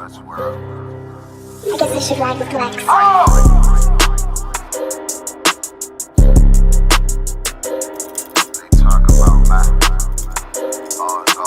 I guess I should ride with Lex. They talk about man. Oh, no.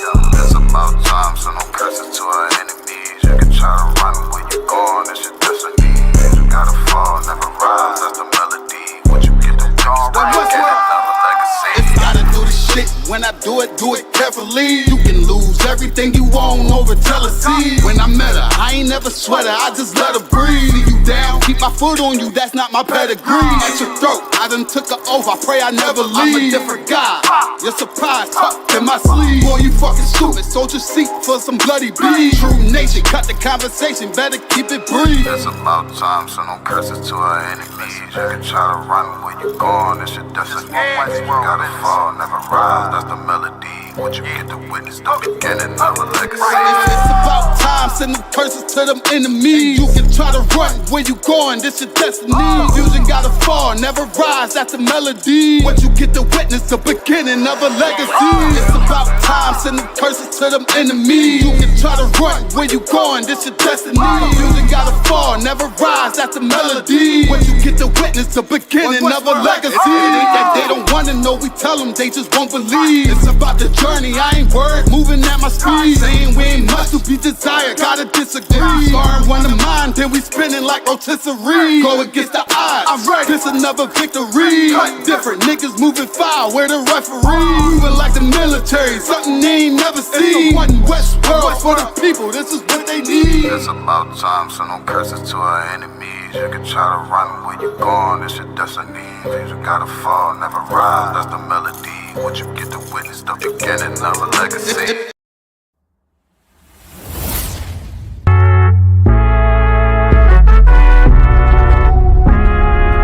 Yeah, it's about time, so no curses to our enemies. You can try to run where you going, it's your destiny. You gotta fall, never rise, that's the melody. What you get to right, get another legacy. If you gotta do the shit, when I do it carefully. You can lose everything you own over jealousy. When I met her, I ain't never sweat her, I just let her breathe. See you down, keep my foot on you, that's not my pedigree. At your throat, I done took her oath, I pray I never leave. I'm a different guy, you're surprised, tucked in my sleeve. Boy, you fucking stupid, sold your seat for some bloody beef. True nation, cut the conversation, better keep it brief. It's about time, so no curses to our enemies. You can try to run where you going, it's your destiny. You gotta fall, never rise, that's the melody. What you get to witness, the beginning of a legacy. It's about time, send them curses to them enemies. You can try to run where you going, this your destiny. Confusion gotta fall, never rise, that's the melody. What you get to witness, the beginning of a legacy. It's about time, send them curses to them enemies. You can try to run where you going, this your destiny. Confusion gotta fall, never rise, that's the melody. What you get to witness, the beginning of a legacy. It ain't that they don't wanna know, we tell them, they just won't believe. It's about the journey, I ain't worried, moving at my speed. Saying we ain't much to be desired, gotta disagree. Starting one of mine, then we spinning like rotisserie. Go against the odds, I'm ready, this another victory. Cut different, niggas moving foul, where the referee. Moving like the military, something they ain't never seen. It's a one West world for the people, this is what they need. It's about time, so no curses to our enemies. You can try to run where you going, it's your destiny. You gotta fall, never rise, that's the melody. What you get to witness, the beginning of a legacy.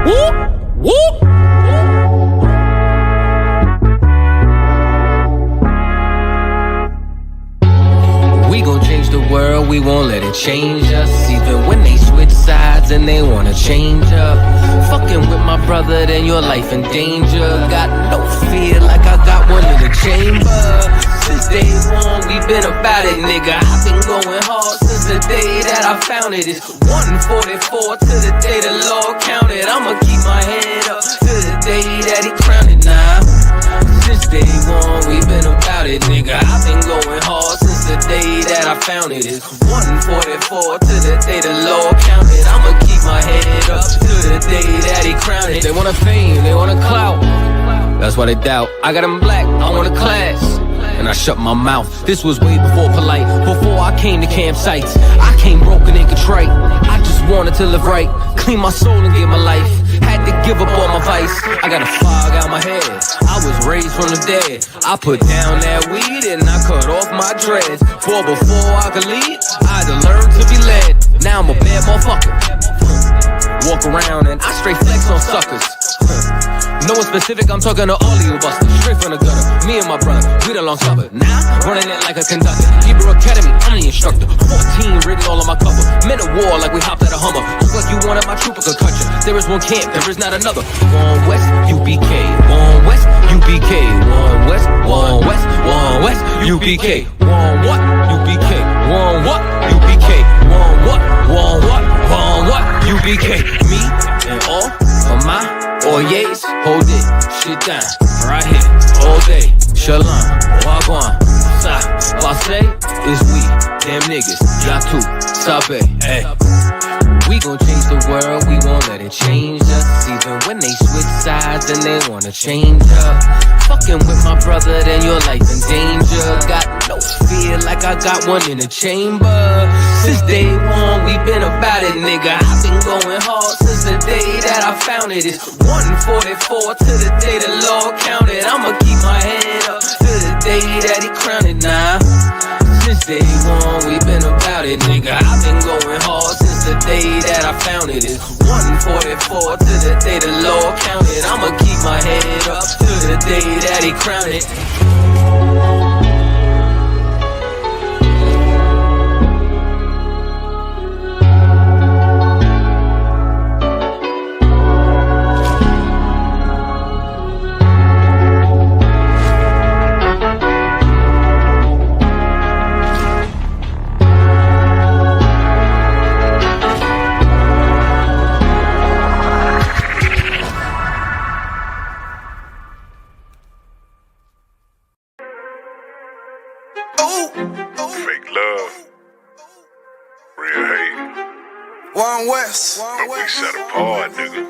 Whoop, whoop. We gon' change the world, we won't let it change us. Even when they switch sides and they wanna change up. Fucking with my brother, then your life in danger. Got no fear like I got one in the chamber. Since day one, we been about it, nigga. I've been going hard since the day that I found it. It's 144 to the day the Lord counted. I'ma keep my head up to the day that he crowned it now. Since day one, we been about it, nigga. I've been going hard since the day that I found it. It's 144 to the day the Lord counted. I'ma keep my head up to the day that he crowned it. They want a fame, they want a clout. That's why they doubt. I got them black, I want a class. And I shut my mouth. This was way before polite. Before I came to campsites, I came broken and contrite. I just wanted to live right, clean my soul and give my life. Had to give up all my vice. I got a fog out my head. I was raised from the dead. I put down that weed and I cut off my dreads. For before I could lead, I had to learn to be led. Now I'm a bad motherfucker. Walk around and I straight flex on suckers. No one specific, I'm talking to all of you busters. Straight from the gutter, me and my brother, we the long supper. Now, running it like a conductor. Hebrew Academy, I'm the instructor. 14 written all on my cover. Men of war like we hopped at a Hummer. Just like you wanted my trooper could cut you. There is one camp, there is not another. One West, UPK. One West, UPK. One West, one West, one West, UPK. One what? UPK. One what? UPK. One what? One what? One what? UPK. Me and all of my Oyes, hold it, shit down, right here, all day. Shalom, wagwan, sa. All I say is we, damn niggas, yatu, sabe, hey. We gon' change the world, we won't let it change us. Even when they switch sides and they wanna change up. Fucking with my brother, then your life in danger. Got no fear like I got one in the chamber. Since day one, we been about it, nigga. I've been going hard since the day that I found it. It's 144 to the day the Lord counted. I'ma keep my head up to the day that he crowned it now. Since day one, we been about it, nigga. I've been going hard since the day that I found it. It's 144 to the day the Lord counted. I'ma keep my head up to the day that he crowned it. Fake love, real hate. One West. But we set apart, nigga.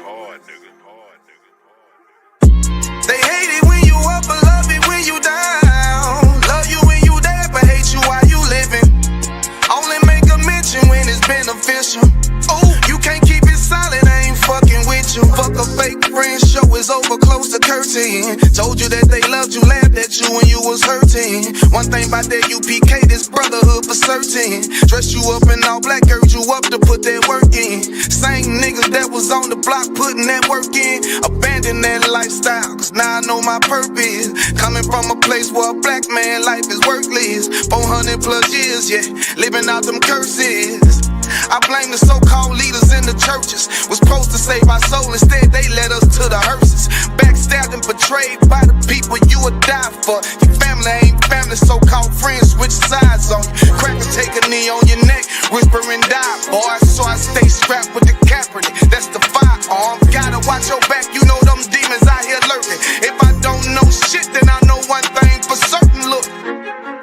They hate it when you up, but love it when you down. Love you when you there, but hate you while you living. Only make a mention when it's beneficial. You can't keep it silent, I ain't fucking with you. Fuck a fake friend, show is over, close the curtain. Told you that they loved you, laughed at you when you was hurting. One thing about that UPK, this brotherhood for certain. Dress you up in all black, urge you up to put that work in. Same niggas that was on the block putting that work in. Abandon that lifestyle, cause now I know my purpose. Coming from a place where a black man life is worthless. 400 plus years, yeah, living out them curses. I blame the so-called leaders in the churches. Was supposed to save our soul, instead they led us to the hearses. Backstabbed and betrayed by the people you would die for. Your family ain't family, so-called friends switch sides on you. Crackers take a knee on your neck, whisper and die, boy. So I stay strapped with the Kaepernick, that's the firearm. Gotta watch your back, you know them demons out here lurking. If I don't know shit, then I know one thing for certain, look.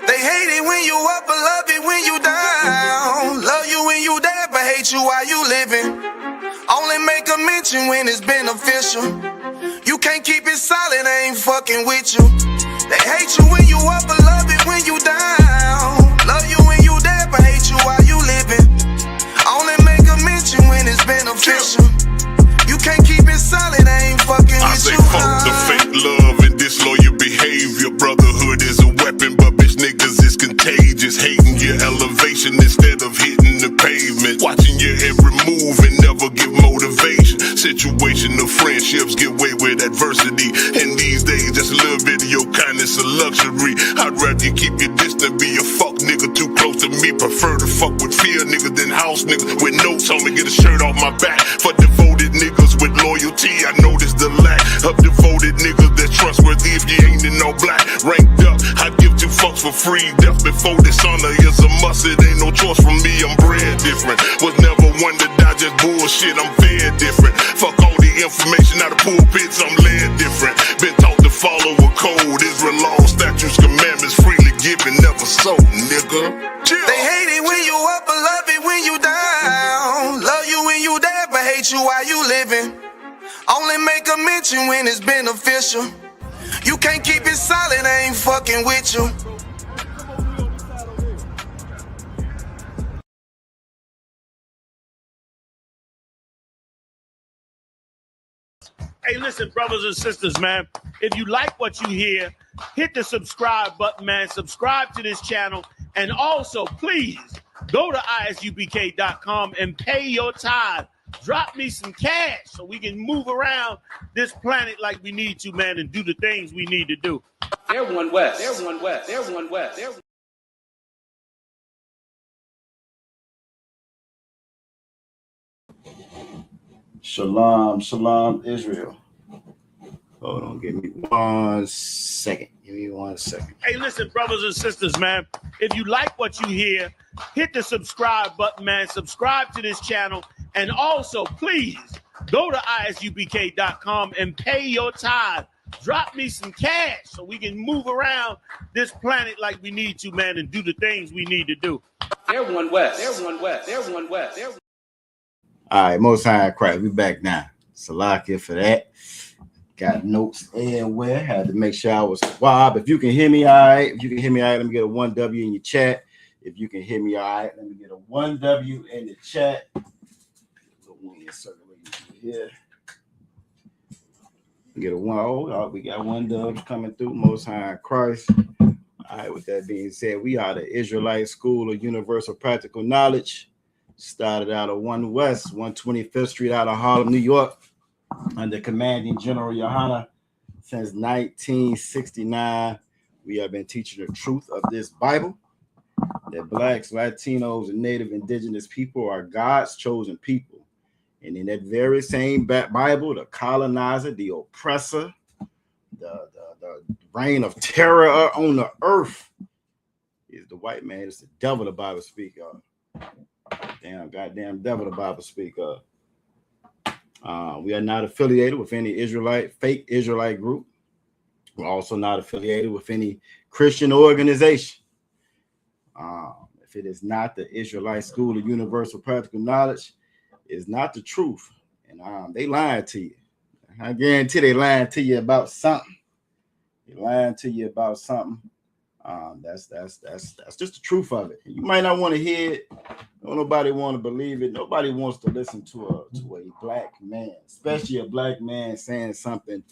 They hate it when you up, but love it when you down. Love you when you there, but hate you while you living. Only make a mention when it's beneficial. You can't keep it silent, I ain't fucking with you. They hate you when you up, but love it when you down. Love you when you there, but hate you while you living. Only make a mention when it's beneficial. You can't keep it silent, I ain't fucking with you. I say fuck the fake love and disloyal behavior. Brotherhood is a weapon, but bitch niggas is contagious. Hating your elevation instead of hitting the pavement. Watching your every move and never give motivation. Situational friendships get way with adversity. And these days just a little bit of your kindness a luxury. I'd rather you keep your distance, be a fuck nigga too close to me. Prefer to fuck with fear niggas than house niggas with notes on me. Get a shirt off my back for devoted niggas with loyalty. I noticed the lack of devoted niggas that's trustworthy if you ain't in no black. Ranked up, I give 2 fucks for free. Death before dishonor is a must. It ain't no choice from me, I'm bred different. Was never one to die, just bullshit, I'm fed different. Fuck all the information out of pulpits, I'm led different. Been taught to follow a code. Israel law, statutes, commandments, freely given, never sold, nigga. Chill. They hate it when you up, but love it when you down. Love you when you there, but hate you while you living. Only make a mention when it's beneficial. You can't keep it silent, I ain't fucking with you. Hey, listen, brothers and sisters, man. If you like what you hear, hit the subscribe button, man. Subscribe to this channel. And also, please, go to ISUPK.com and pay your tithe. Drop me some cash so we can move around this planet like we need to, man, and do the things we need to do. They're one West. They're one West. They're one West. They're Shalom, shalom, Israel. Hold on, give me 1 second. Give me 1 second. Hey, listen, brothers and sisters, man. If you like what you hear, hit the subscribe button, man. Subscribe to this channel. And also, please, go to ISUPK.com and pay your tithe. Drop me some cash so we can move around this planet like we need to, man, and do the things we need to do. They're one West. They're one West. They're one West. They're All right, Most High crap. We back now. Salakia for that. Got notes everywhere. Had to make sure I was Wob. If you can hear me, all right. If you can hear me, all right, let me get a 1W in your chat. If you can hear me, all right, let me get a 1W in the chat. Here. Get a 1. Oh, we got 1W coming through. Most High in Christ. All right, with that being said, we are the Israelite School of Universal Practical Knowledge. Started out of 1 West, 125th Street out of Harlem, New York, under Commanding General Yohana since 1969. We have been teaching the truth of this Bible, that blacks, Latinos, and Native Indigenous people are God's chosen people. And in that very same Bible, the colonizer, the oppressor, the reign of terror on the earth is the white man. It's the devil the Bible speaks of. Goddamn devil the Bible speak of. We are not affiliated with any fake Israelite group. We're also not affiliated with any Christian organization. If it is not the Israelite School of Universal Practical Knowledge, it's not the truth. And they lying to you. I guarantee they lying to you about something. They lying to you about something. That's just the truth of it. You might not want to hear it. Nobody want to believe it. Nobody wants to listen to a black man, especially a black man saying something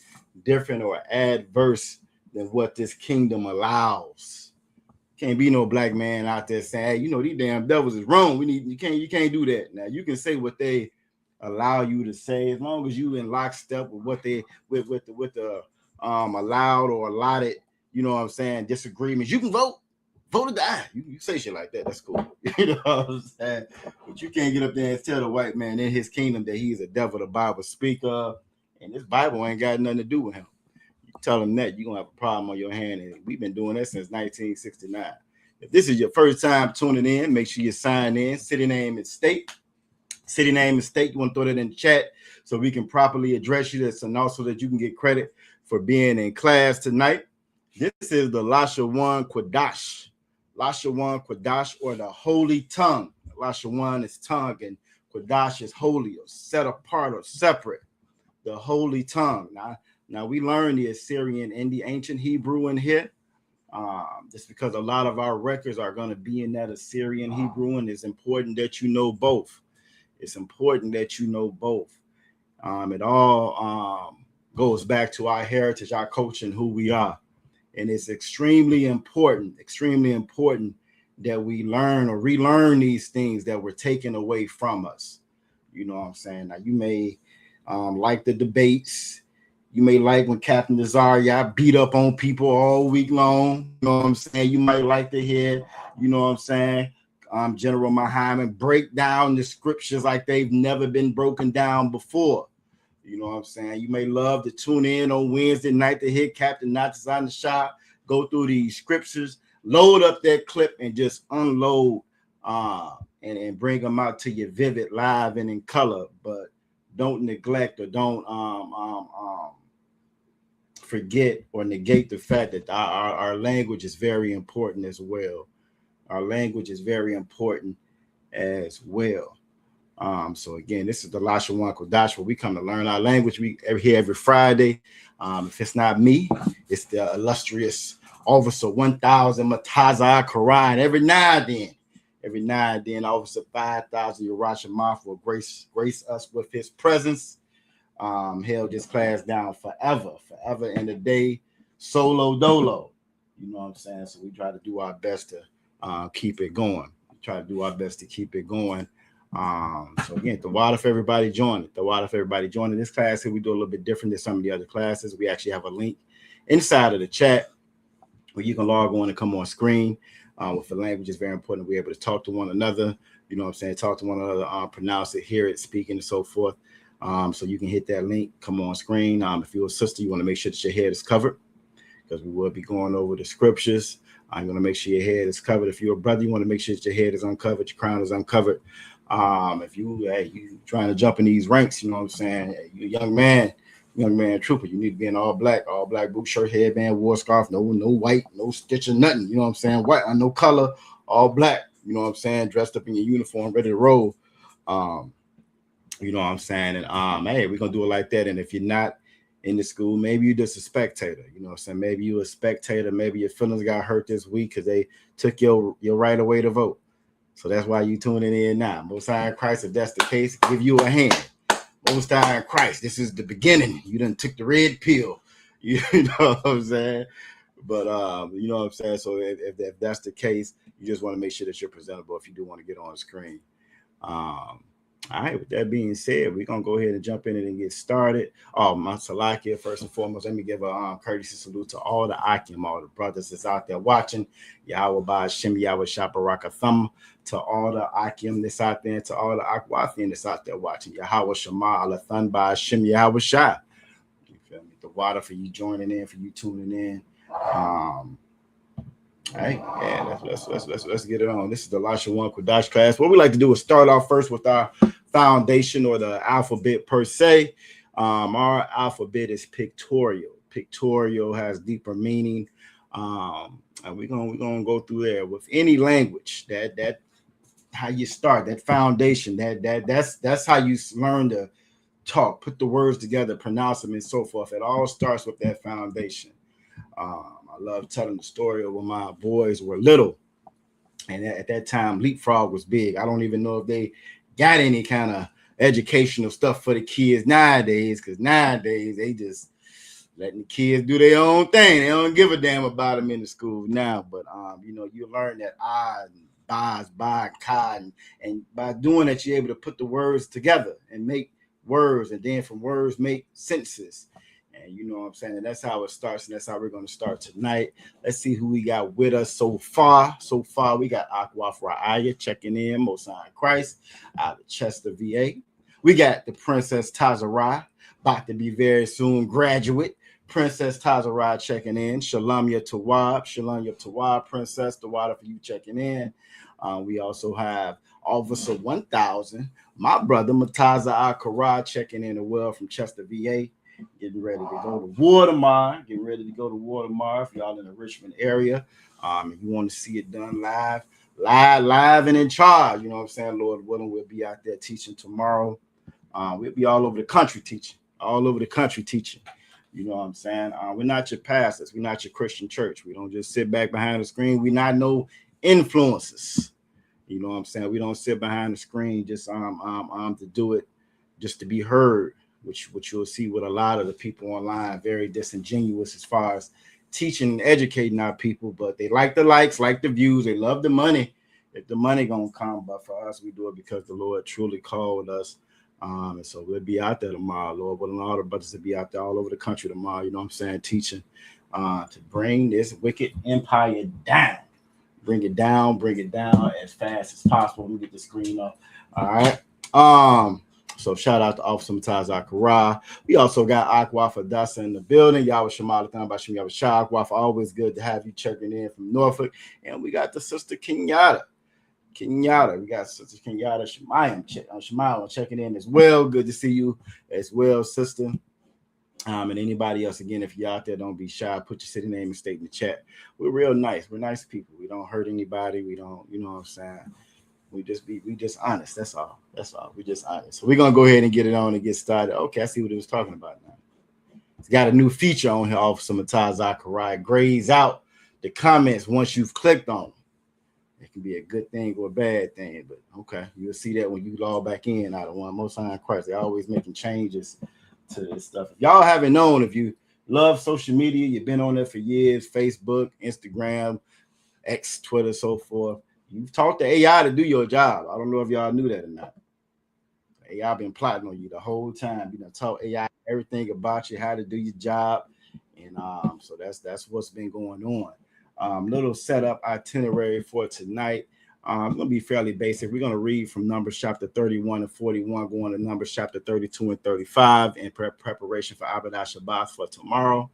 different or adverse than what this kingdom allows. Can't be no black man out there saying, hey, these damn devils is wrong. You can't do that. Now you can say what they allow you to say as long as you in lockstep with what they with the allowed or allotted, disagreements. You can vote or die. You say shit like that. That's cool. You know what I'm saying? But you can't get up there and tell the white man in his kingdom that he's a devil the Bible speak of, and this Bible ain't got nothing to do with him. You tell him that, you're gonna have a problem on your hand, and we've been doing that since 1969. If this is your first time tuning in, make sure you sign in, city name and state. City name and state, you want to throw that in the chat so we can properly address you, and also that you can get credit for being in class tonight. This is the Lashawan Qadash. Lashawan Qadash, or the holy tongue. Lashawan is tongue and Qadash is holy, or set apart or separate. The holy tongue. Now we learn the Assyrian and the ancient Hebrew in here. Just because a lot of our records are going to be in that Assyrian Hebrew, and it's important that you know both. It's important that you know both. It all goes back to our heritage, our culture, and who we are. And it's extremely important that we learn or relearn these things that were taken away from us. You know what I'm saying? Now, you may like the debates. You may like when Captain Azaria beat up on people all week long. You know what I'm saying? You might like to hear, General Muhammad break down the scriptures like they've never been broken down before. You know what I'm saying? You may love to tune in on Wednesday night to hear Captain Natas on the shop, go through these scriptures, load up that clip and just unload and bring them out to you vivid, live, and in color. But don't neglect or don't forget or negate the fact that our language is very important as well. Our language is very important as well. So again, this is the Lashawan Qadash, where we come to learn our language. We here every Friday. If it's not me, it's the illustrious Officer 1000 Matazah Quran. Every now and then, Officer 5000 Yerushalayim will grace us with his presence. Held this class down forever in the day, solo dolo. You know what I'm saying? So we try to do our best to keep it going. So again, the water for everybody joining. This class here, we do a little bit different than some of the other classes. We actually have a link inside of the chat where you can log on and come on screen. With the language is very important. We're able to talk to one another. You know what I'm saying? Talk to one another, pronounce it, hear it, speaking, and so forth. So you can hit that link, come on screen. If you're a sister, you want to make sure that your head is covered, because we will be going over the scriptures. I'm going to make sure your head is covered. If you're a brother, you want to make sure that your head is uncovered, your crown is uncovered. If you trying to jump in these ranks, you know what I'm saying, you young man trooper, you need to be in all black boot, shirt, headband, war scarf, no white, no stitch or nothing, you know what I'm saying, white, no color, all black, you know what I'm saying, dressed up in your uniform, ready to roll. You know what I'm saying, and hey, we're gonna do it like that. And if you're not in the school, maybe you're just a spectator, you know what I'm saying, maybe you're a spectator, maybe your feelings got hurt this week because they took your right away to vote. So that's why you tuning in now. Most High in Christ, if that's the case, give you a hand. Most High in Christ, this is the beginning. You done took the red pill. You know what I'm saying? But you know what I'm saying? So if that's the case, you just want to make sure that you're presentable if you do want to get on the screen. All right, with that being said, we're going to go ahead and jump in it and get started. My Salakia, first and foremost, let me give a courtesy salute to all the Akim, all the brothers that's out there watching. Yahweh Ba'Shem, Yahweh Shabaraka Thumb, to all the Akim that's out there, and to all the Akwathian that's out there watching. Yahweh Shema, Alathan Ba'Shem, Yahweh Shah. You feel me? The water for you joining in, for you tuning in. Hey, yeah, let's get it on. This is the Lashawan Qadash class. What we like to do is start off first with our foundation, or the alphabet per se. Our alphabet is pictorial. Pictorial has deeper meaning. And we're gonna go through there with any language that how you start, that foundation, that's how you learn to talk, put the words together, pronounce them, and so forth. It all starts with that foundation. I love telling the story of when my boys were little, and at that time leapfrog was big. I don't even know if they got any kind of educational stuff for the kids nowadays, because nowadays they just letting the kids do their own thing. They don't give a damn about them in the school now. But you learn that I and buys, by, ka, and by doing that, you're able to put the words together and make words, and then from words make sentences. And you know what I'm saying? And that's how it starts, and that's how we're going to start tonight. Let's see who we got with us so far. So far, we got Akwaf Ra'aya checking in, Most High Christ, out of Chester, VA. We got the Princess Tazarah, about to be very soon graduate. Princess Tazarah checking in. Shalom Ya Tawab, Princess, the water for you checking in. We also have Officer 1000, my brother Mataza Akara checking in as well from Chester, VA. Getting ready to go to Watermar. If y'all in the Richmond area. If you want to see it done live and in charge, you know what I'm saying? Lord willing, we'll be out there teaching tomorrow. We'll be all over the country teaching. You know what I'm saying? We're not your pastors. We're not your Christian church. We don't just sit back behind the screen. We're not no influencers. You know what I'm saying? We don't sit behind the screen just to do it, just to be heard, which you'll see with a lot of the people online, very disingenuous as far as teaching and educating our people. But they like the likes, like the views. They love the money. If the money gonna come, but for us, we do it because the Lord truly called us. And so we'll be out there tomorrow, Lord. But all the brothers will be out there all over the country tomorrow, you know what I'm saying, teaching to bring this wicked empire down. Bring it down as fast as possible. Let me get the screen up. All right. So shout out to Officer Mataz Akara. We also got Akwaf Adasa in the building. Y'all Shamal Bashim Yawashah. Akwaf, always good to have you checking in from Norfolk. And we got the sister Kenyatta. We got Sister Kenyatta Shemayim checking in as well. Good to see you as well, sister. And anybody else, again, if you're out there, don't be shy. Put your city name and state in the chat. We're real nice. We're nice people. We don't hurt anybody. We don't, you know what I'm saying? We just honest. That's all. We just honest. So we're gonna go ahead and get it on and get started. Okay, I see what he was talking about now. It's got a new feature on here, Officer Mataz Zachariah. Grays out the comments once you've clicked on them. It can be a good thing or a bad thing, but okay, you'll see that when you log back in out of one. Most High Christ, they're always making changes to this stuff. If y'all haven't known, if you love social media, you've been on there for years, Facebook, Instagram, X, Twitter, so forth. You've taught the AI to do your job. I don't know if y'all knew that or not. AI been plotting on you the whole time. You know, taught AI everything about you, how to do your job, and so that's what's been going on. Little setup itinerary for tonight. Gonna be fairly basic. We're gonna read from Numbers chapter 31 and 41, going to Numbers chapter 32 and 35 in preparation for Avodah Shabbat for tomorrow.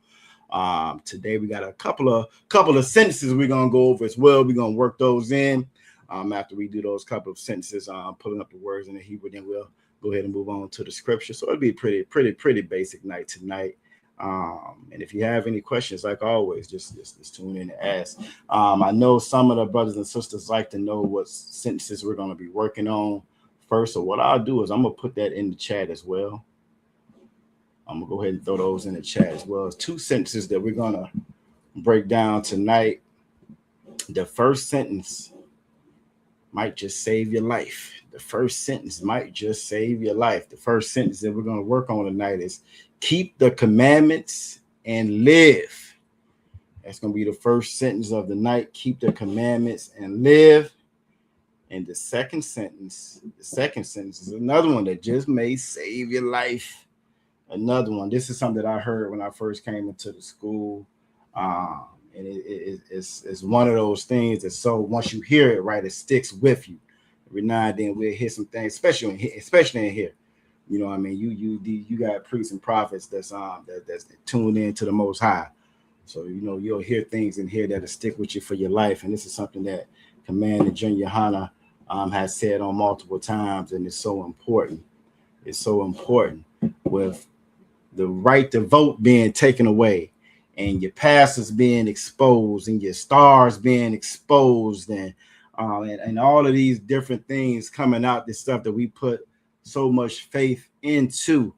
Today we got a couple of sentences we're gonna go over as well. We're gonna work those in. After we do those couple of sentences, pulling up the words in the Hebrew, then we'll go ahead and move on to the scripture. So it'll be a pretty basic night tonight. And if you have any questions, like always, just tune in and ask. I know some of the brothers and sisters like to know what sentences we're going to be working on first. So what I'll do is I'm going to put that in the chat as well. I'm going to go ahead and throw those in the chat as well. It's two sentences that we're going to break down tonight. The first sentence might just save your life. The first sentence might just save your life. The first sentence that we're going to work on tonight is keep the commandments and live. That's going to be the first sentence of the night. Keep the commandments and live. And the second sentence is another one that just may save your life. Another one. This is something that I heard when I first came into the school. And it's one of those things that so once you hear it, right, it sticks with you. Every now and then we'll hear some things, especially in here. You know what I mean? You got priests and prophets that's tuned in to the Most High. So, you know, you'll hear things in here that'll stick with you for your life. And this is something that Commander Junior Hanna has said on multiple times, and it's so important. It's so important with the right to vote being taken away and your pastors being exposed and your stars being exposed and all of these different things coming out, this stuff that we put so much faith into.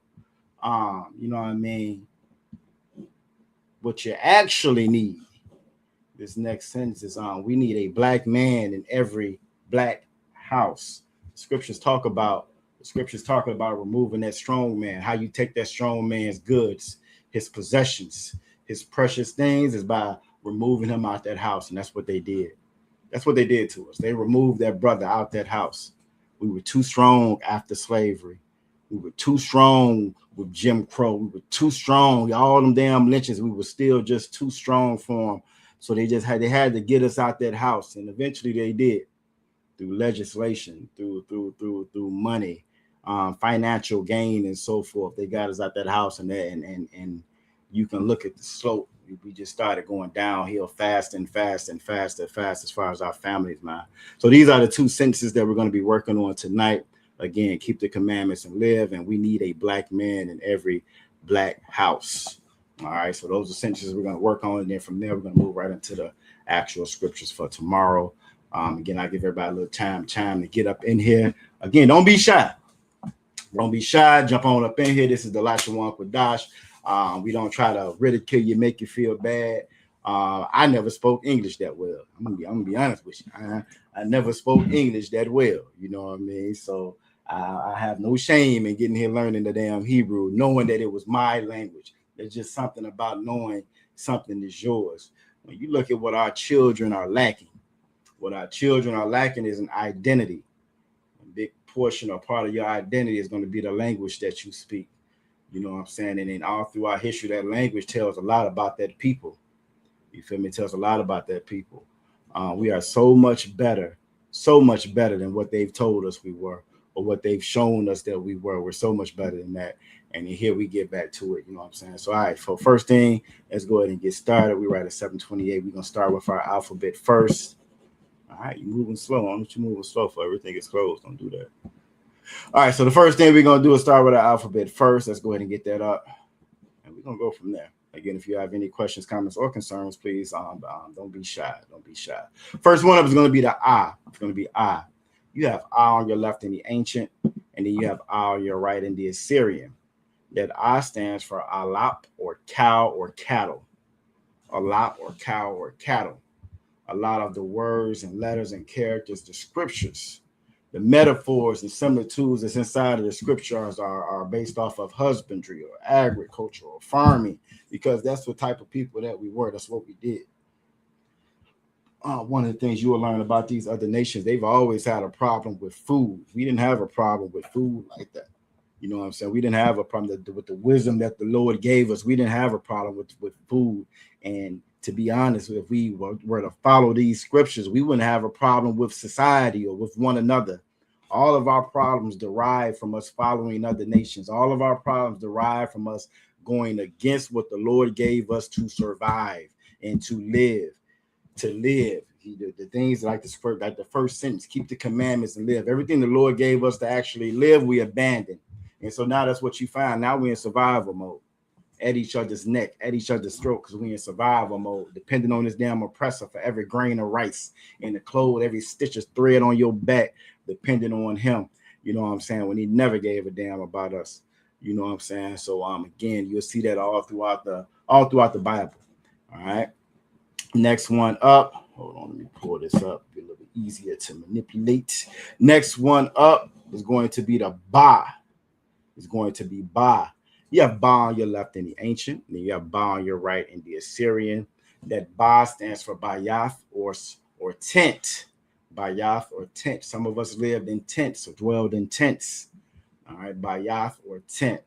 You know what I mean? What you actually need, this next sentence is we need a black man in every black house. Scriptures talking about removing that strong man. How you take that strong man's goods, his possessions, his precious things, is by removing him out that house. And that's what they did. That's what they did to us. They removed that brother out that house. We were too strong after slavery. We were too strong with Jim Crow. We were too strong. All them damn lynchings, we were still just too strong for them. So they had to get us out that house. And eventually they did, through legislation, through money, financial gain, and so forth. They got us out that house, and you can look at the slope. We just started going downhill fast as far as our families, man. So these are the two sentences that we're going to be working on tonight. Again, keep the commandments and live, and we need a black man in every black house. All right, so those are sentences we're going to work on, and then from there we're going to move right into the actual scriptures for tomorrow. Again, I give everybody a little time to get up in here. Again, don't be shy. Don't be shy. Jump on up in here. This is the Lashawan Qadash. We don't try to ridicule you, make you feel bad. I never spoke English that well. I'm gonna be honest with you. I never spoke English that well. You know what I mean? So I have no shame in getting here learning the damn Hebrew, knowing that it was my language. There's just something about knowing something is yours. When you look at what our children are lacking, is an identity. A big portion or part of your identity is going to be the language that you speak. You know what I'm saying? And then all through our history, that language tells a lot about that people. You feel me? It tells a lot about that people. We are so much better than what they've told us we were, or what they've shown us that we were. We're so much better than that. And here we get back to it. You know what I'm saying? So, all right, for first thing, let's go ahead and get started. We're right at 7:28. We're going to start with our alphabet first. All right, you're moving slow. Why don't you moving slow for everything is closed? Don't do that. All right, so the first thing we're going to do is start with our alphabet first. Let's go ahead and get that up. And we're going to go from there. Again, if you have any questions, comments, or concerns, please don't be shy. Don't be shy. First one up is going to be the I. It's going to be I. You have I on your left in the ancient, and then you have I on your right in the Assyrian. That I stands for alap, or cow, or cattle. Alap, or cow, or cattle. A lot of the words and letters and characters, the scriptures, the metaphors and similitudes that's inside of the scriptures are based off of husbandry or agriculture or farming, because that's the type of people that we were. That's what we did. One of the things you will learn about these other nations, they've always had a problem with food. We didn't have a problem with food like that. You know what I'm saying? We didn't have a problem with the wisdom that the Lord gave us. We didn't have a problem with food. And to be honest, if we were to follow these scriptures, we wouldn't have a problem with society or with one another. All of our problems derive from us following other nations. All of our problems derive from us going against what the Lord gave us to survive and to live. The things like the first sentence, keep the commandments and live. Everything the Lord gave us to actually live, we abandoned. And so now that's what you find. Now we're in survival mode, at each other's neck, at each other's throat, because we're in survival mode, depending on this damn oppressor for every grain of rice in the clothes, every stitch of thread on your back, depending on him. You know what I'm saying? When he never gave a damn about us. You know what I'm saying? So again, you'll see that all throughout the Bible. All right. Next one up. Hold on, let me pull this up. Be a little bit easier to manipulate. Next one up is going to be the Ba. It's going to be Ba. You have Ba on your left in the ancient, and then you have Ba on your right in the Assyrian. That Ba stands for Bayath or tent. Bayath or tent. Some of us lived in tents or dwelled in tents. All right, Bayath or tent.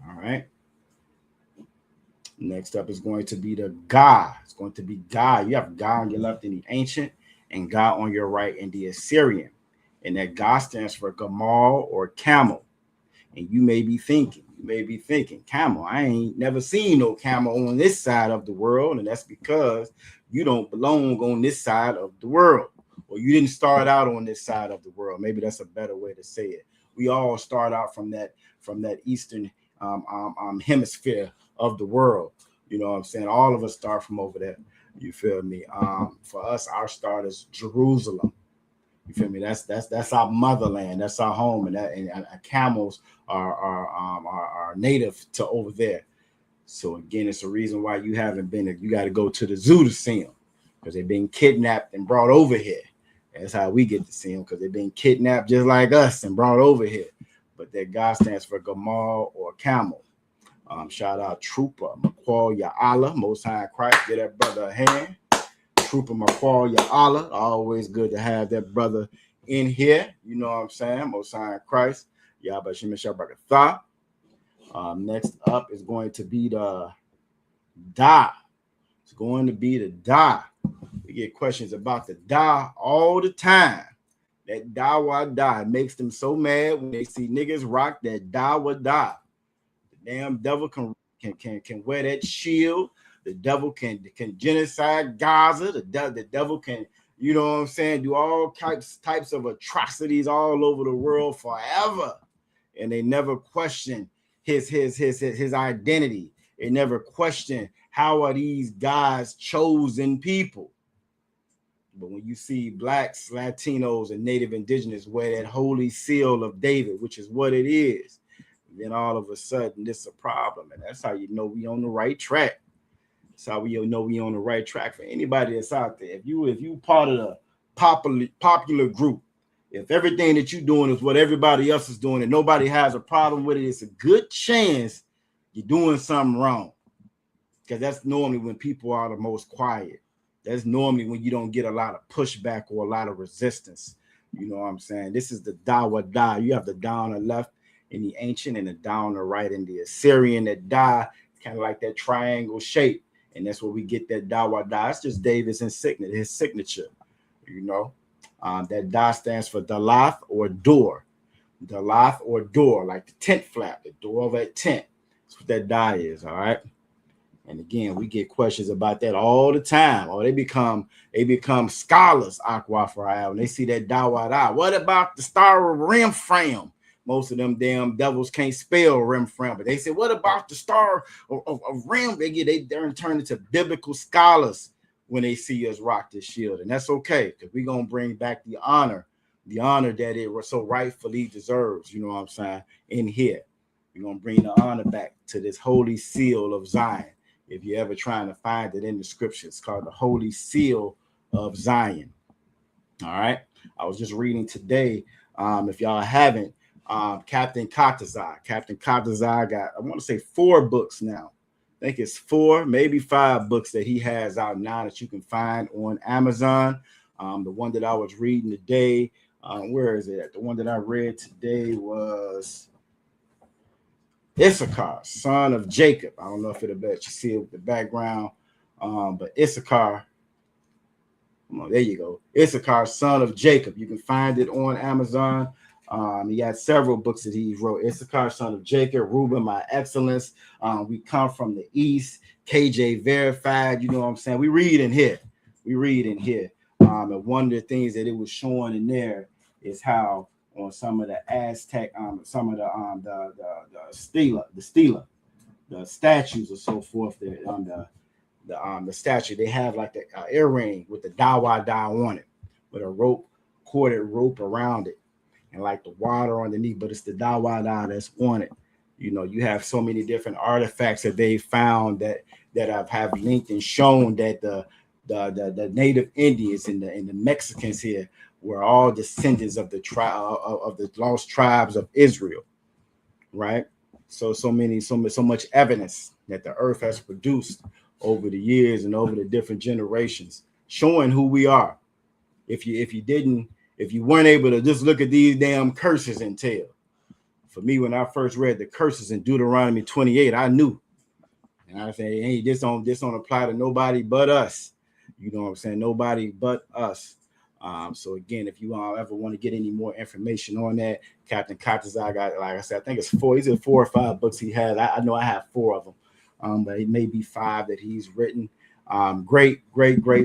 All right. Next up is going to be the Ga. It's going to be Ga. You have Ga on your left in the ancient and Ga on your right in the Assyrian. And that Ga stands for Gamal or camel. And you may be thinking, camel. I ain't never seen no camel on this side of the world. And that's because you don't belong on this side of the world. Or you didn't start out on this side of the world. Maybe that's a better way to say it. We all start out from that eastern hemisphere of the world. You know what I'm saying? All of us start from over there. You feel me? For us, our start is Jerusalem. You feel me? That's our motherland. That's our home, and camels are native to over there. So again, it's a reason why you haven't been. You got to go to the zoo to see them, because they've been kidnapped and brought over here. That's how we get to see them, because they've been kidnapped just like us and brought over here. But that God stands for Gamal or camel. Shout out Trooper McQuall Ya Allah, Most High in Christ. Get that brother a hand. Trooper McQuall Ya Allah. Always good to have that brother in here. You know what I'm saying? Most High in Christ. Yahba Shemesh Barakatha. Next up is going to be the Da. It's going to be the Da. We get questions about the Da all the time. That Dawa Da. It makes them so mad when they see niggas rock that Dawa Da. The damn devil can wear that shield. The devil can genocide Gaza. The devil can, you know what I'm saying, do all types of atrocities all over the world forever. And they never question his identity. They never question how are these guys chosen people. But when you see blacks, Latinos, and Native Indigenous wear that holy seal of David, which is what it is, then all of a sudden this is a problem. And that's how you know we on the right track. That's how we know we on the right track. For anybody that's out there, if you part of the popular group, if everything that you're doing is what everybody else is doing and nobody has a problem with it, it's a good chance you're doing something wrong. Because that's normally when people are the most quiet. That's normally when you don't get a lot of pushback or a lot of resistance. You know what I'm saying? This is the Dawa Da. You have the Da on the left in the ancient and the Da on the right in the Assyrian. That Da, kind of like that triangle shape. And that's where we get that Dawa Da. It's just David's his signature, you know. That Da stands for Dalath or door. Dalath or door, like the tent flap, the door of that tent. That's what that Da is, all right? And again, we get questions about that all the time. Or they become scholars, Aqua Farah, when they see that Dawa Da. What about the star of Remfram? Most of them damn devils can't spell Remfram, but they say, what about the star of Rem? They're turned into biblical scholars when they see us rock this shield. And that's okay, because we're going to bring back the honor that it so rightfully deserves, you know what I'm saying, in here. We're going to bring the honor back to this holy seal of Zion. If you're ever trying to find it in the scriptures, it's called the Holy Seal of Zion. All right. I was just reading today. If y'all haven't, Captain Qadash. Captain Qadash got, I want to say 4 books now. I think it's 4, maybe 5 books that he has out now that you can find on Amazon. The one that I was reading today, where is it? The one that I read today was Issachar, son of Jacob. I don't know if it'll bet you see it with the background, but Issachar. There you go. Issachar, son of Jacob. You can find it on Amazon. He had several books that he wrote. Issachar, son of Jacob, Reuben, my excellence. We come from the east. KJ verified. You know what I'm saying? We read in here. And one of the things that it was showing in there is how on some of the Aztec, some of the statues or so forth, the statue, they have like the earring with the Dawa Da on it, with a corded rope around it, and like the water underneath, but it's the Dawa Da that's on it. You know, you have so many different artifacts that they found that have linked and shown that the native Indians and the Mexicans here were all descendants of the lost tribes of Israel, right? So much evidence that the earth has produced over the years and over the different generations, showing who we are. If you weren't able to just look at these damn curses and tell. For me, when I first read the curses in Deuteronomy 28, I knew. And I said, hey, this don't apply to nobody but us. You know what I'm saying? Nobody but us. So again, if you all ever want to get any more information on that, Captain Qadash, I got, like I said, I think it's 4. He's in 4 or 5 books he has. I know I have 4 of them, but it may be 5 that he's written. Great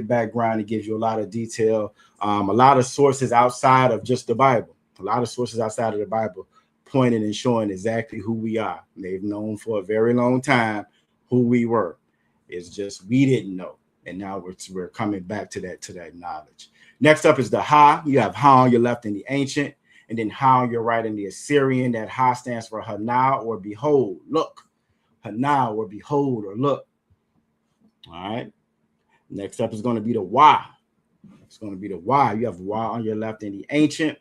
background. It gives you a lot of detail. A lot of sources outside of just the Bible. A lot of sources outside of the Bible pointing and showing exactly who we are. They've known for a very long time who we were. It's just we didn't know, and now we're coming back to that knowledge. Next up is the Ha. You have Ha on your left in the ancient, and then Ha on your right in the Assyrian. That Ha stands for Hana or behold, look. Hana or behold or look. All right. Next up is going to be the Wa. It's going to be the Wa. You have Wa on your left in the ancient,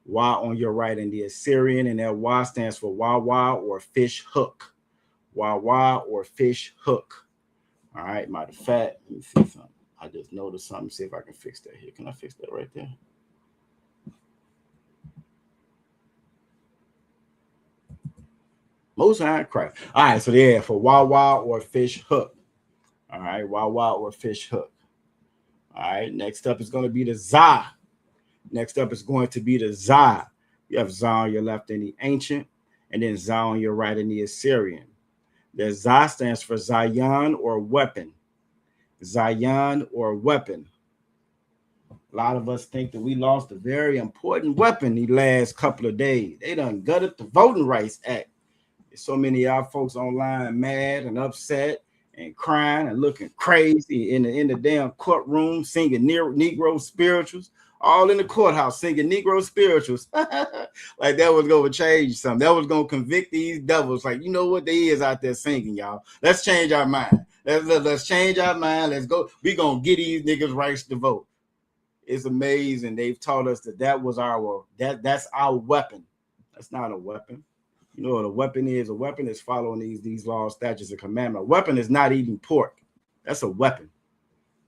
Wa on your right in the Assyrian, and that Wa stands for Wawa or fish hook. Wawa or fish hook. All right. Matter of fact, let me see something. I just noticed something. See if I can fix that here. Can I fix that right there? Most High Christ. All right. So yeah, for Wawa or fish hook. All right. Wawa or fish hook. All right. Next up is going to be the Za. Next up is going to be the Za. You have Za on your left in the ancient, and then Za on your right in the Assyrian. The Za stands for Zion or weapon. Zion or weapon. A lot of us think that we lost a very important weapon these last couple of days. They done gutted the Voting Rights Act. There's so many of our folks online mad and upset and crying and looking crazy in the damn courtroom, singing Negro spirituals, all in the courthouse singing Negro spirituals. Like that was going to change something. That was going to convict these devils. Like, you know what they is out there singing, y'all. Let's change our mind. Let's change our mind. Let's go. We're going to get these niggas rights to vote. It's amazing. They've taught us that was that's our weapon. That's not a weapon. You know what a weapon is? A weapon is following these laws, statutes, and commandments. A weapon is not eating pork. That's a weapon.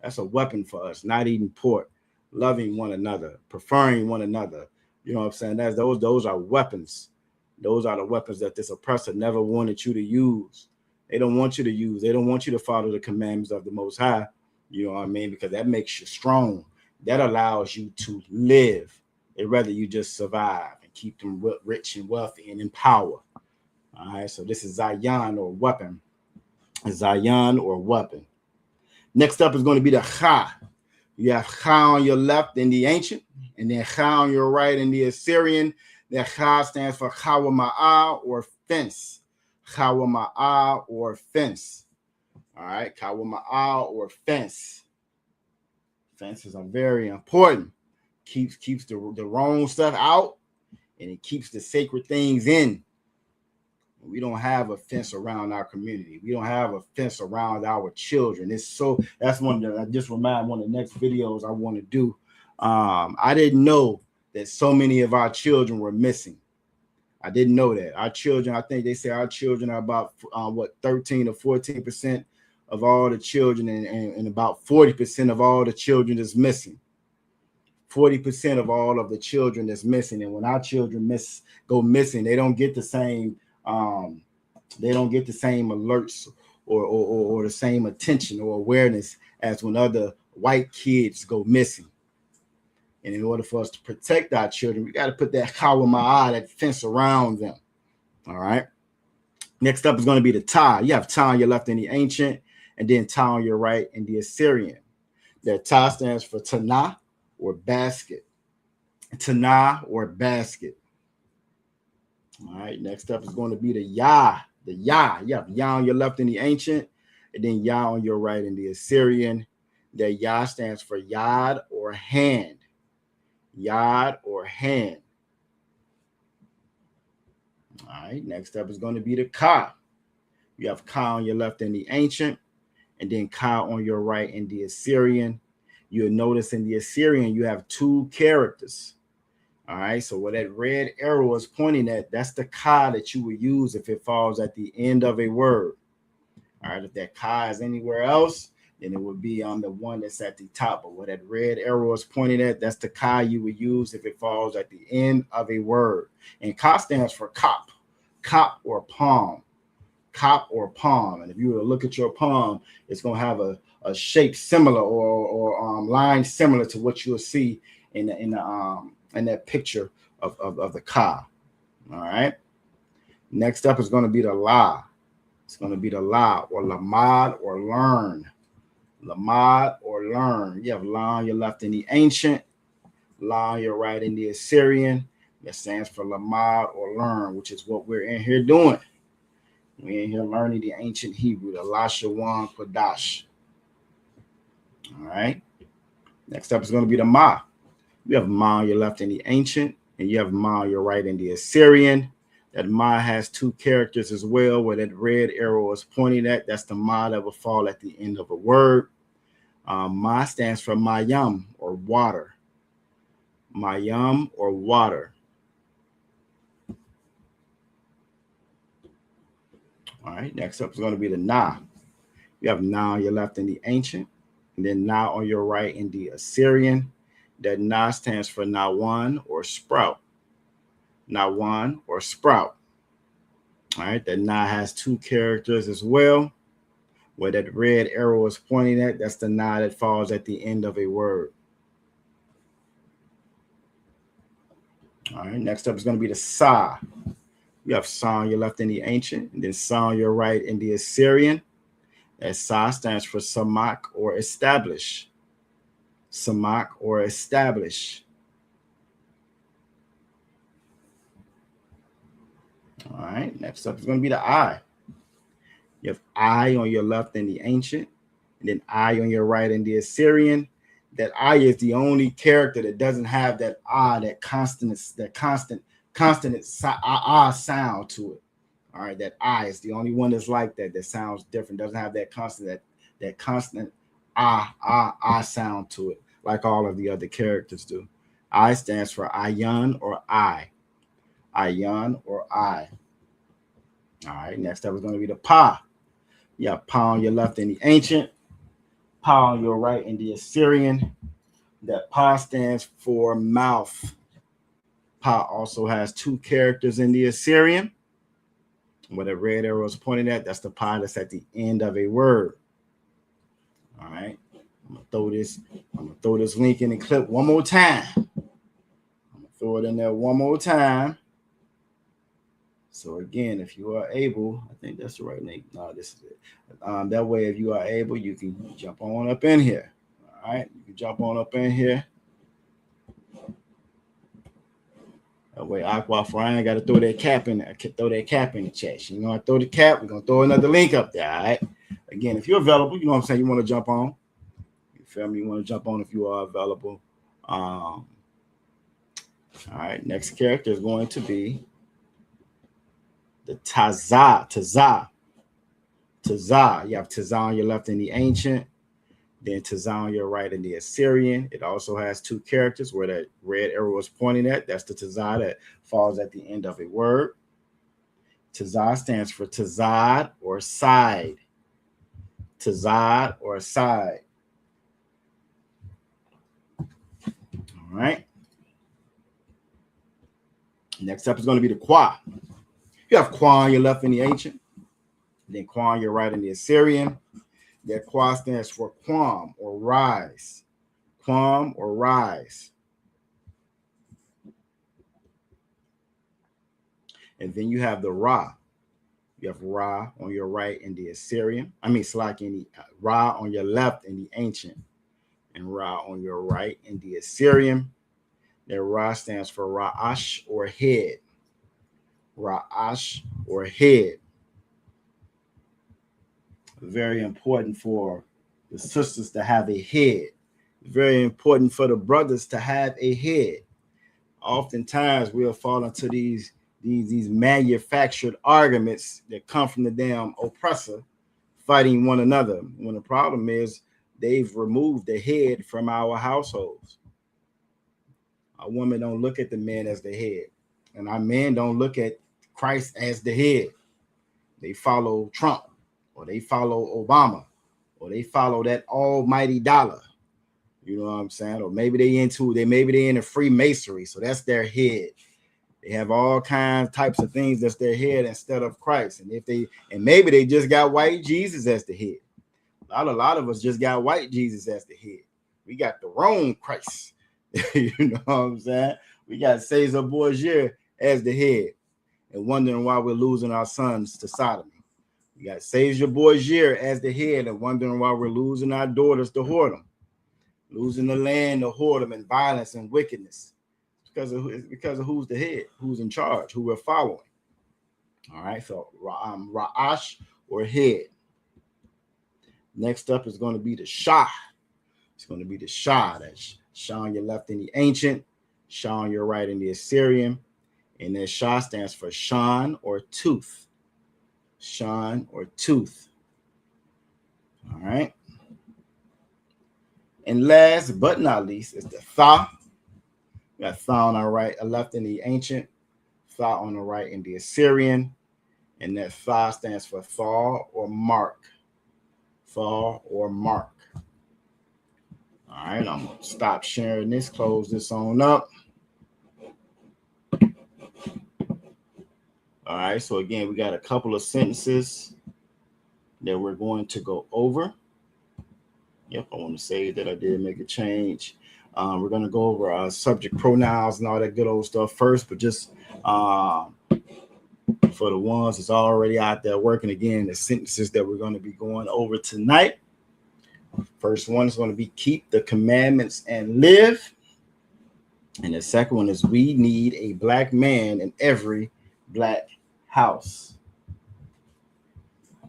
That's a weapon for us, not eating pork, loving one another, preferring one another. You know what I'm saying? Those are weapons. Those are the weapons that this oppressor never wanted you to use. They don't want you to use. They don't want you to follow the commandments of the Most High. You know what I mean? Because that makes you strong. That allows you to live. They'd rather you just survive and keep them rich and wealthy and in power. All right. So this is Zion or weapon. Zion or weapon. Next up is going to be the Cha. You have Cha on your left in the ancient, and then Cha on your right in the Assyrian. That Cha stands for Chawama'ah or fence. Chawama'ah or fence. All right. Chawama'ah or fence. Fences are very important. Keeps the wrong stuff out, and it keeps the sacred things in. We don't have a fence around our community. We don't have a fence around our children. That's one that I just remind one of the next videos I want to do. I didn't know that so many of our children were missing. I didn't know that. Our children, I think they say our children are about 13 or 14% of all the children, and about 40% of all the children is missing. 40% of all of the children is missing. And when our children go missing, they don't get the same alerts or the same attention or awareness as when other white kids go missing. And in order for us to protect our children, we got to put that Chawama'ah, that fence around them. All right. Next up is going to be the Ta. You have Ta on your left in the ancient, and then Ta on your right in the Assyrian. That Ta stands for Tanah or basket. Tanah or basket. All right. Next up is going to be the Ya. The Ya. You have Ya on your left in the ancient, and then Ya on your right in the Assyrian. That Ya stands for Yad or hand. Yad or hand. All right. Next up is going to be the Ka. You have Ka on your left in the ancient, and then Ka on your right in the Assyrian. You'll notice in the Assyrian you have two characters. All right. So where that red arrow is pointing at, that's the Ka that you would use if it falls at the end of a word. All right. If that Ka is anywhere else, then it would be on the one that's at the top. But where that red arrow is pointing at, that's the Ka you would use if it falls at the end of a word. And Ka stands for cop or palm. Cop or palm. And if you were to look at your palm, it's going to have a shape similar or line similar to what you'll see in that picture of the Ka. All right. Next up is going to be the La. It's going to be the La or Lamad or learn. Lamad or learn. You have La on your left in the ancient, La on your right in the Assyrian. That stands for Lamad or learn, which is what we're in here doing. We in here learning the ancient Hebrew, the Lashawan Qadash. All right. Next up is going to be the Ma. You have Ma on your left in the ancient, and you have Ma on your right in the Assyrian. That Ma has two characters as well, where that red arrow is pointing at. That's the Ma that will fall at the end of a word. Ma stands for Mayam, or water. Mayam, or water. All right, next up is going to be the Na. You have Na on your left in the ancient, and then Na on your right in the Assyrian. That Na stands for Nawan, or sprout. Nawan, or sprout. All right, that Na has two characters as well. Where that red arrow is pointing at, that's the Na that falls at the end of a word. All right, next up is going to be the Sa. You have Sa on your left in the ancient, and then Sa on your right in the Assyrian. That Sa stands for Samak, or establish. Samak, or establish. All right, next up is going to be the I. You have I on your left in the ancient, and then I on your right in the Assyrian. That I is the only character that doesn't have that I, that constant sound to it. All right, that I is the only one that's like that, that sounds different, doesn't have that constant sound to it, like all of the other characters do. I stands for Ayan, or I. Ayan, or I. All right, next up is going to be the Pa. You have Pa on your left in the ancient, Pa on your right in the Assyrian. That Pa stands for mouth. Pa also has two characters in the Assyrian. Where the red arrow is pointing at, that's the Pa that's at the end of a word. All right, I'm gonna throw this link in the clip one more time. I'm gonna throw it in there one more time. So again, if you are able, I think that's the right link. No, this is it. That way, if you are able, you can jump on up in here. All right, you can jump on up in here. That way, Aqua Brian got to throw that cap in there. Throw that cap in the chat. You know, I throw the cap. We're gonna throw another link up there. All right. Again, if you're available, you know what I'm saying. You want to jump on. You feel me? You want to jump on if you are available. All right. Next character is going to be the Tazah. You have Tazah on your left in the ancient, then Tazah on your right in the Assyrian. It also has two characters where that red arrow is pointing at. That's the Tazah that falls at the end of a word. Tazah stands for Tazad, or side. Tazad, or side. All right. Next up is going to be the Qua. You have Qua on your left in the ancient, then Qua on your right in the Assyrian. That Qua stands for Quam, or rise. Quam, or rise. And then you have the Ra. You have Ra on your right in the Assyrian. Ra on your left in the ancient, and Ra on your right in the Assyrian. That Ra stands for Ra'ash, or head. Ra'ash, or head. Very important for the sisters to have a head. Very important for the brothers to have a head. Oftentimes we'll fall into these manufactured arguments that come from the damn oppressor fighting one another, when the problem is they've removed the head from our households. Our women don't look at the men as the head, and our men don't look at Christ as the head. They follow Trump, or they follow Obama, or they follow that almighty dollar. You know what I'm saying? Or maybe they into Freemasonry, so that's their head. They have all kinds types of things that's their head instead of Christ. And maybe they just got white Jesus as the head. A lot of us just got white Jesus as the head. We got the wrong Christ. You know what I'm saying? We got Caesar Borgia as the head, and wondering why we're losing our sons to sodomy. We got Caesar Borgia as the head, and wondering why we're losing our daughters to whoredom, losing the land to whoredom and violence and wickedness. Because of who's the head, who's in charge, who we're following. All right, so Ra'ash or head. Next up is going to be the Shah. It's going to be the Shah. That's Shah on your left in the ancient, Shah on your right in the Assyrian. And then Shah stands for Shan or tooth. Shan or tooth. All right. And last but not least is the Tha. We got Tha on our right, left in the ancient, Tha on the right in the Assyrian. And that Tha stands for Thaw or mark. Thaw or mark. All right, I'm going to stop sharing this, close this on up. All right, so again, we got a couple of sentences that we're going to go over. Yep, I want to say that I did make a change. We're going to go over our subject pronouns and all that good old stuff first, but just for the ones that's already out there working, again, the sentences that we're going to be going over tonight. First one is going to be keep the commandments and live. And the second one is we need a black man in every black house.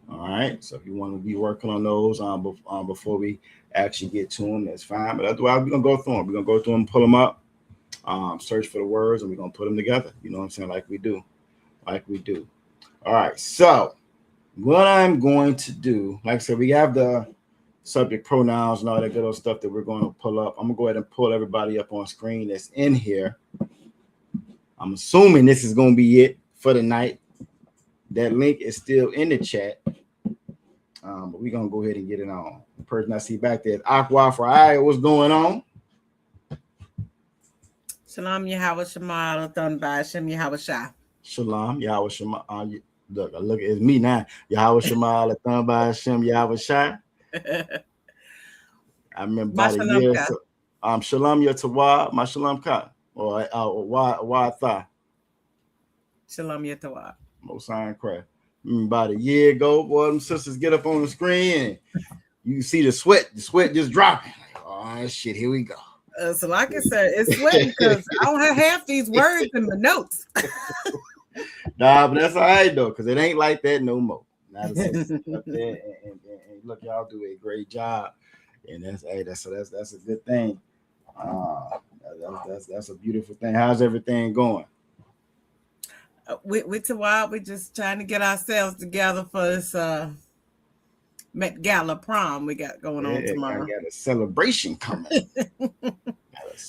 All right. So if you want to be working on those before we actually get to them, that's fine. But otherwise, we're going to go through them. We're going to go through them, pull them up, search for the words, and we're going to put them together. You know what I'm saying? Like we do. All right. So what I'm going to do, like I said, we have the subject pronouns and all that good old stuff that we're going to pull up. I'm going to go ahead and pull everybody up on screen that's in here. I'm assuming this is going to be it for the night. That link is still in the chat. But we're going to go ahead and get it on. The person I see back there is Aqua for what's going on? Shalom Yahweh Shema Thon by Hashem Yahweh Shah. Shalom Yahweh Shema. Look, it's me now. Yahweh Shema Thon by Hashem Yahweh Shah. I remember about a year. Shalom Yatawah, my Shalom Ka. Or Tha. Shalom Yatawah. Most Iron Craft. About a year ago, boy, them sisters get up on the screen and you see the sweat just dropping. Like, oh shit, here we go. So like I said, it's sweating because I don't have half these words in the notes. Nah, but that's all right though, because it ain't like that no more. Now up there and look, y'all do a great job, and that's a good thing. That's a beautiful thing. How's everything going? With Tawab, we're just trying to get ourselves together for this Met Gala prom we got going on tomorrow. I got a celebration coming.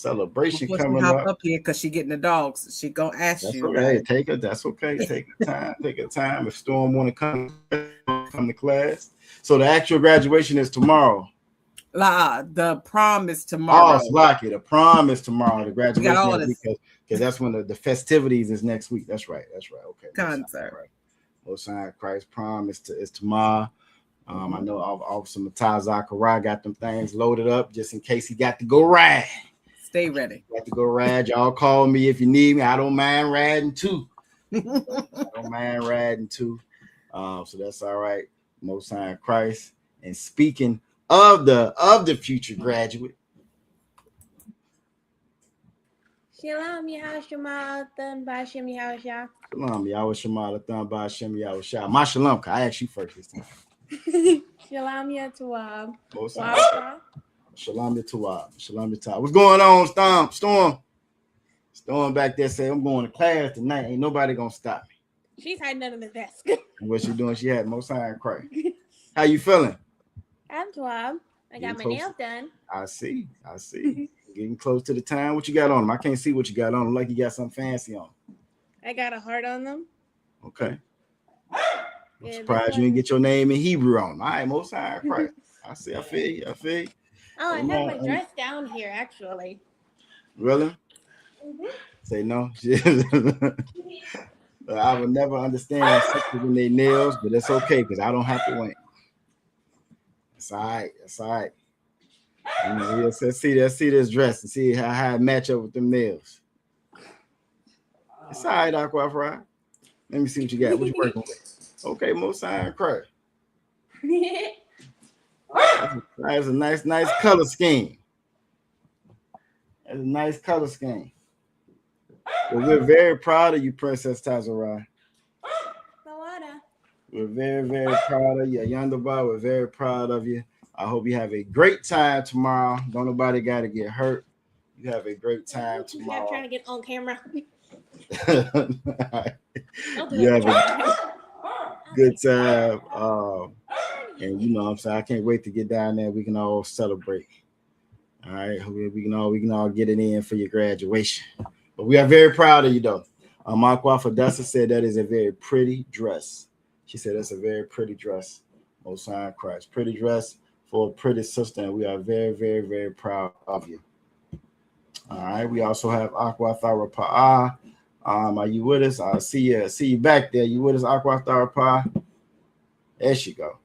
Coming up here because she getting the dogs. She gonna ask that's you. Okay. Right? Take her. That's okay. Take her time. Take her time. If Storm want to come to class, so the actual graduation is tomorrow. The prom is tomorrow. Oh, Slocky. The prom is tomorrow. The graduation is because that's when the festivities is next week. That's right. Okay. Concert. Right. Most High Christ prom is tomorrow. I know Officer Matai Zachariah got them things loaded up just in case he got to go ride. Stay ready. Got to go ride. Y'all call me if you need me. I don't mind riding too. So that's all right. Most High Christ. And speaking of the future graduate. Shalom Yahweh Shema Thon by Hashem Yahweh Shah. Shalom Yahweh Shema Thon by Hashem Yahweh Shah. My Shalom. I asked you first this time. Shalom Yatawab. Shalom Yatawab. Shalom Yatawab. What's going on, Storm? Storm back there say, I'm going to class tonight. Ain't nobody gonna stop me. She's hiding under the desk. And what she doing? She had Most High Christ. How you feeling? I'm Tawab. I got my nails done. I see. Getting close to the time. What you got on them? I can't see what you got on them. Like you got something fancy on. I got a heart on them. Okay. I'm surprised you didn't get your name in Hebrew on them. All right, Most High Christ. I feel you. Oh, I have my dress down here, actually. Really? Mm-hmm. Say no. I would never understand sisters in their nails, but it's okay because I don't have to win. It's all right. Let's see this dress and see how it match up with them nails. It's all right, Aqua. Let me see what you got. What you working with? Okay, Most High Christ. That's a nice color scheme. That's a nice color scheme. Well, we're very proud of you, Princess Tazarai. We're very, very proud of you. Yonderbar, we're very proud of you. I hope you have a great time tomorrow. Don't nobody got to get hurt. You have a great time tomorrow. I'm trying to get on camera. You have a good time. And you know what I'm saying? I can't wait to get down there. We can all celebrate. All right. We can all get it in for your graduation. But we are very proud of you, though. Aqua Fadessa said that is a very pretty dress. She said that's a very pretty dress. Most High Christ. Pretty dress for a pretty sister. And we are very, very, very proud of you. All right. We also have Aqua Tharapa. Are you with us? I see you back there. You with us, Aqua Tharapa? There she go.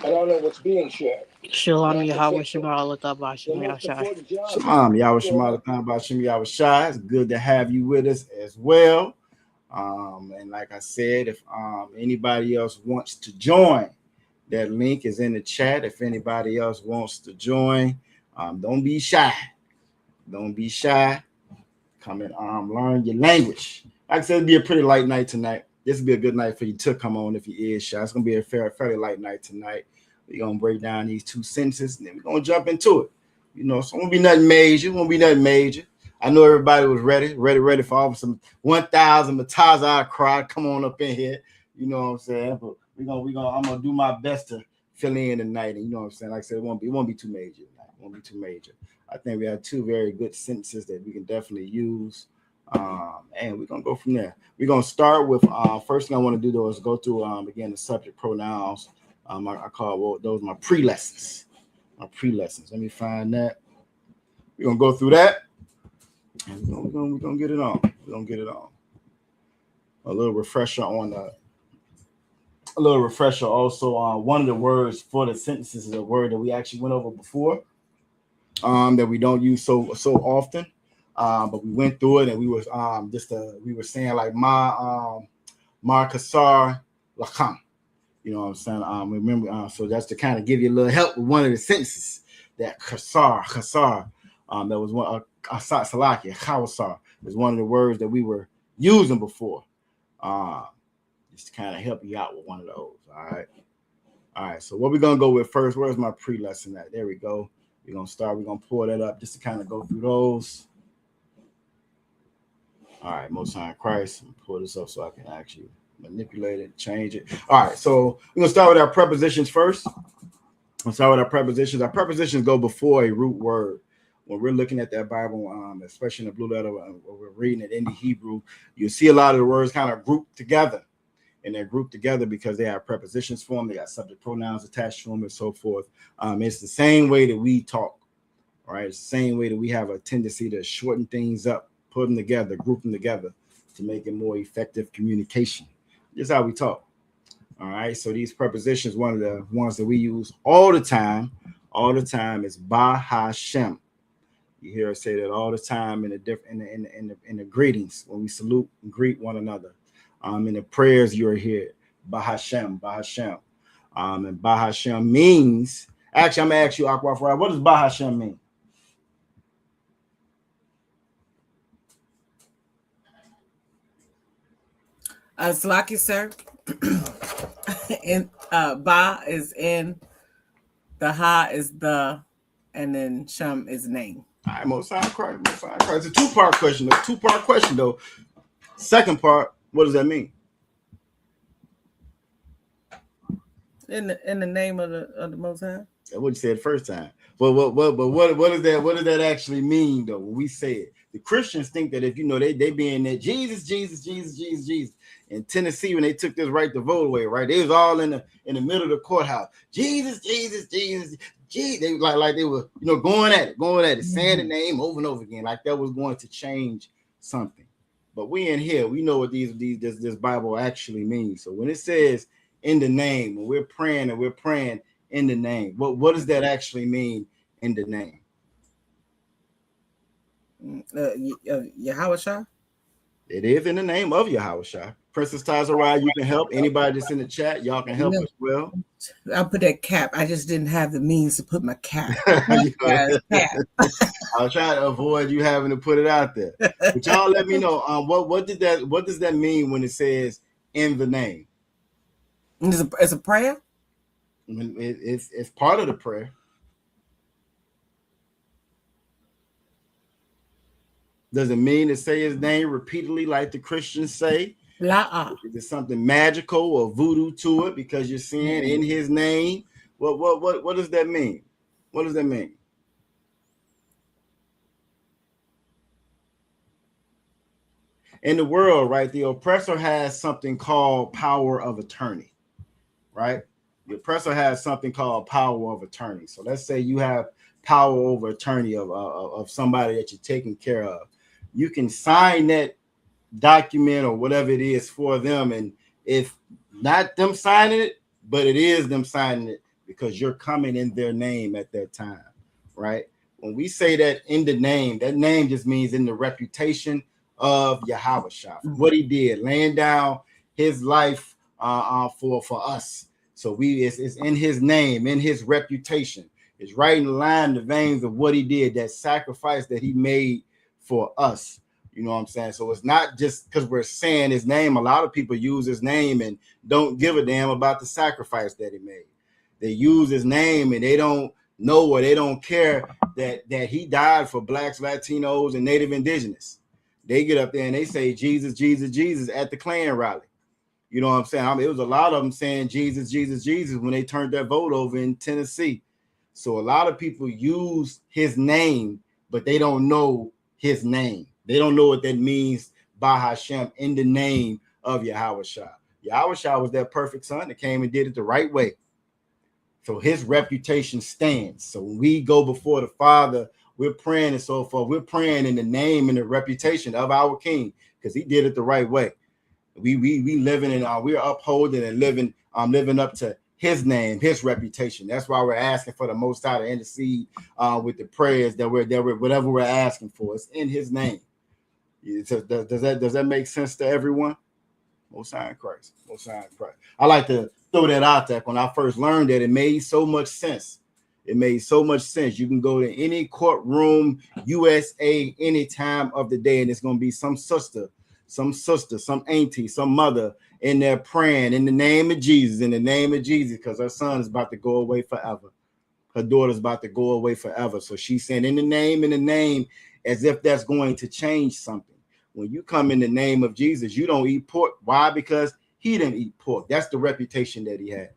I don't know what's being shared. Shalom Yahweh Shemar Latabashim Yahshai. Shalom Yahweh Shemar Latabashim Yahshai. It's good to have you with us as well. And like I said, if anybody else wants to join, that link is in the chat. If anybody else wants to join, don't be shy. Don't be shy. Come and learn your language. Like I said, it'll be a pretty light night tonight. This will be a good night for you to come on if you is shy. It's going to be a fairly light night tonight. We're going to break down these two sentences, and then we're going to jump into it. You know, so it won't be nothing major. It won't be nothing major. I know everybody was ready for all some 1,000 Mataza cry. Come on up in here. You know what I'm saying? But I'm going to do my best to fill in tonight. And you know what I'm saying? Like I said, it won't be too major. It won't be too major. I think we have two very good sentences that we can definitely use. And we're going to go from there. We're going to start with, first thing I want to do though is go through, again, the subject pronouns. I call those my pre-lessons. Let me find that. We're going to go through that. And we're going to get it on. We're going to get it on. A little refresher also on one of the words for the sentences is a word that we actually went over before, that we don't use so often. But we went through it and we were saying like ma kasar lakam. You know what I'm saying? Remember, so that's to kind of give you a little help with one of the sentences. That kasar, that was one salakia, khawasar is one of the words that we were using before. Just to kind of help you out with one of those. All right. So what we're gonna go with first? Where's my pre-lesson at? There we go. We're gonna pull that up just to kind of go through those. All right, Most High Christ. I'm pull this up so I can actually manipulate it, change it. All right, so we're gonna start with our prepositions first. Our prepositions go before a root word. When we're looking at that Bible, especially in the blue letter, when we're reading it in the Hebrew, you see a lot of the words kind of grouped together. And they're grouped together because they have prepositions for them. They got subject pronouns attached to them and so forth. It's the same way that we talk. All right, it's the same way that we have a tendency to shorten things up, put them together, group them together to make it more effective communication. Just how we talk. All right. So these prepositions, one of the ones that we use all the time is ba Hashem. You hear us say that all the time in the greetings when we salute and greet one another. In the prayers you're here, ba Hashem. And ba Hashem means. Actually, I'm gonna ask you, Aqua, what does ba Hashem mean? Salaki, sir. And Ba is in, the Ha is the, and then Shem is name. All right, Most High Christ. It's a two-part question, though. Second part, what does that mean? In the name of the Most High. That's what you said first time. But what does that? What does that actually mean, though? When we say it, the Christians think that if they be in there, Jesus. In Tennessee, when they took this right to vote away, right, they was all in the middle of the courthouse. Jesus. They like they were going at it, saying the name over and over again, like that was going to change something. But we in here, we know what this Bible actually means. So when it says in the name, when we're praying in the name, what does that actually mean in the name? Yahushua? It is in the name of Yahushua. Princess Tazarai, you can help. Anybody that's in the chat, y'all can help as well. I'll put that cap. I just didn't have the means to put my cap. I'll try to avoid you having to put it out there. But y'all let me know. What does that mean when it says in the name? It's a prayer? It's part of the prayer. Does it mean to say his name repeatedly like the Christians say? Is there something magical or voodoo to it because you're saying in his name? What does that mean? What does that mean? In the world, right, the oppressor has something called power of attorney, right? The oppressor has something called power of attorney. So let's say you have power over attorney of somebody that you're taking care of. You can sign that document or whatever it is for them, and if not them signing it, but it is them signing it because you're coming in their name at that time, right? When we say that in the name, that name just means in the reputation of Yahweh Shah, what he did, laying down his life for us. So it's in his name, in his reputation. It's right in line the veins of what he did, that sacrifice that he made for us. You know what I'm saying? So it's not just because we're saying his name. A lot of people use his name and don't give a damn about the sacrifice that he made. They use his name and they don't know or they don't care that he died for blacks, Latinos, and Native Indigenous. They get up there and they say Jesus, Jesus, Jesus at the Klan rally. You know what I'm saying? It was a lot of them saying Jesus, Jesus, Jesus when they turned their vote over in Tennessee. So a lot of people use his name, but they don't know his name. They don't know what that means by Hashem, in the name of Yahweh Shah. Yahweh Shah was that perfect son that came and did it the right way. So his reputation stands. So when we go before the Father, we're praying and so forth. We're praying in the name and the reputation of our King because he did it the right way. We living in we're upholding and living up to his name, his reputation. That's why we're asking for the Most High to intercede with the prayers that we're whatever we're asking for. It's in his name. Does that make sense to everyone? Most High in Christ. Most High in Christ. I like to throw that out there. When I first learned that, it made so much sense. It made so much sense. You can go to any courtroom, USA, any time of the day, and it's going to be some sister, some auntie, some mother in there praying in the name of Jesus, because her son is about to go away forever. Her daughter's about to go away forever. So she's saying in the name, as if that's going to change something. When you come in the name of Jesus, you don't eat pork. Why? Because he didn't eat pork. That's the reputation that he had.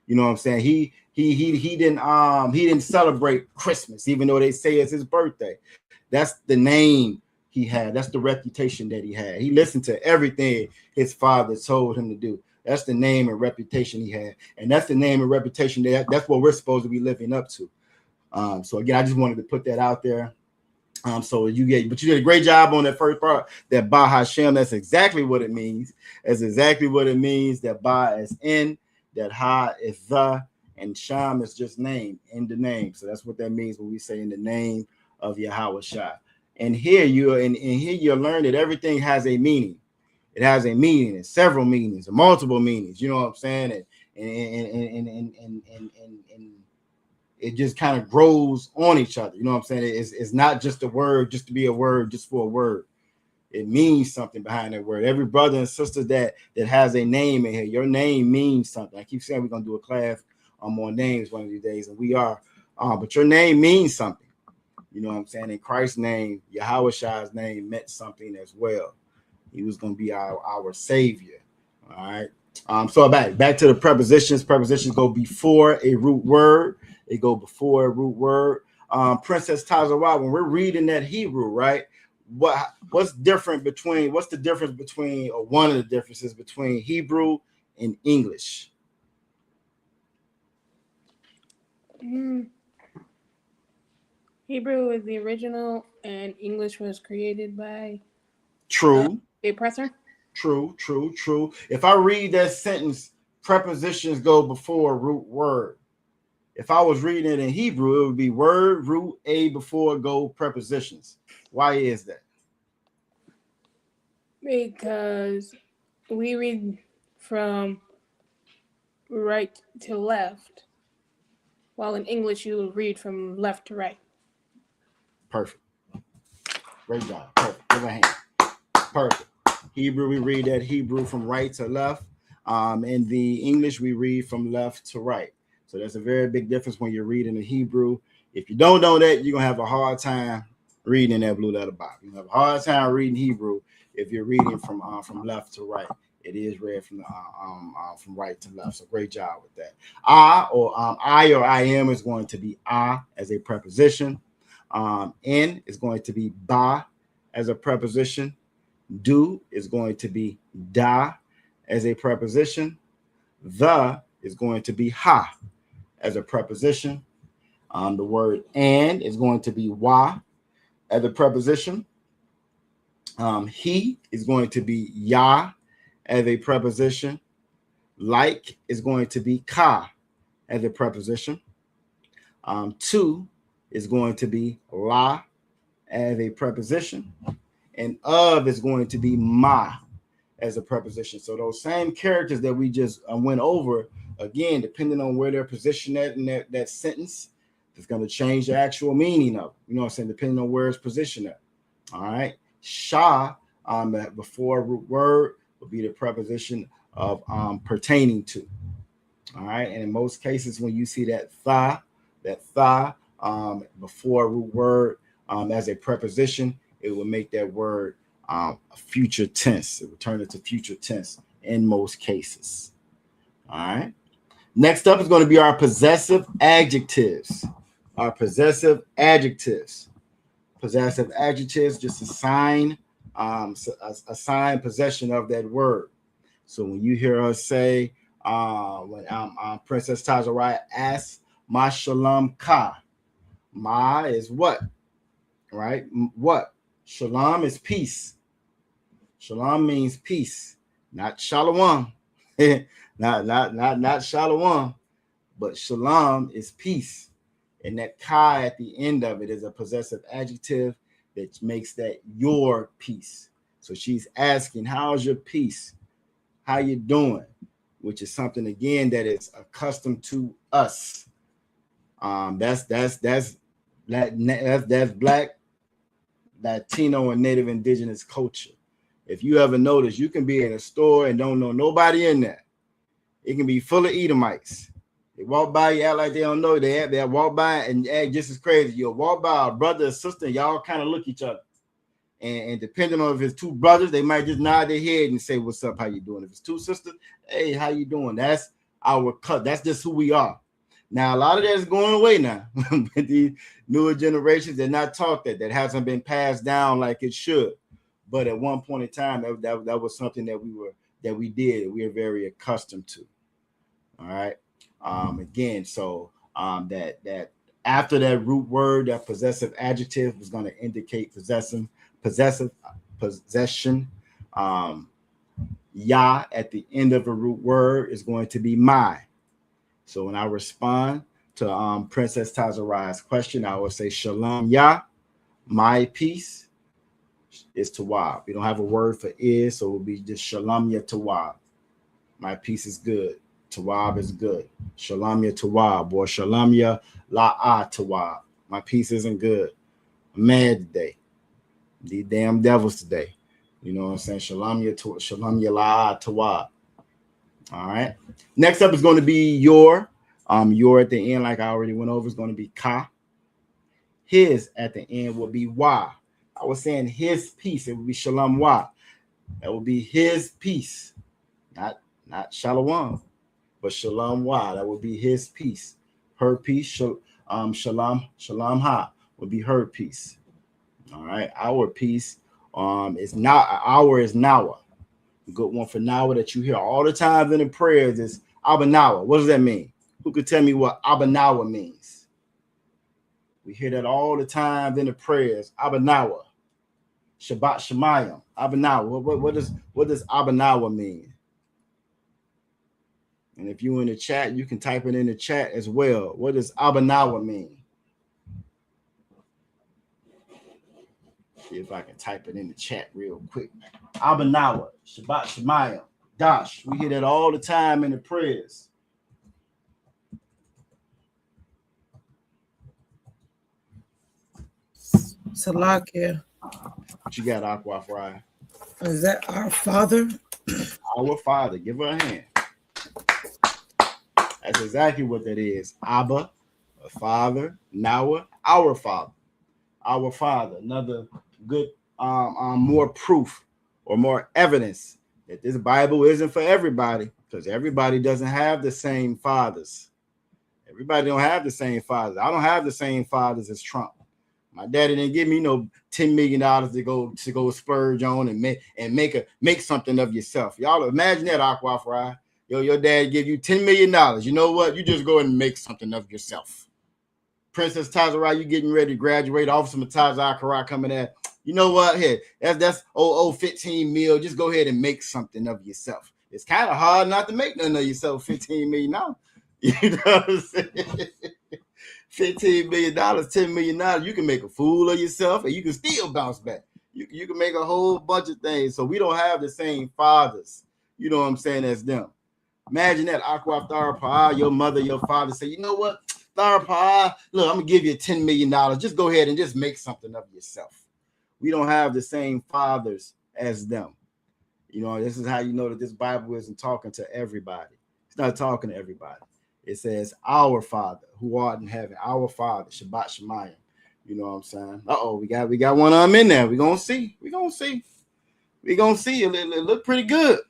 You know what I'm saying? He didn't celebrate Christmas, even though they say it's his birthday. That's the name he had. That's the reputation that he had. He listened to everything his father told him to do. That's the name and reputation he had. And that's the name and reputation that's what we're supposed to be living up to. So again, I just wanted to put that out there. But you did a great job on that first part, that Ba Hashem. That's exactly what it means. That's exactly what it means. That Ba is in, that Ha is the, and Sham is just name, in the name. So that's what that means when we say in the name of Yahweh Shah. And here you'll learn that everything has a meaning. It has a meaning and several meanings and multiple meanings. You know what I'm saying? And it just kind of grows on each other. You know what I'm saying? It's not just a word, just to be a word, just for a word. It means something behind that word. Every brother and sister that has a name in here, your name means something. I keep saying we're gonna do a class on more names one of these days, and we are. But your name means something. You know what I'm saying? In Christ's name, Yahweh Shah's name meant something as well. He was gonna be our savior. All right. So back to the prepositions. Prepositions go before a root word. They go before a root word. Princess Tazawad, when we're reading that Hebrew, right? What's the difference between, or one of the differences between Hebrew and English? Hebrew is the original, and English was created by the oppressor. True. If I read that sentence, prepositions go before a root word. If I was reading it in Hebrew, it would be word, root, a before go prepositions. Why is that? Because we read from right to left, while in English you read from left to right. Perfect. Great job. Perfect. Give a hand. Perfect. Hebrew, we read that Hebrew from right to left. In the English, we read from left to right. So there's a very big difference when you're reading the Hebrew. If you don't know that, you're going to have a hard time reading that blue letter Bible. You're going to have a hard time reading Hebrew if you're reading from left to right. It is read from right to left. So great job with that. I or I am is going to be I as a preposition. In is going to be ba as a preposition. Do is going to be da as a preposition. The is going to be ha as a preposition. The word and is going to be wa as a preposition. He is going to be ya as a preposition. Like is going to be ka as a preposition. To is going to be la as a preposition. And of is going to be ma as a preposition. So those same characters that we just went over, again, depending on where they're positioned at in that sentence, it's going to change the actual meaning of it. You know what I'm saying? Depending on where it's positioned at. All right. Sha, before root word, will be the preposition of pertaining to. All right. And in most cases, when you see that tha before root word as a preposition, it will make that word a future tense. It will turn into future tense in most cases. All right. Next up is going to be our possessive adjectives. Our possessive adjectives. Possessive adjectives just assign possession of that word. So when you hear us say, when Princess Tazarai asks, "Ma shalom ka," ma is what, right? What? Shalom is peace. Shalom means peace, not shalom, not shalom, but shalom is peace. And that ka at the end of it is a possessive adjective that makes that your peace. So she's asking, how's your peace? How you doing? Which is something, again, that is accustomed to us. That's Black, Latino, and Native Indigenous culture. If you ever notice, you can be in a store and don't know nobody in there. It can be full of Edomites. They walk by, you act like they don't know. They walk by and act just as crazy. You'll walk by a brother or sister, and y'all kind of look at each other. And depending on if it's two brothers, they might just nod their head and say, "What's up? How you doing?" If it's two sisters, "Hey, how you doing?" That's our cut. That's just who we are. Now, a lot of that is going away now. These newer generations, they're not taught that. That hasn't been passed down like it should. But at one point in time, that was something that we did. We are very accustomed to. All right. Again, so that after that root word, that possessive adjective was going to indicate possession. Ya at the end of a root word is going to be my. So when I respond to Princess Tazarai's question, I will say Shalom Ya, my peace is Tawab. We don't have a word for is, so it will be just Shalom Ya Tawab. My peace is good. Tawab is good. Shalom Ya Tawab, or Shalom Ya La'a Tawab. My peace isn't good. I'm mad today. These damn devils today. You know what I'm saying? Shalom Ya La'a Tawab. All right. Next up is going to be your. Your at the end, like I already went over, is going to be ka. His at the end will be wa. I was saying his peace. It would be shalom wa. That would be his peace, not shalom, but shalom wa. That would be his peace. Her peace. Shalom ha would be her peace. All right. Our peace is not our is nawa. A good one for nawa that you hear all the time in the prayers is abanawa. What does that mean? Who could tell me what abanawa means? We hear that all the time in the prayers. Abanawa, Shabbat Shemayim, Abanawa. What does abanawa mean? And if you're in the chat, you can type it in the chat as well. What does abanawa mean? See if I can type it in the chat real quick. Abanawa, Shabbat Shemayim, Dash. We hear that all the time in the prayers. Salakia. What you got, Aqua Fry? Is that our Father? Our Father. Give her a hand. That's exactly what that is. Abba, a father. Nawa, our father. Our father. Another good, more proof or more evidence that this Bible isn't for everybody, because everybody doesn't have the same fathers. Everybody don't have the same fathers. I don't have the same fathers as Trump. My daddy didn't give me no $10 million to go splurge on and make something of yourself. Y'all imagine that, Aquafry. Your dad give you $10 million. You know what? You just go and make something of yourself. Princess Tazara, you getting ready to graduate. Officer Mataza Akara coming at. You know what? Here, that's 15 mil. Just go ahead and make something of yourself. It's kind of hard not to make nothing of yourself. $15 million now. You know what I'm saying? $15 million, $10 million. You can make a fool of yourself, and you can still bounce back. You can make a whole bunch of things. So we don't have the same fathers. You know what I'm saying? As them. Imagine that, Aqua Tharapa, your mother, your father say, you know what, Tharapa, look, I'm gonna give you $10 million. Just go ahead and just make something of yourself. We don't have the same fathers as them. You know, this is how you know that this Bible isn't talking to everybody. It's not talking to everybody. It says, our Father who art in heaven, our Father, Shabbat Shemayim. You know what I'm saying? We got one of them in there. We're gonna see. It look pretty good.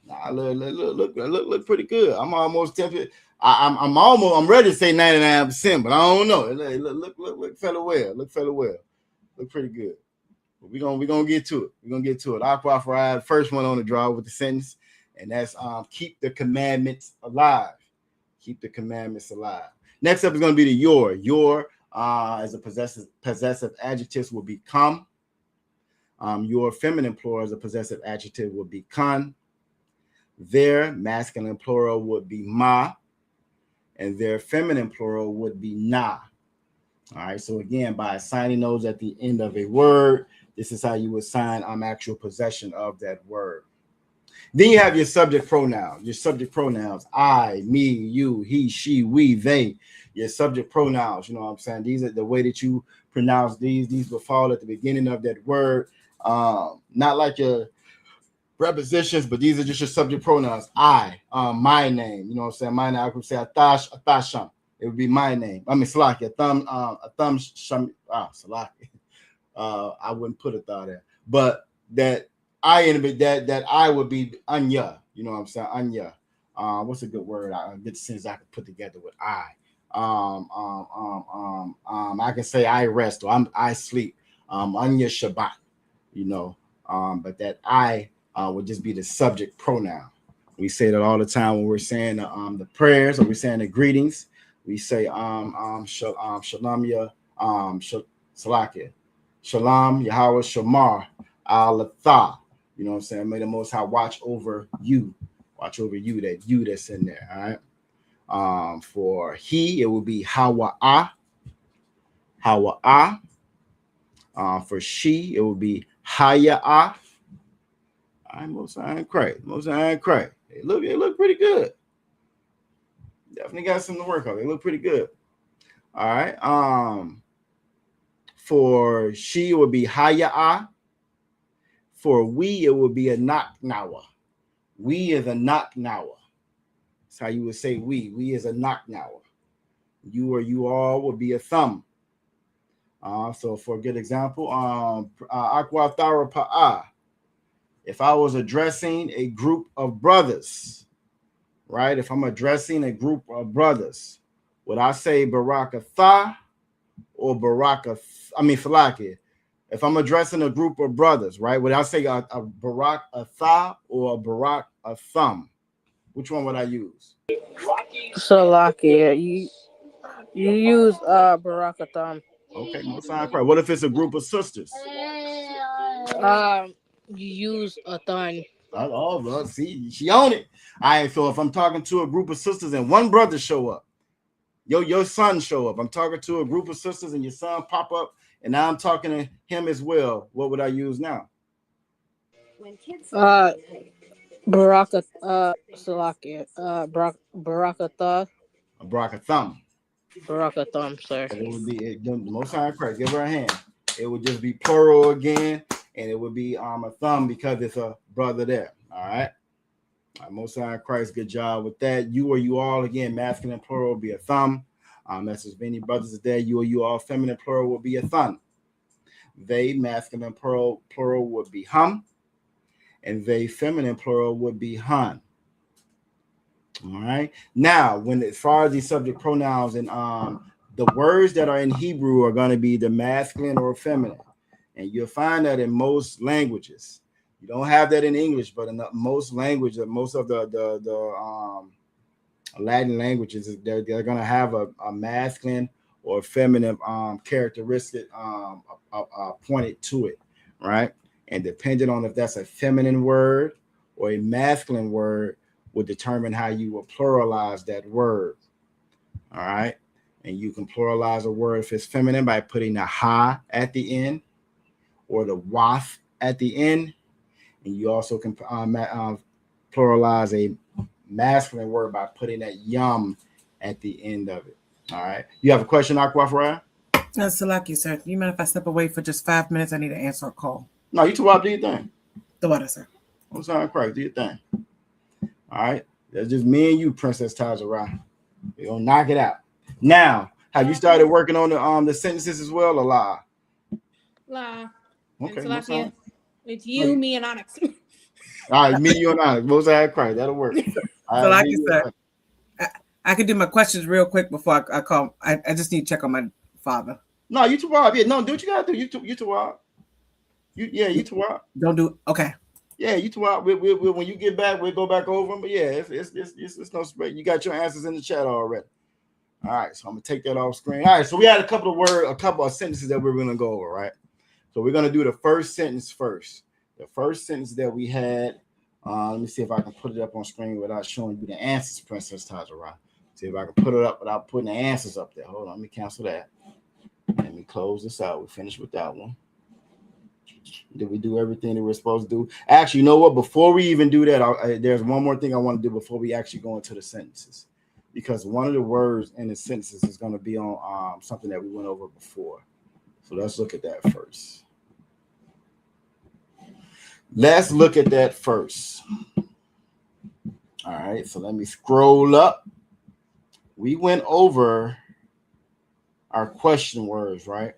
Nah, look pretty good. I'm almost tempted. I'm ready to say 99%, but I don't know. Look fella well. Look pretty good. But we're gonna get to it. Aqua first one on the draw with the sentence, and that's keep the commandments alive. Next up is gonna be the your. Your as a possessive adjectives will be come. Your feminine plural as a possessive adjective would be con. Their masculine plural would be ma, and their feminine plural would be na. All right, so again, by assigning those at the end of a word, this is how you assign actual possession of that word. Then you have your subject pronouns. Your subject pronouns: I, me, you, he, she, we, they. Your subject pronouns, you know what I'm saying? These are the way that you pronounce these. These will fall at the beginning of that word. Not like your prepositions, but these are just your subject pronouns. I, my name, you know what I'm saying? My name, I could say Atash, Atasham. It would be my name. I mean, Salaki, Atham, Sham, Salaki. I wouldn't put a thought there, but that I in that I would be Anya. You know what I'm saying? Anya. What's a good word? A good sentence I could put together with I. I can say I rest or I sleep. Anya Shabbat. You know, but that I would just be the subject pronoun. We say that all the time when we're saying the prayers or we're saying the greetings. We say shalom ya salakia, shalom Yahweh Shamar al-Tha. You know what I'm saying? May the Most High watch over you, that you that's in there. All right. For he, it will be Hawa'ah. For she, it will be Haya'ah. Most High and Cray. It look pretty good. Definitely got something to work on. They look pretty good. All right. For she, it would be Haya'ah. For we, it would be a Naknawa. We is a Naknawa. That's how you would say we. We is a Naknawa. You or you all would be a thumb. So for a good example, Aqua Thara Pa'a. If I was addressing a group of brothers, right? If I'm addressing a group of brothers, would I say Barakatha or Falaki? If I'm addressing a group of brothers, right? Would I say a Barakatha or a Barakatham? Which one would I use? Salakia, you use Barakatham. Okay, most high Christ. What if it's a group of sisters? You use a thon. Oh, well, see, she on it. All right, so if I'm talking to a group of sisters and one brother show up, your son show up. I'm talking to a group of sisters and your son pop up, and now I'm talking to him as well. What would I use now? Baraka, Salakia, Barakatha. A Barakatham. Barakatham, sir. And it would be the Most High Christ. Give her a hand. It would just be plural again, and it would be a thumb because it's a brother there. All right. Most High Christ, good job with that. You or you all, again, masculine plural will be a thumb. That's as many brothers as there. You or you all, feminine plural will be a thun. They, masculine plural would be hum. And they, feminine plural would be hun. All right. Now, as far as these subject pronouns and the words that are in Hebrew are going to be the masculine or feminine. And you'll find that in most languages. You don't have that in English, but in most languages, most of the Latin languages, they're going to have a masculine or feminine characteristic pointed to it, right? And depending on if that's a feminine word or a masculine word will determine how you will pluralize that word, all right? And you can pluralize a word if it's feminine by putting a ha at the end or the waf at the end. And you also can pluralize a masculine word by putting that yum at the end of it. All right. You have a question, Aquafra? That's Salaki, sir. You mind if I step away for just 5 minutes? I need to answer a call. No, you two up, do your thing. The water, sir. What's on Christ? Do your thing. All right. That's just me and you, Princess Tazara. We're gonna knock it out. Now, have you started working on the sentences as well, or la? La. Okay. Salakia, it's you, me, and Onyx. All right, me, you, and Onyx. Most High Christ. That'll work. Salaki, sir. I could do my questions real quick before I call. I just need to check on my father. No, you too wild. Yeah, no, do what you gotta do. You too wild. You too wild. Don't do okay. Yeah, you too wild. When you get back, we'll go back over them. But yeah, it's no spread. You got your answers in the chat already. All right, so I'm gonna take that off screen. All right, so we had a couple of sentences that we're gonna go over, right? So we're gonna do the first sentence first. The first sentence that we had. Let me see if I can put it up on screen without showing you the answers, Princess Tajara. See if I can put it up without putting the answers up there. Hold on, let me cancel that. Let me close this out. We finished with that one. Did we do everything that we're supposed to do? Actually, you know what? Before we even do that, there's one more thing I want to do before we actually go into the sentences. Because one of the words in the sentences is going to be on something that we went over before. So let's look at that first. Let's look at that first. All right, so let me scroll up. We went over our question words, right?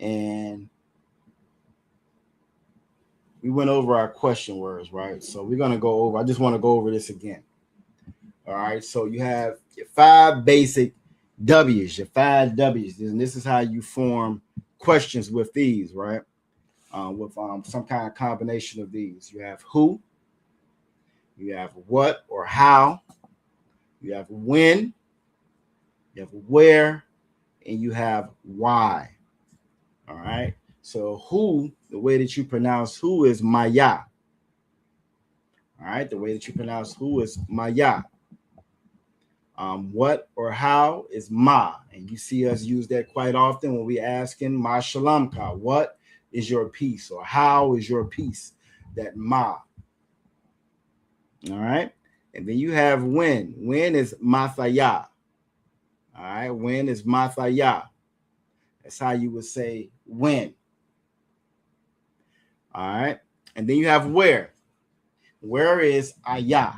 And we went over our question words, right? So we're going to go over, I just want to go over this again. All right, so you have your 5 basic W's, your 5 W's, and this is how you form questions with these, right? With some kind of combination of these. You have who, you have what or how, you have when, you have where, and you have why. All right. So who, the way that you pronounce who is Maya. All right. The way that you pronounce who is Maya. What or how is ma. And you see us use that quite often when we asking ma shalamka. What is your peace, or how is your peace? That ma. All right. And then you have when. When is mathaya. All right. When is mathaya. That's how you would say when. All right. And then you have where. Where is ayah.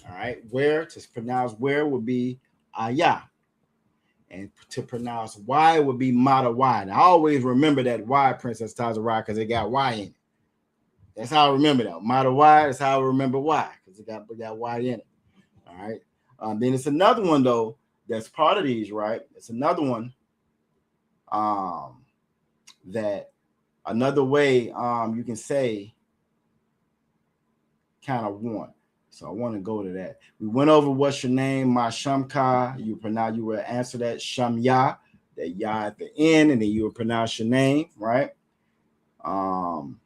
All right. Where, to pronounce where would be ayah. And to pronounce why would be mata y. And I always remember that y, Princess Tazara, because it got y in it. That's how I remember that. Mata y, that's how I remember why, because it got y in it. All right. Then it's another one, though, that's part of these, right? It's another one that another way you can say kind of one. So I want to go to that. We went over what's your name, my Shamka. You will answer that Shamya, that ya at the end, and then you will pronounce your name, right? You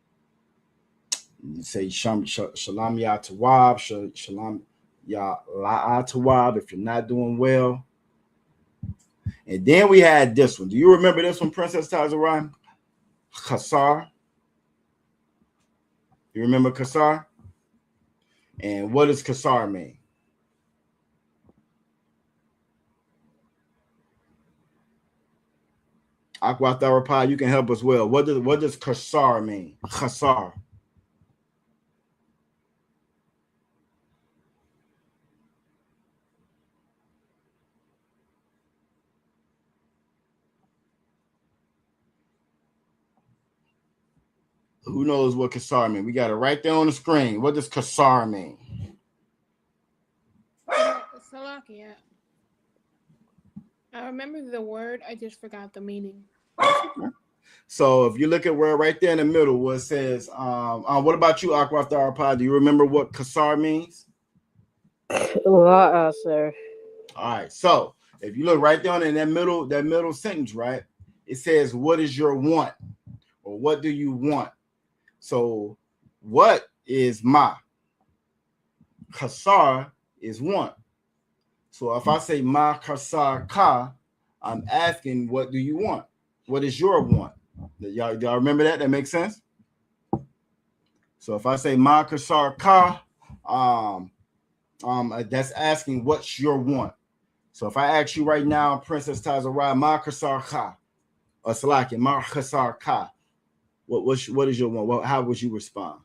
say Shalom Ya Tawab, Shalom Ya La Tawab if you're not doing well. And then we had this one. Do you remember this one, Princess Tazaran? Khasar. You remember Khasar? And what does Kasar mean? Aqua Therapy, you can help us well. What does Kasar mean? Khasar. Who knows what kasar mean? We got it right there on the screen. What does kasar mean? Salakia. I remember the word. I just forgot the meaning. So if you look at where right there in the middle, where it says, what about you, Aqua Tharapod? Do you remember what kasar means? Sir. All right. So if you look right down in that middle sentence, right, it says, "What is your want?" or "What do you want?" So what is ma? Kasar is want. So if I say ma kasar ka, I'm asking, what do you want? What is your want? Y'all remember that? That makes sense? So if I say ma kasar ka, that's asking what's your want. So if I ask you right now, Princess Tazara, ma kasar ka, or Salaki, ma kasar ka, what is your want? How would you respond?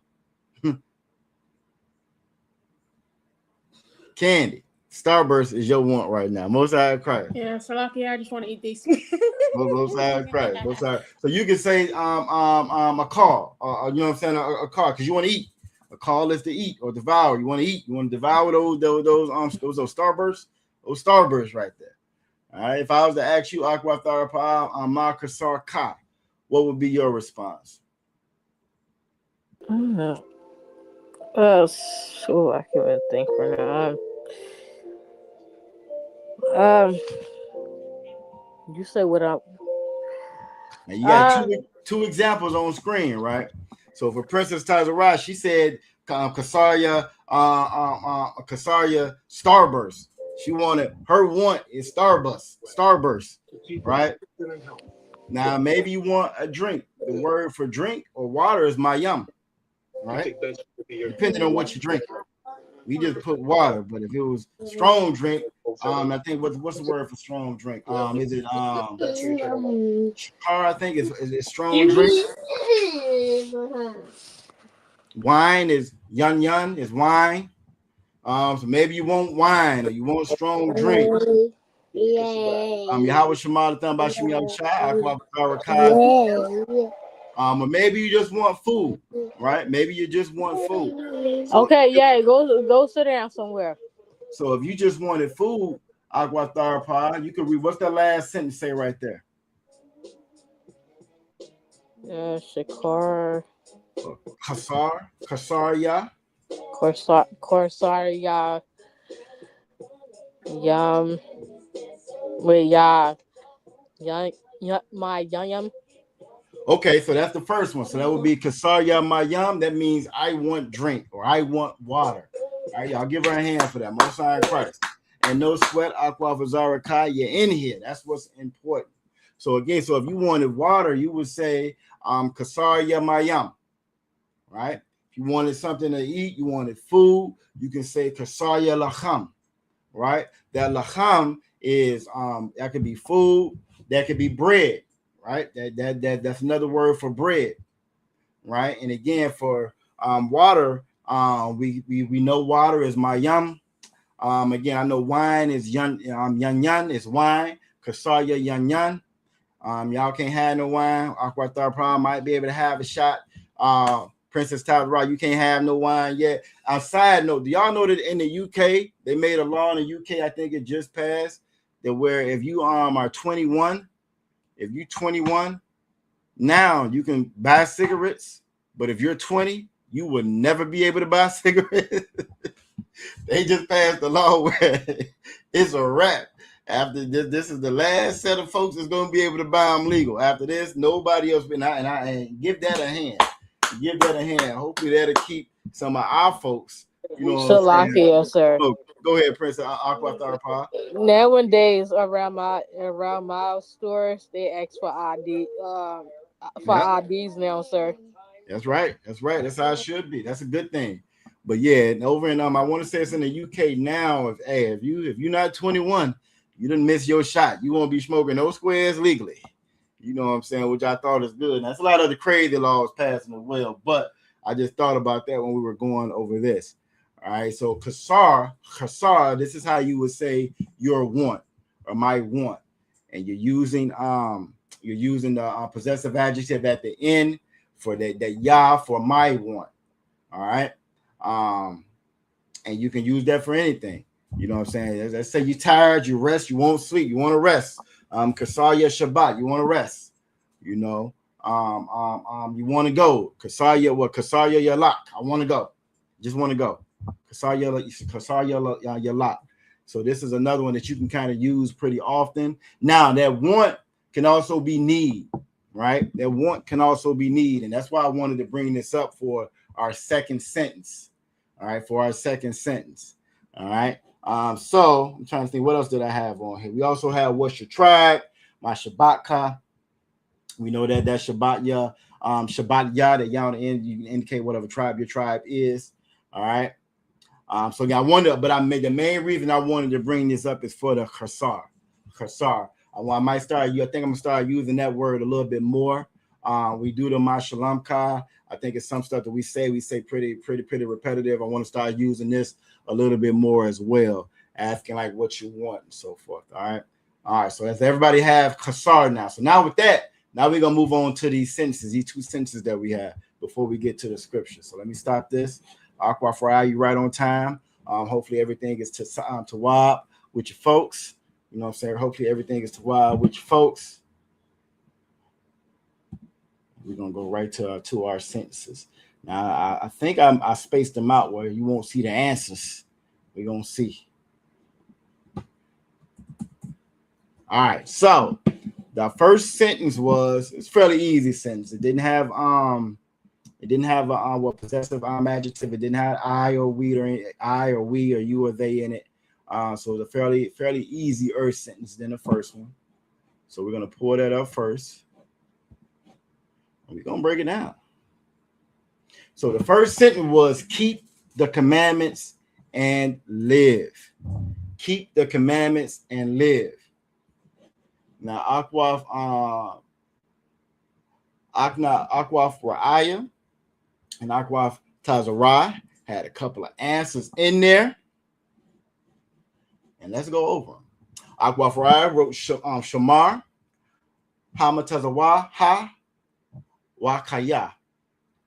Candy. Starburst is your want right now. Most High Christ. Yeah, Salakia, I just want to eat these. Most High Christ. Most High. So you can say a call, you know what I'm saying, a call, because you want to eat. A call is to eat or devour. You want to eat. You want to devour those starbursts. Those starbursts right there. All right. If I was to ask you, Aqua Tharapal, Ma Kasar Ka, what would be your response? So I can't even think right now. You say what up? Now you got two examples on screen, right? So for Princess Tazara, she said Kasaria Starburst. She wanted, her want is Starburst, right? Now maybe you want a drink. The word for drink or water is mayam, right? Depending on what you drink. We just put water, but if it was strong drink, I think what's the word for strong drink? Is it shakar? I think is it strong drink. Wine is yun is wine. So maybe you want wine or you want strong drink. Yahweh Shema Bashim Yam Shai, or maybe you just want food, right? Maybe you just want food. So okay, yeah, go sit down somewhere. So if you just wanted food, Aqua Tharapod, you could read, what's the last sentence say right there? Shakar. Kasarya. Korsarya. Yum. Wait, my yum. Okay, so that's the first one. So that would be Kasarya Mayam. That means I want drink or I want water. All right, y'all give her a hand for that. Most High Christ. And no sweat, Aqua Vazara Kai, you're in here. That's what's important. So again, so if you wanted water, you would say Kasarya Mayam. Right? If you wanted something to eat, you wanted food, you can say Kasarya Lacham. Right? That Lacham is that could be food, that could be bread. Right, that's another word for bread, right? And again, for water, we know water is mayam. Again, I know wine is yan is wine. Kasaya yan. Y'all can't have no wine. Aqua Tharapal might be able to have a shot. Princess Tazara, you can't have no wine yet. Side note, do y'all know that in the UK they made a law in the UK? I think it just passed that where if you are 21. If you're 21, now you can buy cigarettes, but if you're 20, you will never be able to buy cigarettes. They just passed the law where it's a wrap. After this is the last set of folks that's going to be able to buy them legal. After this, nobody else. And I give that a hand. Give that a hand. Hopefully that'll keep some of our folks. You know what I'm saying? Sir. Oh, go ahead, Prince Aqua Tharapal. Nowadays, around my stores, they ask for ID IDs now, sir. That's right. That's how it should be. That's a good thing. But yeah, and over in I want to say it's in the UK now. If you're not 21, you didn't miss your shot. You won't be smoking no squares legally. You know what I'm saying? Which I thought is good. And that's a lot of the crazy laws passing as well. But I just thought about that when we were going over this. All right. So kasar, this is how you would say your want or my want. And you're using the possessive adjective at the end for that Yah for my want. All right. And you can use that for anything. You know what I'm saying? Let's say you're tired, you rest, you won't sleep, you want to rest. Kasaya Shabbat, you want to rest. You know, you want to go. Kasaya Yalak, I want to go. Just want to go. Kasaya Yalak. So this is another one that you can kind of use pretty often. Now that want can also be need, right? That want can also be need, and that's why I wanted to bring this up for our second sentence. All right, for our second sentence. All right. So I'm trying to think, what else did I have on here? We also have what's your tribe, my Shabbatka. We know that Shabbat Yah, Shabbat Yah, that Yah on the end, you can indicate whatever tribe your tribe is. All right. So yeah, I wonder, but the main reason I wanted to bring this up is for the Khasar. I might start. I think I'm gonna start using that word a little bit more. We do the Mashalamka. I think it's some stuff that we say pretty repetitive. I want to start using this a little bit more as well, asking like what you want and so forth. All right. So as everybody have Khasar now. So now with that, now we're gonna move on to these sentences, these two sentences that we have before we get to the scripture. So let me stop this. Aqua Fry, you right on time. Hopefully everything is to Wab with your folks. You know what I'm saying? Hopefully everything is to Wab with your folks. We're gonna go right to our sentences. Now I think I spaced them out where you won't see the answers. We're gonna see. All right, so the first sentence it's fairly easy sentence. It didn't have a possessive adjective. It didn't have I or we or you or they in it. So the fairly easy sentence than the first one. So we're gonna pull that up first. We're going to break it down. So the first sentence was keep the commandments and live. Keep the commandments and live. Now, Akwaf Ra'aya and Akwaf Tazarai had a couple of answers in there. And let's go over them. Akwaf Ra'aya wrote Shamar, Hamatazawa, Ha, Wakaya.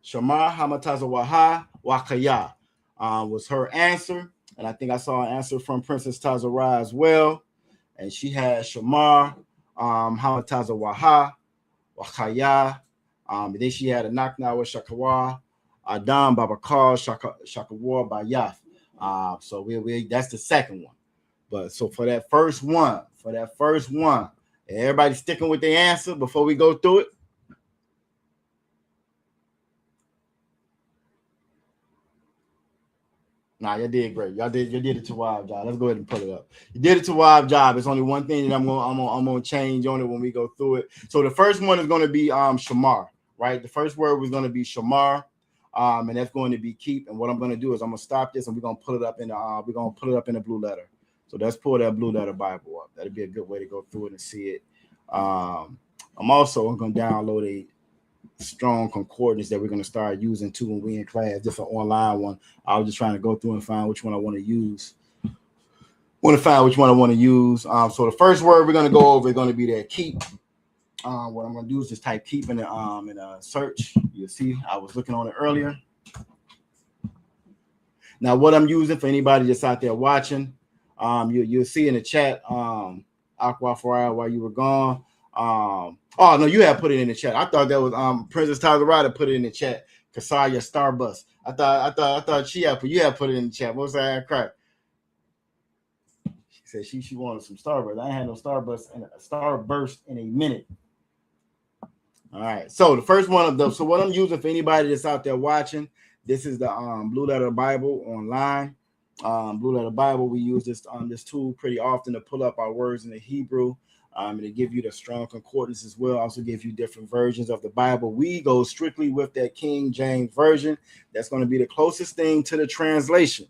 Shamar Hamatazawaha Wakaya was her answer. And I think I saw an answer from Princess Tazara as well. And she had Shamar Hamatazawaha Wakaya. Then she had a Nakna with Shakawa, Adam Babakar Shakawar Bayaf. So we that's the second one. But so for that first one, everybody sticking with the answer before we go through it. Nah, you did great. You did it to Wild Job. Let's go ahead and put it up. You did it to Wild Job. It's only one thing that I'm gonna change on it when we go through it. So the first one is gonna be Shamar, right? The first word was gonna be Shamar, and that's going to be keep. And what I'm gonna do is I'm gonna stop this and we're gonna put it up in the blue letter. So let's pull that blue letter Bible up. That'd be a good way to go through it and see it. I'm also gonna download a strong concordance that we're going to start using too when we in class, just an online one. I was just trying to go through and find which one I want to use. So the first word we're going to go over is going to be that keep. What I'm going to do is just type keep in a search. You'll see I was looking on it earlier. Now what I'm using for anybody that's out there watching, you'll see in the chat, Aqua Farah, while you were gone. Oh no, you had put it in the chat. I thought that was Princess Tyler Ryder put it in the chat. Kasaya Starbus. I thought she had you had put it in the chat. What was that? Crap. She said she wanted some Starburst. I ain't had no Starburst in a minute. All right. So the first one of those. So what I'm using for anybody that's out there watching, this is the Blue Letter Bible online. Blue Letter Bible. We use this tool pretty often to pull up our words in the Hebrew. And to give you the strong concordance as well. Also give you different versions of the Bible. We go strictly with that King James version. That's going to be the closest thing to the translation.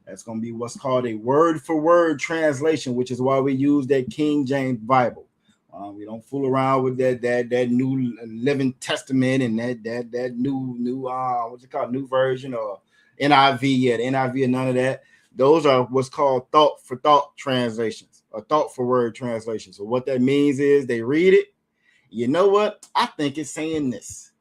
That's going to be what's called a word-for-word translation, which is why we use that King James Bible. We don't fool around with that New Living Testament and that new what's it called, New Version or NIV. Yeah, the NIV and none of that. Those are what's called thought-for-thought translations. A thought for word translation. So what that means is they read it. You know what? I think it's saying this.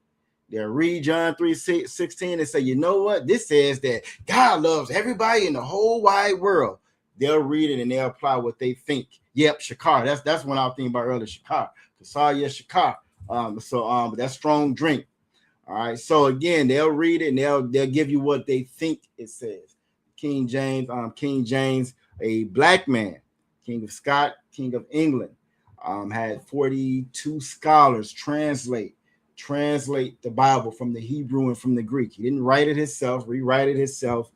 They'll read John 3:16 and say, you know what? This says that God loves everybody in the whole wide world. They'll read it and they'll apply what they think. Yep, Shakar. That's what I was thinking about earlier. Shakar. Kasaya Shakar. But that's strong drink. All right. So again, they'll read it and they'll give you what they think it says. King James, a black man, King of Scott, King of England, had 42 scholars translate the Bible from the Hebrew and from the Greek. He didn't write it himself, rewrite it himself.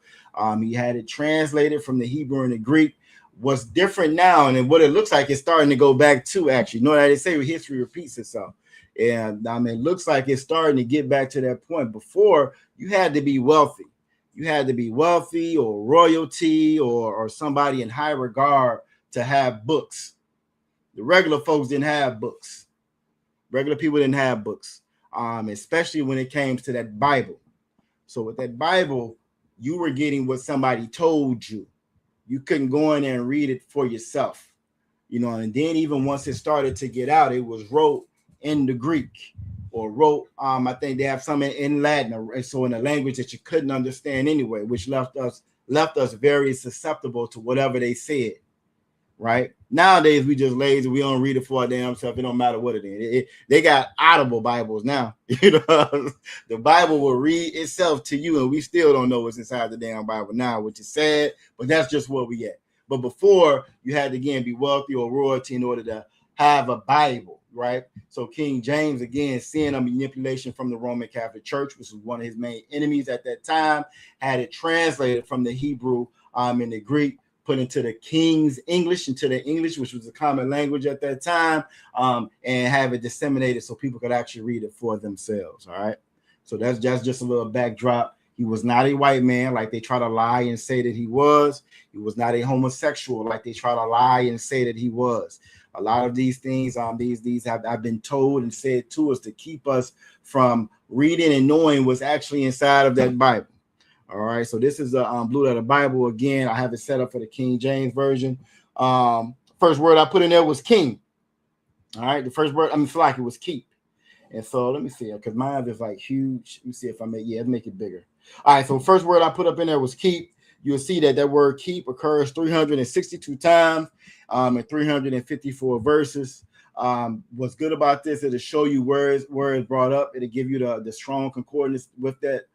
He had it translated from the Hebrew and the Greek. What's different now, and what it looks like it's starting to go back to, actually, you know that they say history repeats itself. And it looks like it's starting to get back to that point. Before, you had to be wealthy. You had to be wealthy or royalty or somebody in high regard to have books. The regular folks didn't have books. Regular people didn't have books, especially when it came to that Bible. So with that Bible, you were getting what somebody told you. You couldn't go in there and read it for yourself, and then even once it started to get out, it was wrote in the Greek or wrote, I think they have some in Latin, so in a language that you couldn't understand anyway, which left us very susceptible to whatever they said. Right nowadays, we just lazy. We don't read it for our damn self. It don't matter what it is. They got audible Bibles now. The Bible will read itself to you, and we still don't know what's inside the damn Bible now, which is sad. But that's just where we at. But before, you had to again be wealthy or royalty in order to have a Bible, right? So King James, again, seeing a manipulation from the Roman Catholic Church, which was one of his main enemies at that time, had it translated from the Hebrew and the Greek, put into the King's English, which was a common language at that time, and have it disseminated so people could actually read it for themselves. All right. So that's just a little backdrop. He was not a white man like they try to lie and say that he was. He was not a homosexual like they try to lie and say that he was. A lot of these things, these have been told and said to us to keep us from reading and knowing what's actually inside of that Bible. All right, so this is a Blue Letter Bible. Again, I have it set up for the King James Version. First word I put in there was king. All right, the first word, feel like it was keep. And so let me see, because mine is like huge. Let me see if let's make it bigger. All right, so first word I put up in there was keep. You'll see that word keep occurs 362 times in 354 verses. What's good about this, it'll show you where it's brought up. It'll give you the strong concordance with that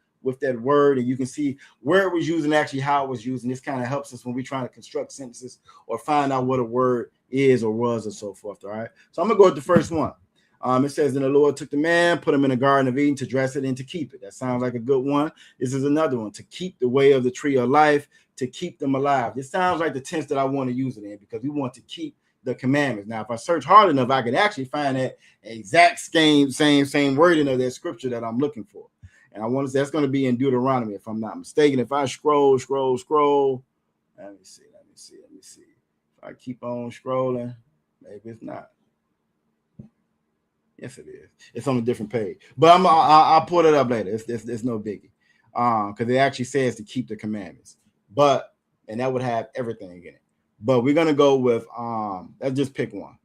word, and you can see where it was used and actually how it was used. And this kind of helps us when we're trying to construct sentences or find out what a word is or was and so forth. All right. So I'm gonna go with the first one. It says, "Then the Lord took the man, put him in the Garden of Eden to dress it and to keep it." That sounds like a good one. This is another one: to keep the way of the tree of life, to keep them alive. This sounds like the tense that I want to use it in, because we want to keep the commandments. Now, if I search hard enough, I can actually find that exact same wording of that scripture that I'm looking for. And I want to say that's going to be in Deuteronomy, if I'm not mistaken. If I scroll, let me see. If I keep on scrolling, maybe it's not. Yes, it is. It's on a different page, but I'll pull it up later. It's no biggie, because it actually says to keep the commandments, and that would have everything in it. But we're gonna go with let's just pick one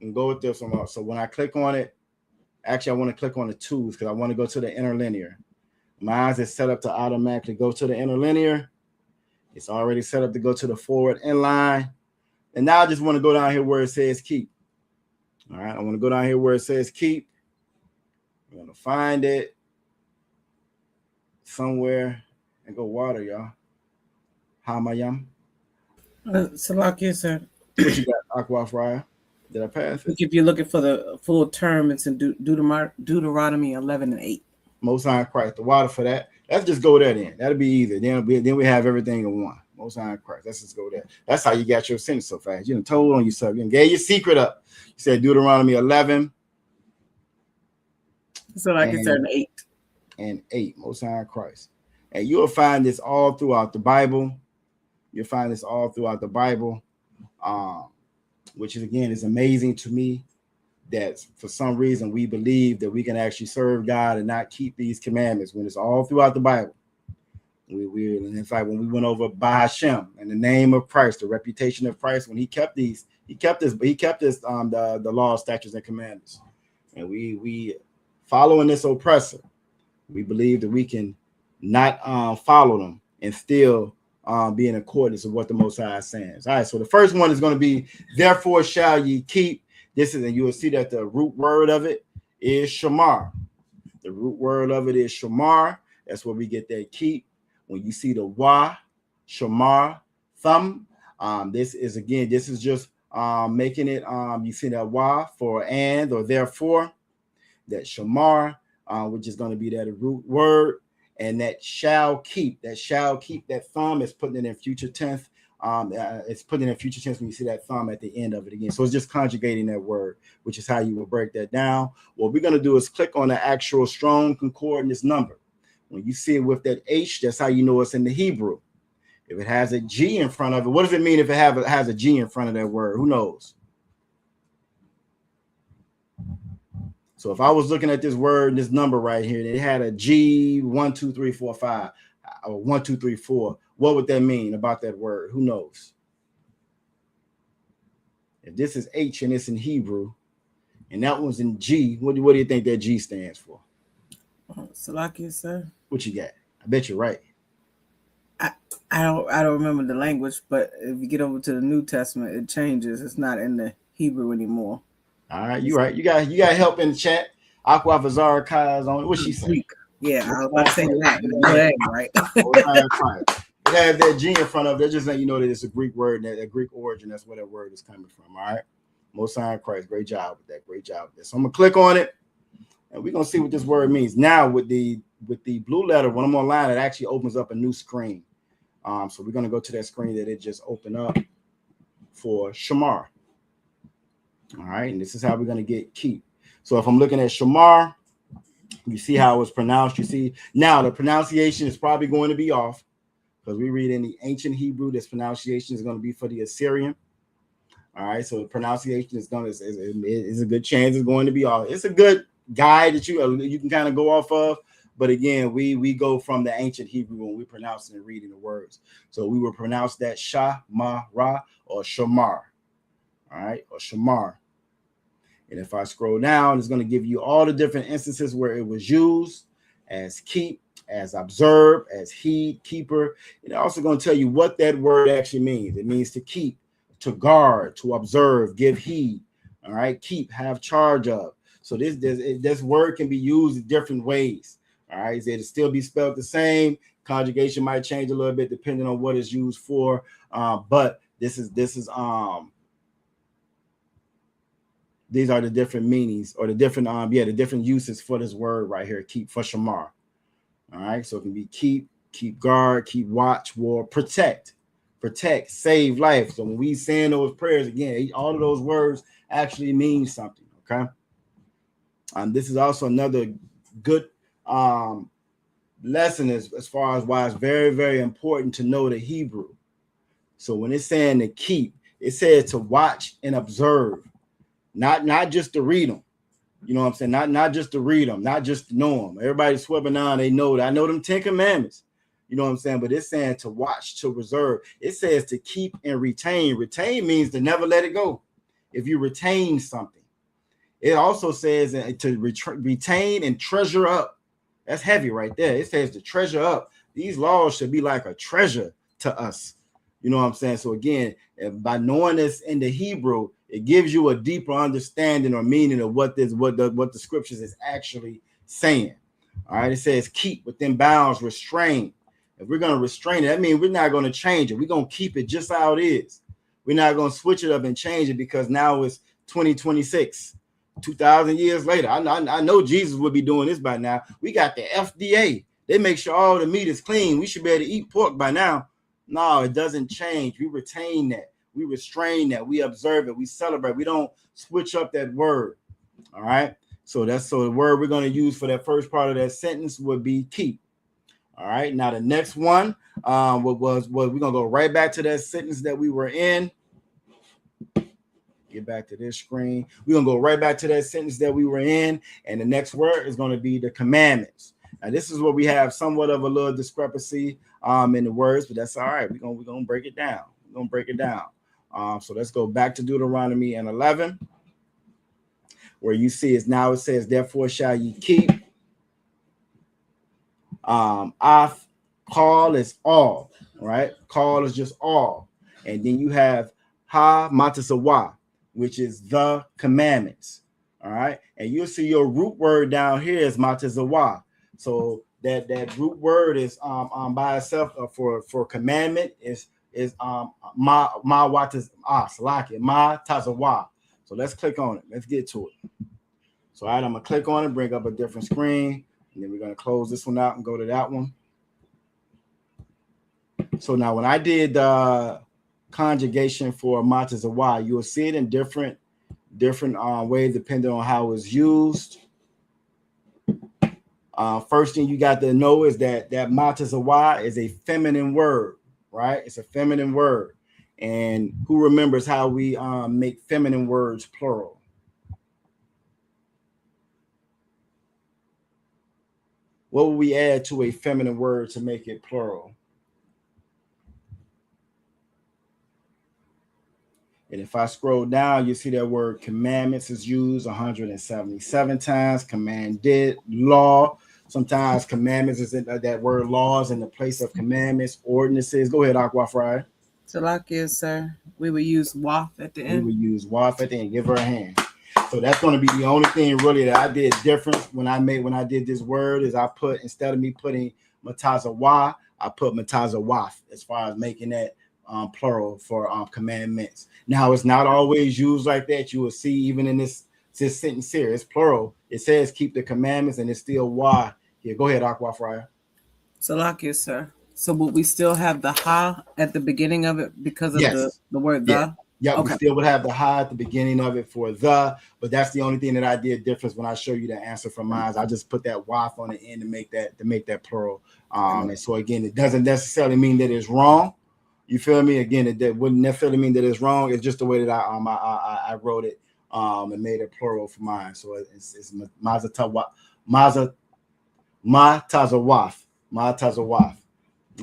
and go with this one. So when I click on it. Actually, I want to click on the tools because I want to go to the interlinear. Mine is set up to automatically go to the interlinear. It's already set up to go to the forward inline. And now I just want to go down here where it says keep. All right, I want to go down here where it says keep. I'm going to find it somewhere and go water, y'all. How am I, yum? Salakia, sir. What you got, Aqua Fryer? Did I pass it? If you're looking for the full term, it's in Deuteronomy 11:8. Most High Christ, the water for that. Let's just go there then. That'll be easy. Then we have everything in one. Most High Christ. Let's just go there. That's how you got your sentence so fast. You done told on yourself. You done gave your secret up. You said Deuteronomy 11. So like it's 8. And 8. Most High Christ. And you'll find this all throughout the Bible. You'll find this all throughout the Bible. Which is, again, is amazing to me that for some reason we believe that we can actually serve God and not keep these commandments when it's all throughout the Bible. And in fact, when we went over by Hashem and the name of Christ, the reputation of Christ, when he kept the law, statutes, and commandments. And we following this oppressor. We believe that we can not follow them and still be in accordance with what the Most High is saying. All right, so the first one is going to be, therefore shall ye keep. This is, and you will see that the root word of it is shamar. The root word of it is shamar. That's where we get that keep. When you see the wa, shamar, thumb, this is just making it, you see that wa for and or therefore, that shamar, which is going to be that root word, and that shall keep, that thumb is putting it in future tense. It's putting it in future tense when you see that thumb at the end of it again. So it's just conjugating that word, which is how you will break that down. What we're going to do is click on the actual strong concordance number. When you see it with that H, that's how you know it's in the Hebrew. If it has a G in front of it, what does it mean if it has a G in front of that word? Who knows? So if I was looking at this word, this number right here, it had a G 1, 2, 3, 4, 5, or 1, 2, 3, 4. What would that mean about that word? Who knows? If this is H and it's in Hebrew, and that one's in G, what do you think that G stands for? Salakia, sir. What you got? I bet you're right. I don't remember the language, but if you get over to the New Testament, it changes. It's not in the Hebrew anymore. All right, you right. You got help in the chat. Aqua Vazara Kai's on. What she saying? Yeah, I was about to say that. Right. It has that G in front of it. That just let you know that it's a Greek word, that a Greek origin. That's where that word is coming from. All right. Most High Christ. Great job with that. Great job with this. So I'm gonna click on it, and we're gonna see what this word means. Now with the blue letter, when I'm online, it actually opens up a new screen. So we're gonna go to that screen that it just opened up for shamar. All right, and this is how we're going to get keep. So if I'm looking at shamar, you see how it's pronounced. You see now the pronunciation is probably going to be off because we read in the ancient Hebrew. This pronunciation is going to be for the Assyrian. All right, so the pronunciation is a good chance it's going to be off. It's a good guide that you can kind of go off of. But again, we go from the ancient Hebrew when we pronounce and reading the words. So we will pronounce that shamara or shamar. All right, or shamar. And if I scroll down, it's going to give you all the different instances where it was used as keep, as observe, as heed, keeper. It's also going to tell you what that word actually means. It means to keep, to guard, to observe, give heed. All right, keep, have charge of. So this word can be used in different ways. All right, it'll still be spelled the same. Conjugation might change a little bit depending on what it's used for. But these are the different meanings or the different the different uses for this word right here, keep, for shamar. All right, so it can be keep guard, keep watch, war, protect, save life. So when we saying those prayers again, all of those words actually mean something. Okay, this is also another good lesson as far as why it's very, very important to know the Hebrew. So when it's saying to keep, it says to watch and observe. Not just to read them, you know what I'm saying? Not just to read them, not just to know them. Everybody's sweating on, they know that. I know them 10 commandments, you know what I'm saying? But it's saying to watch, to reserve. It says to keep and retain. Retain means to never let it go. If you retain something, it also says to retain and treasure up. That's heavy right there. It says to treasure up. These laws should be like a treasure to us. You know what I'm saying? So again, by knowing this in the Hebrew, it gives you a deeper understanding or meaning of what the scriptures is actually saying. All right, it says keep within bounds, restrain. If we're going to restrain it, that means we're not going to change it. We're going to keep it just how it is. We're not going to switch it up and change it because now it's 2026, 2,000 years later. I know Jesus would be doing this by now. We got the FDA. They make sure all the meat is clean. We should be able to eat pork by now. No, it doesn't change. We retain that. We restrain that. We observe it. We celebrate. We don't switch up that word. All right. So the word we're going to use for that first part of that sentence would be keep. All right. Now the next one was we're going to go right back to that sentence that we were in. Get back to this screen. We're going to go right back to that sentence that we were in. And the next word is going to be the commandments. Now, this is where we have somewhat of a little discrepancy in the words, but that's all right. We're going to break it down. We're going to break it down. So let's go back to Deuteronomy and 11. where you see is now it says, therefore shall you keep. Af, call is all, right? Call is just all. And then you have ha matasawa, which is the commandments. All right. And you'll see your root word down here is matazawa. So that root word is by itself for commandment is ma watas salaki ma tazawa. So let's click on it. Let's get to it. So all right, I'm gonna click on it, bring up a different screen, and then we're gonna close this one out and go to that one. So now when I did conjugation for matazawa, you'll see it in different ways depending on how it's used. First thing you got to know is that matazawa is a feminine word, right? It's a feminine word. And who remembers how we make feminine words plural? What would we add to a feminine word to make it plural? And if I scroll down, you see that word commandments is used 177 times. Commanded, law. Sometimes commandments is in that word laws in the place of commandments, ordinances. Go ahead, Aqua Fry. Salakia, sir. We would use waf at the end. We would use waf at the end. Give her a hand. So that's going to be the only thing really that I did different when I did this word is I put, instead of me putting matazawa, I put matazawaf as far as making that plural for commandments. Now it's not always used like that. You will see even in this sentence here, it's plural. It says keep the commandments, and it's still why. Here, go ahead, Aqua Fryer. Salakia, sir. So would we still have the ha at the beginning of it because of the word the? Yeah, okay. We still would have the ha at the beginning of it for the, but that's the only thing that I did difference when I show you the answer from mine. I just put that waf on the end to make that plural. And so again, it doesn't necessarily mean that it's wrong. You feel me? Again, that wouldn't necessarily mean that it's wrong. It's just the way that I wrote it and made it plural for mine. So it's matazawaf.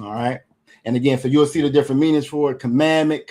All right. And again, so you'll see the different meanings for it. Commandment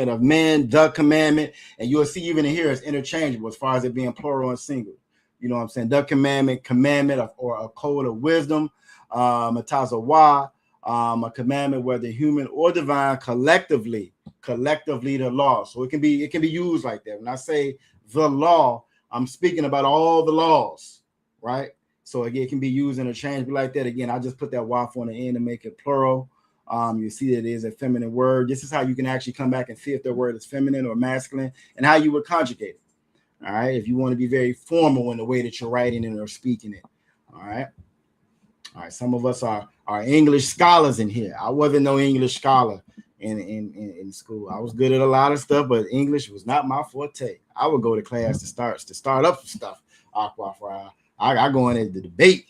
of men, the commandment. And you'll see even in here it's interchangeable as far as it being plural and single. You know what I'm saying? The commandment of, or a code of wisdom. Matazawa, a commandment whether human or divine, collectively the law. So it can be used like that. When I say the law, I'm speaking about all the laws, right? So again, it can be used interchangeably like that. Again, I just put that waf on the end to make it plural. You see that it is a feminine word. This is how you can actually come back and see if the word is feminine or masculine and how you would conjugate it. All right. If you want to be very formal in the way that you're writing it or speaking it. All right. All right. Some of us are English scholars in here. I wasn't no English scholar in school. I was good at a lot of stuff, but English was not my forte. I would go to class to start up some stuff. I go in at the debate.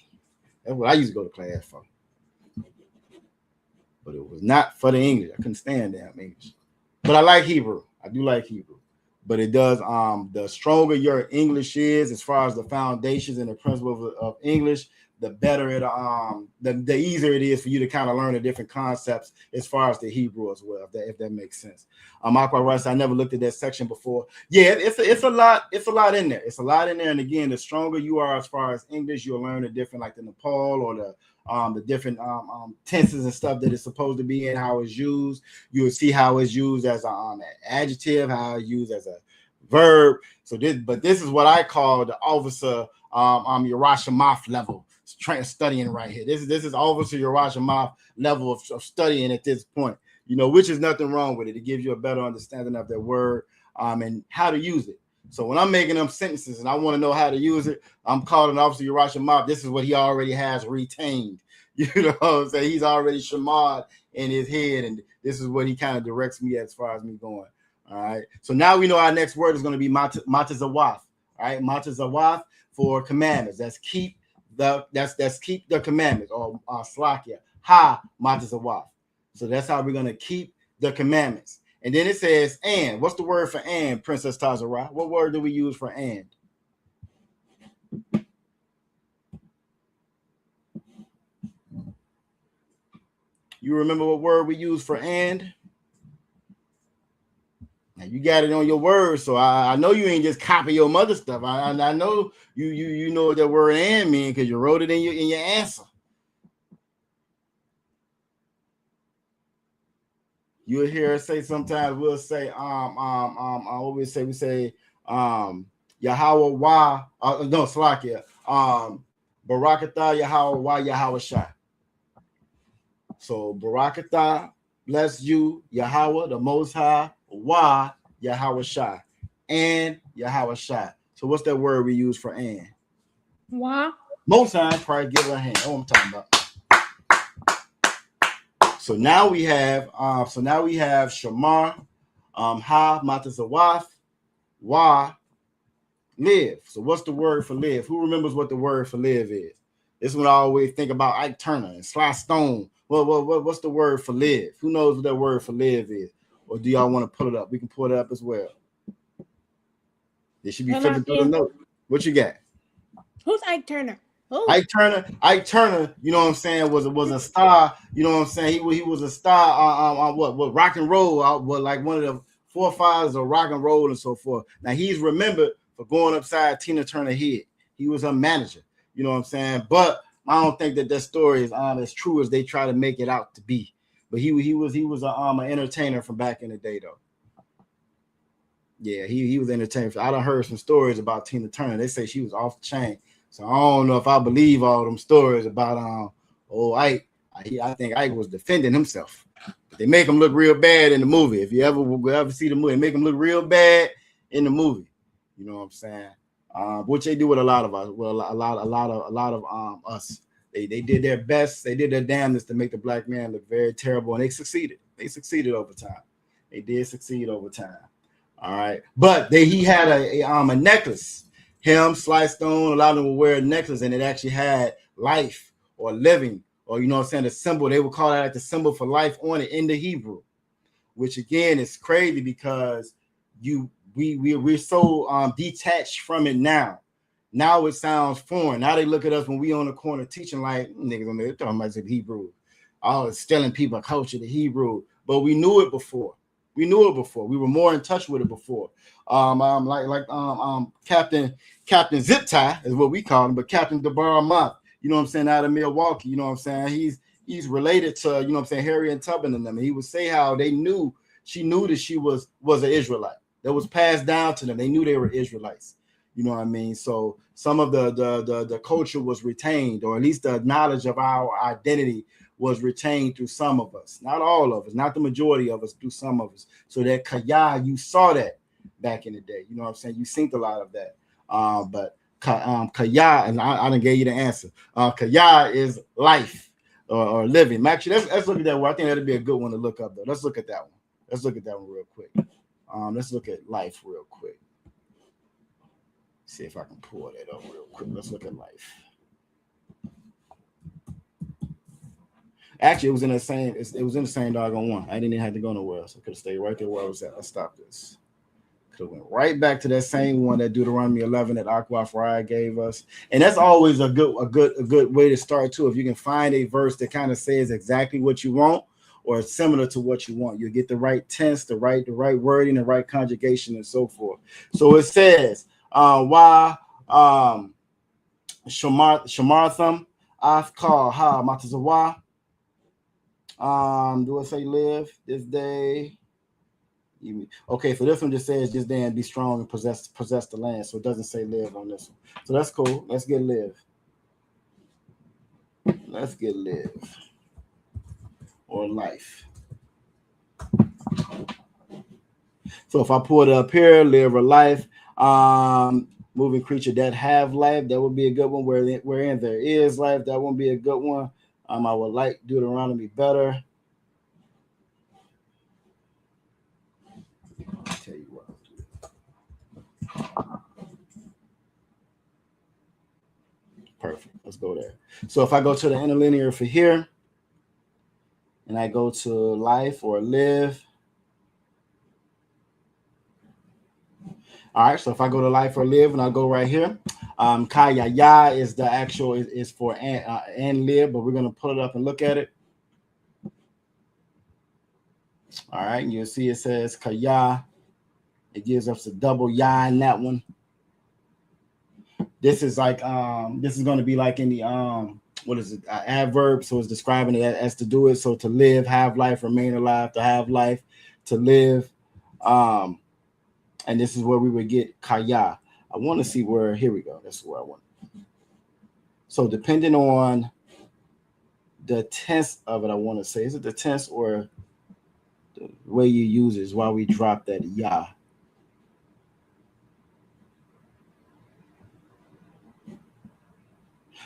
That's what I used to go to class for. But it was not for the English. I couldn't stand damn English. But I like Hebrew. I do like Hebrew. But it does, the stronger your English is as far as the foundations and the principles of English, the better it, the easier it is for you to kind of learn the different concepts as far as the Hebrew as well, if that makes sense. Aqua Rice, I never looked at that section before. Yeah, it's a lot in there. It's a lot in there. And again, the stronger you are as far as English, you'll learn the different, like the Nepal or the different tenses and stuff that it's supposed to be in, how it's used. You'll see how it's used as an adjective, how it's used as a verb. So this is what I call the officer Yerushalayim level studying right here. This is officer Yerushalayim level of studying at this point. You know, which is nothing wrong with it. It gives you a better understanding of that word and how to use it. So when I'm making them sentences and I want to know how to use it, I'm calling Officer Yerushalayim. This is what he already has retained. You know what I'm saying? He's already shamad in his head, and this is what he kind of directs me as far as me going. All right. So now we know our next word is going to be matazawaf. All right, matazawaf for commandments. That's keep the commandments, or slakia. Ha matazawaf. So that's how we're going to keep the commandments. And then it says, and. What's the word for and, Princess Tazara? What word do we use for and? You remember what word we use for and? Now you got it on your word, so I know you ain't just copy your mother stuff. I know you know what that word "and" mean because you wrote it in your answer. You'll hear us say sometimes we'll say what we say Yahweh Wah no Slakia Barakatah Yahweh Wah Yahweh Shai. So Barakatah, bless you, Yahweh, the Most High, Wah Yahweh Shai, and Yahweh Shai. So what's that word we use for "and"? Wah. Most High, probably give her a hand. That's what I'm talking about. So now we have Shamar, Ha Matazawaf, Wa, live. So what's the word for live? Who remembers what the word for live is? This one I always think about Ike Turner and Sly Stone. What's the word for live? Who knows what that word for live is? Or do y'all want to pull it up? We can pull it up as well. They should be flipping through the note. What you got? Who's Ike Turner? Ooh. Ike Turner, you know what I'm saying, was a star. You know what I'm saying? He was a star on what rock and roll, like one of the forefathers of rock and roll and so forth. Now he's remembered for going upside Tina Turner head. He was a manager. You know what I'm saying? But I don't think that story is as true as they try to make it out to be. But he was an entertainer from back in the day though. Yeah, he was entertaining. I done heard some stories about Tina Turner. They say she was off the chain. So I don't know if I believe all them stories about Ike. I think Ike was defending himself. They make him look real bad in the movie. If you ever see the movie, they make him look real bad in the movie. You know what I'm saying? Which they do with a lot of us. Well, a lot of us. They did their best. They did their damnedest to make the black man look very terrible, and they succeeded. They succeeded over time. They did succeed over time. All right, but he had a necklace. Him, Sly Stone, a lot of them would wear a necklace, and it actually had life or living, or you know what I'm saying, the symbol. They would call that like the symbol for life on it in the Hebrew, which again is crazy because we're so detached from it now. Now it sounds foreign. Now they look at us when we on the corner teaching like niggas on there talking about the Hebrew, all stealing people culture, the Hebrew, but we knew it before. We knew it before. We were more in touch with it before. Captain Zip Tie is what we call him, but Captain Debar Mott, you know what I'm saying, out of Milwaukee, you know what I'm saying? He's related to, you know what I'm saying, Harriet Tubman and them. And he would say how she knew that she was an Israelite. That was passed down to them. They knew they were Israelites. You know what I mean? So some of the culture was retained, or at least the knowledge of our identity was retained through some of us, not all of us, not the majority of us, through some of us. So that kaya, you saw that back in the day. You know what I'm saying? You synced a lot of that. But kaya, and I done gave you the answer. Kaya is life or living. Actually, let's look at that one. I think that'd be a good one to look up though. Let's look at that one. Let's look at that one real quick. Let's look at life real quick. See if I can pull that up real quick. Let's look at life. Actually, it was in the same doggone one. I didn't even have to go nowhere else. I could have stayed right there where I was at. Let's stop this. Could have went right back to that same one that Deuteronomy 11 that Aqua Fry gave us. And that's always a good way to start too. If you can find a verse that kind of says exactly what you want or similar to what you want, you'll get the right tense, the right wording, the right conjugation, and so forth. So it says, why Shamartham Afkar Ha Matazawa. Do I say live this day? Okay, so this one just says just then be strong and possess the land. So it doesn't say live on this one. So that's cool. Let's get live. Let's get live. Or life. So if I pull it up here, live or life, moving creature that have life, that would be a good one. Wherein there is life, that won't be a good one. I would like Deuteronomy better. I'll tell you what. Perfect. Let's go there. So if I go to the interlinear for here, and I go to life or live. All right. So if I go to life or live, and I'll go right here. Kaya ya is the actual is for and live, but we're gonna pull it up and look at it. All right, you'll see it says Kaya It gives us a double yah in that one. This is like this is going to be like in the what is it, adverb, so it's describing it as to do it. So to live, have life, remain alive, to have life, to live, and this is where we would get kaya. I want to see where, here we go, that's where I want. So depending on the tense of it, I want to say, is it the tense or the way you use it is why we drop that ya.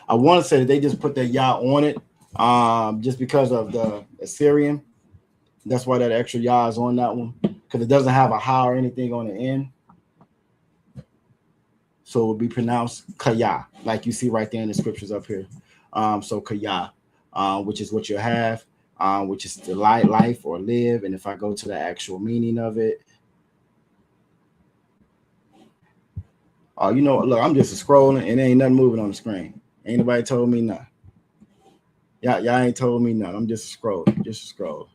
I want to say that they just put that ya on it just because of the Assyrian. That's why that extra ya is on that one, because it doesn't have a ha or anything on the end. So it would be pronounced kaya, like you see right there in the scriptures up here. So kaya, which is what you have, which is to life or live. And if I go to the actual meaning of it, you know, look, I'm just scrolling and there ain't nothing moving on the screen. Ain't nobody told me nothing. Y'all ain't told me nothing. I'm just scrolling.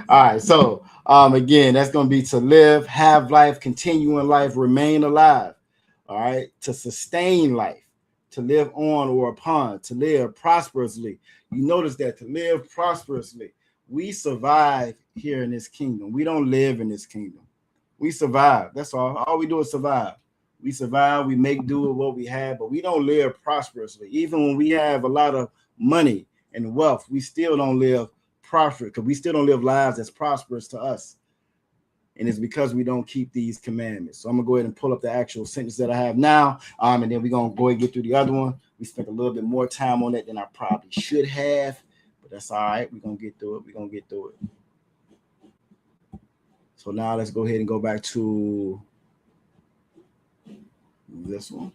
All right, so again, that's going to be to live, have life, continue in life, remain alive. All right, to sustain life, to live on or upon, to live prosperously. You notice that to live prosperously, we survive here in this kingdom. We don't live in this kingdom. We survive. That's all. All we do is survive. We survive. We make do with what we have, but we don't live prosperously. Even when we have a lot of money and wealth, we still don't live prosperous, because we still don't live lives that's prosperous to us. And it's because we don't keep these commandments. So I'm gonna go ahead and pull up the actual sentence that I have now, and then we're gonna go ahead and get through the other one. We spent a little bit more time on it than I probably should have, but that's all right. We're gonna get through it. So now let's go ahead and go back to this one.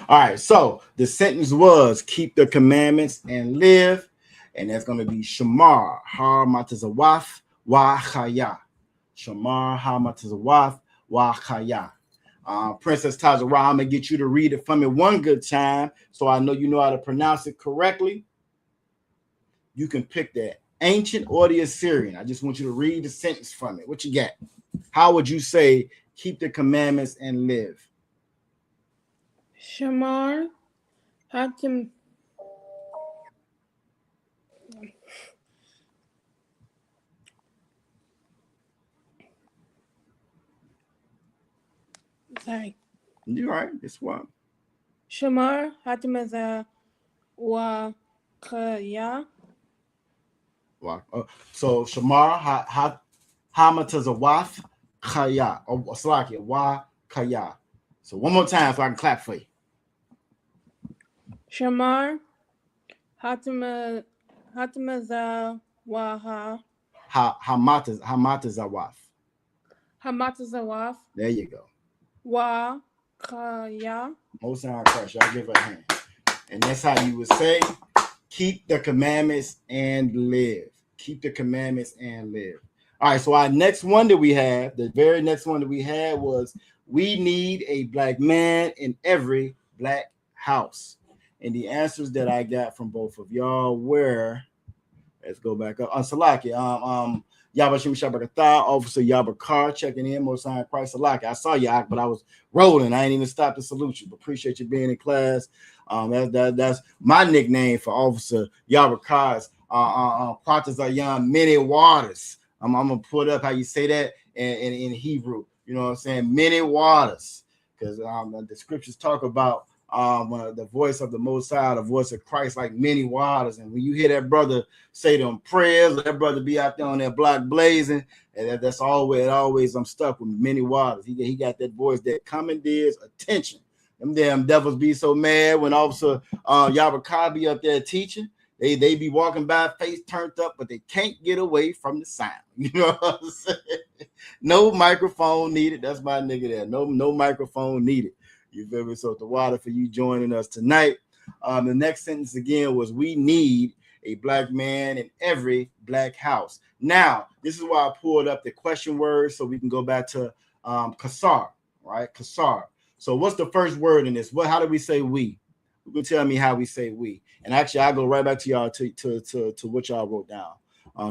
All right, so the sentence was keep the commandments and live, and that's going to be Shamar har matazawaf wa chaya. Shamar har matazawaf wa chaya. Princess Tazara, I'm gonna get you to read it for me one good time, so I know you know how to pronounce it correctly. You can pick the ancient or the Assyrian. I just want you to read the sentence for me. What you got? How would you say keep the commandments and live? Shamar Hatim. Sorry. You're right. It's what? Shamar Hatimaza wa Kaya. So Shamar Hamatazawaf Kaya. Or Slakia Wa Kaya. So one more time so I can clap for you. Shamar Hatimaza Waha. Hamatazawaf. Hamatazawaf. There you go. Wa Kaya. Most High Christ, y'all give her a hand. And that's how you would say, keep the commandments and live. Keep the commandments and live. All right, so our next one that we have, the very next one that we had was, we need a black man in every black house. And the answers that I got from both of y'all were, let's go back up. Salaki, Yabashim Shabakatha, Officer Yabakar checking in, Most High Christ Salaki. I saw you, but I was rolling. I ain't even stopped to salute you, but appreciate you being in class. That's my nickname for Officer Yabakar's Quarters are young, many waters. I'm gonna put up how you say that in Hebrew. You know what I'm saying? Many waters, because the scriptures talk about the voice of the Most High, the voice of Christ, like many waters. And when you hear that brother say them prayers, that brother be out there on that block blazing, and that's always I'm stuck with many waters. He got that voice that commandeers attention. Them damn devils be so mad when Officer Yabakar be up there teaching. They be walking by, face turned up, but they can't get away from the sound. You know what I'm saying? No microphone needed. That's my nigga there. No microphone needed. You feel me? So the water for you joining us tonight. The next sentence again was, we need a black man in every black house. Now, this is why I pulled up the question words so we can go back to kasar, right? Kasar. So what's the first word in this? How do we say we? You can tell me how we say we. And actually, I'll go right back to y'all to what y'all wrote down.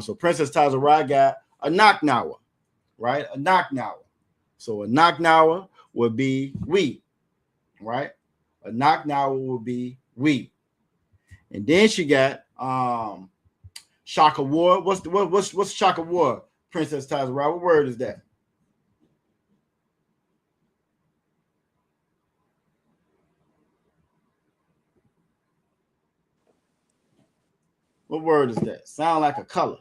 So Princess Tazara got a knock nawa, right? A knock-nower. So a knock-nower would be we, right? A knock-nower would be we. And then she got Shaka War. What's Shaka War, Princess Tazara? What word is that? What word is that? Sound like a color.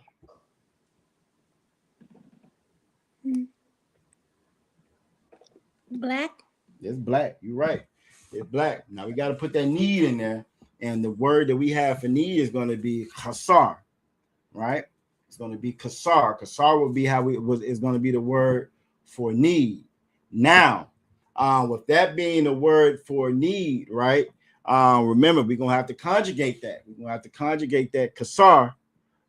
Black. It's black. You're right. It's black. Now we got to put that need in there. And the word that we have for need is going to be kasar, right? It's going to be kasar. Kasar will be how is going to be the word for need. Now, with that being the word for need, right? Remember, we're going to have to conjugate that. We're going to have to conjugate that kasar,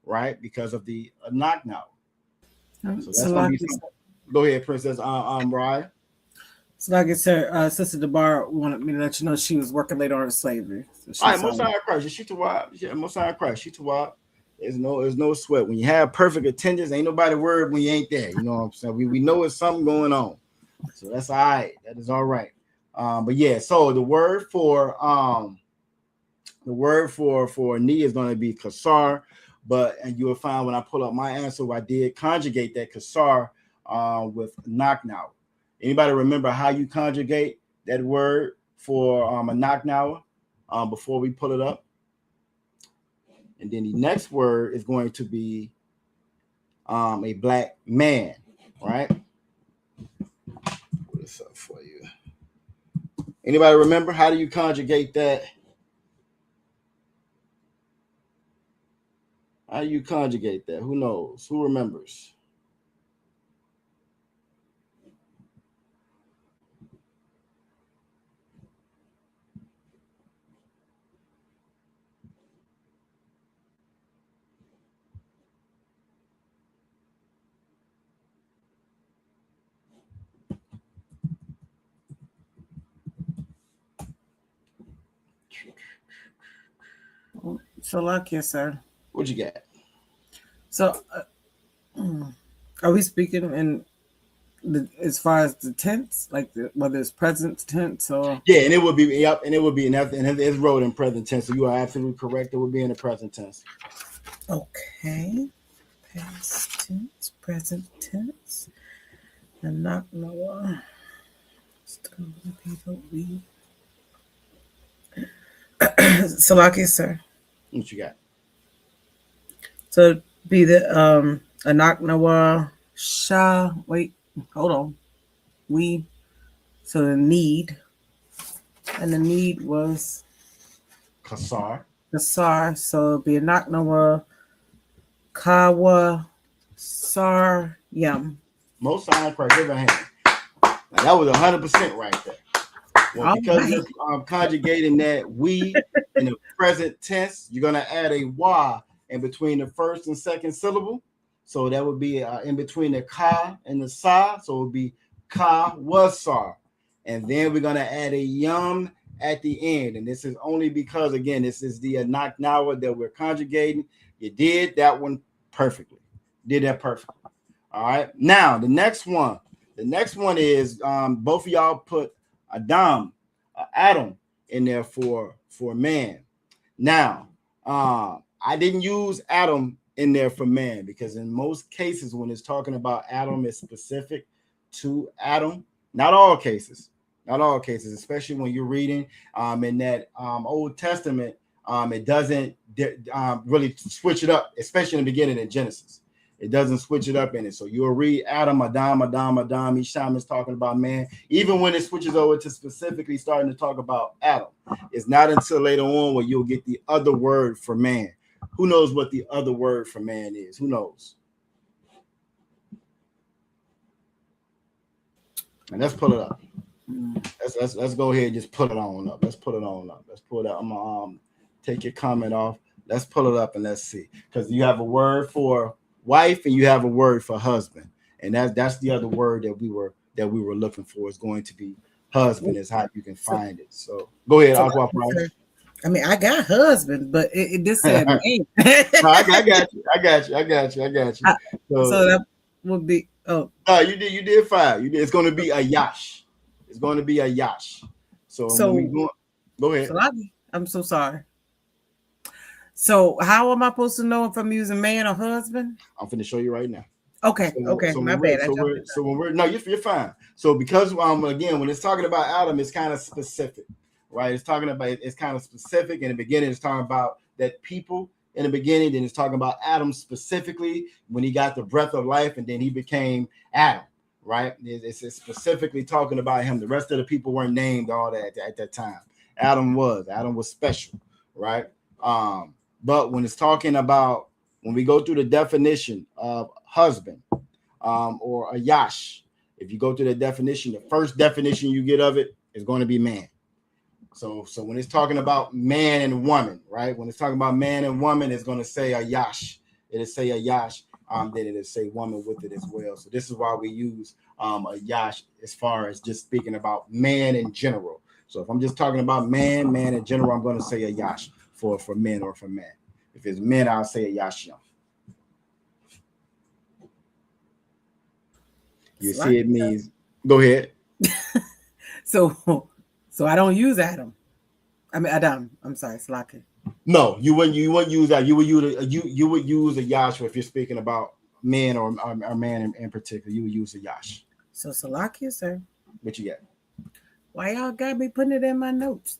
right? Because of the knock now. So that's going to be something. Go ahead, Princess Ryan. So like I said, Sister Debar wanted me to let you know she was working later on in slavery. So all right, Most High Christ. She to Most High Christ. She to There's no sweat. When you have perfect attendance, ain't nobody worried when you ain't there. You know what I'm saying? We know it's something going on. So that's all right. That is all right. But yeah, so the word for knee is going to be kasar, and you will find when I pull up my answer, I did conjugate that kasar with knock now. Anybody remember how you conjugate that word for a knock now before we pull it up? And then the next word is going to be a black man, right? Put this up for you. Anybody remember how do you conjugate that? How do you conjugate that? Who knows? Who remembers? So lucky, sir. What you got? So, are we speaking in as far as the tense, like whether it's present tense or? Yeah, and it would be and it's wrote in present tense. So you are absolutely correct. It would be in the present tense. Okay, past tense, present tense, and not lower. It's gonna be the we. So lucky, sir. What you got? So be the Anaknawa Sha. Wait, hold on. We. So the need, and the need was kasar. Kasar. So it'd be Anaknawa Kawa Sar Yum. Most sign Christ. Give a hand. Now, that was 100% right there. Well, because you're conjugating that we in the present tense, you're going to add a wa in between the first and second syllable. So that would be in between the ka and the sa. So it would be ka was sar. And then we're going to add a yum at the end. And this is only because, again, this is the naknawa that we're conjugating. You did that one perfectly. Did that perfectly. All right. Now, the next one. The next one is both of y'all put Adam in there for man. Now, I didn't use Adam in there for man because in most cases when it's talking about Adam, it's specific to Adam. Not all cases, especially when you're reading in that Old Testament, it doesn't really switch it up, especially in the beginning in Genesis. It doesn't switch it up in it. So you'll read Adam. Each time it's talking about man. Even when it switches over to specifically starting to talk about Adam, it's not until later on where you'll get the other word for man. Who knows what the other word for man is? Who knows? And let's pull it up. Let's go ahead and just put it on up. Let's put it on up. Let's pull it up. I'm gonna take your comment off. Let's pull it up and let's see. Because you have a word for wife and you have a word for husband, and that's the other word that we were looking for is going to be husband is how you can find it. So go ahead, Aqua Price. I mean, I got husband, but it just said me. No, I got you. So that would be Oh, You did 5. You did. It's going to be a yash. It's going to be a yash. So when we go ahead. I'm so sorry. So how am I supposed to know if I'm using man or husband? I'm finna show you right now. Okay, my bad. So when we're no, you're fine. So because again, when it's talking about Adam, it's kind of specific, right? It's kind of specific. In the beginning, it's talking about that people in the beginning. Then it's talking about Adam specifically when he got the breath of life, and then he became Adam, right? It's specifically talking about him. The rest of the people weren't named all that at that time. Adam was special, right? But when it's talking about when we go through the definition of husband or a yash, if you go through the definition, the first definition you get of it is going to be man. So when it's talking about man and woman, right? When it's talking about man and woman, it's going to say a yash. It'll say a yash. Then it'll say woman with it as well. So this is why we use a yash as far as just speaking about man in general. So if I'm just talking about man in general, I'm going to say a yash for men or for man. If it's men, I'll say a yashim. You see, it means go ahead. So I don't use Adam. I mean Adam. I'm sorry, Slaki. No, you wouldn't use that. You would use a yash if you're speaking about men or man in particular. You would use a yash. So Salaki, sir. What you got? Why y'all got me putting it in my notes?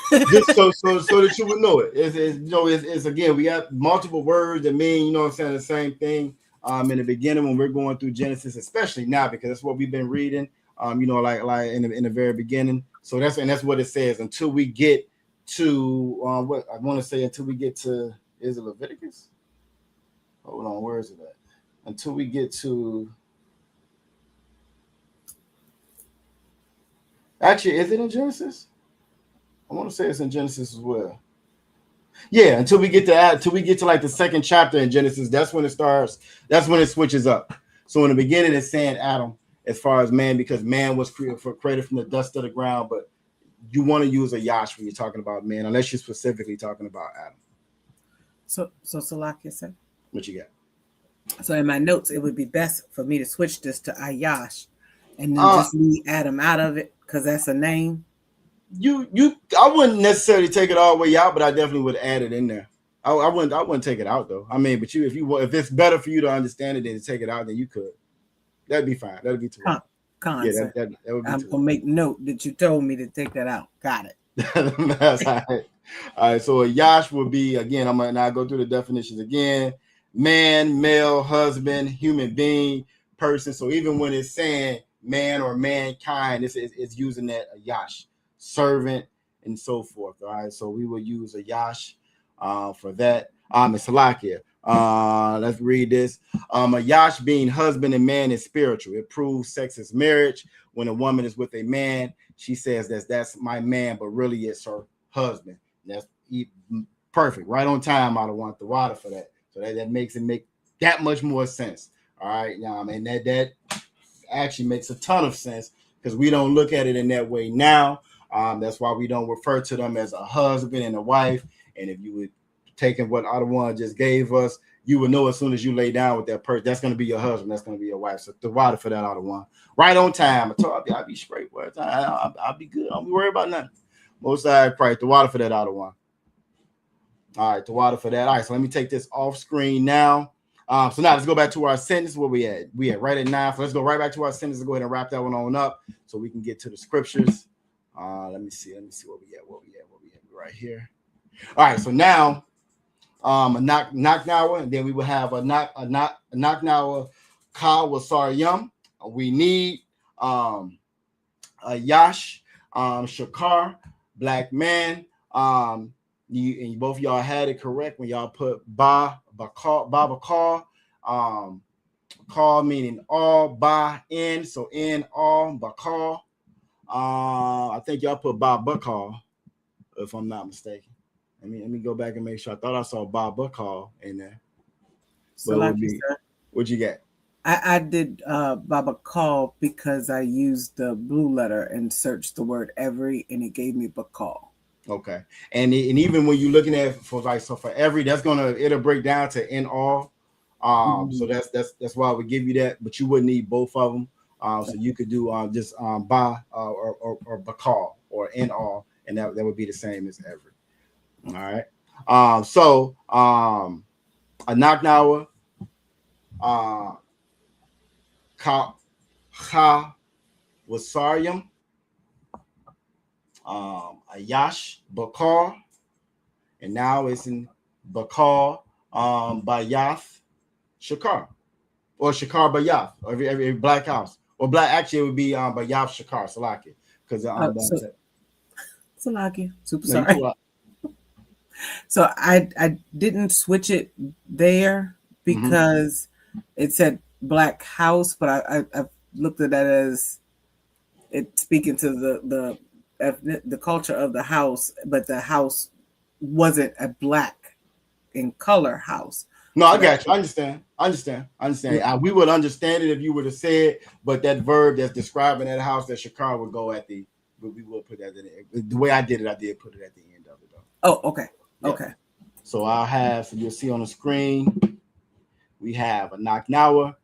Just so that you would know it. It's again, we got multiple words that mean, the same thing. In the beginning when we're going through Genesis, especially now because that's what we've been reading. Like in the very beginning. So that's what it says until we get to what I want to say until we get to is it Leviticus? Hold on, where is it at? Until we get to actually, is it in Genesis? I want to say it's in Genesis as well. Yeah, until we get to like the second chapter in Genesis, that's when it starts. That's when it switches up. So in the beginning, it's saying Adam as far as man because man was created from the dust of the ground. But you want to use a yash when you're talking about man, unless you're specifically talking about Adam. So Salakia, sir. What you got? So in my notes, it would be best for me to switch this to Ayash, and then just leave Adam out of it because that's a name. I wouldn't necessarily take it all the way out, but I definitely would add it in there. I wouldn't take it out though. I mean, but if it's better for you to understand it than to take it out, then you could. That'd be fine. That'd be too much. That would be I'm gonna make note that you told me to take that out. Got it. That's all right. All right. So a yash would be again. I'm gonna now go through the definitions again. Man, male, husband, human being, person. So even when it's saying man or mankind, it's using that a yash. Servant and so forth. All right, so we will use a yash for that. It's Salakia. Let's read this. A yash being husband and man is spiritual. It proves sex is marriage. When a woman is with a man, she says that's my man, but really it's her husband. That's perfect. Right on time. I don't want the water for that. So that makes it make that much more sense. All right, and that actually makes a ton of sense because we don't look at it in that way now. That's why we don't refer to them as a husband and a wife. And if you would take what Ottawa just gave us, you would know as soon as you lay down with that person, that's going to be your husband. That's going to be your wife. So the water for that Ottawa. Right on time. I told you I'll be straight. I'll be good. I don't be worried about nothing. Most side price. The water for that Ottawa. All right. The water for that. All right. So let me take this off screen now. So now let's go back to our sentence. Where we at? We at right at 9. So let's go right back to our sentence and go ahead and wrap that one on up so we can get to the scriptures. Let me see where we at. Right here. All right, so now a knock now, and then we will have a knock now Kal Wasar. We need a Yash, Shakar, black man. You both of y'all had it correct when y'all put Bakar, call meaning all, ba in, so in all, Bakar. I think y'all put Bob Buckall, if I'm not mistaken. Let me go back and make sure. I thought I saw Bob Buckall in there. So what'd you get? I did Baba Call because I used the blue letter and searched the word every, and it gave me Bakal. Okay, and even when you're looking at for every, it'll break down to in all. So that's why we give you that, but you wouldn't need both of them. So you could do just ba or bakal or in all, and that would be the same as every. All right. So a knocknower, ka wasarium, a yash bakar, and now it's in bakar bayath shakar or shakar bayath or every black house or black. Actually, it would be bayath shakar salaki because Salaki, super no, you sorry. So I didn't switch it there because it said black house, but I looked at that as it speaking to the culture of the house, but the house wasn't a black in color house. No, I got you. I understand. We would understand it if you were to say it, but that verb that's describing that house, that shakar would go at the. But we will put that in it. The way I did it, I did put it at the end of it though. Oh, okay. Yep. Okay. So I'll have, you'll see on the screen, we have a Naknawa,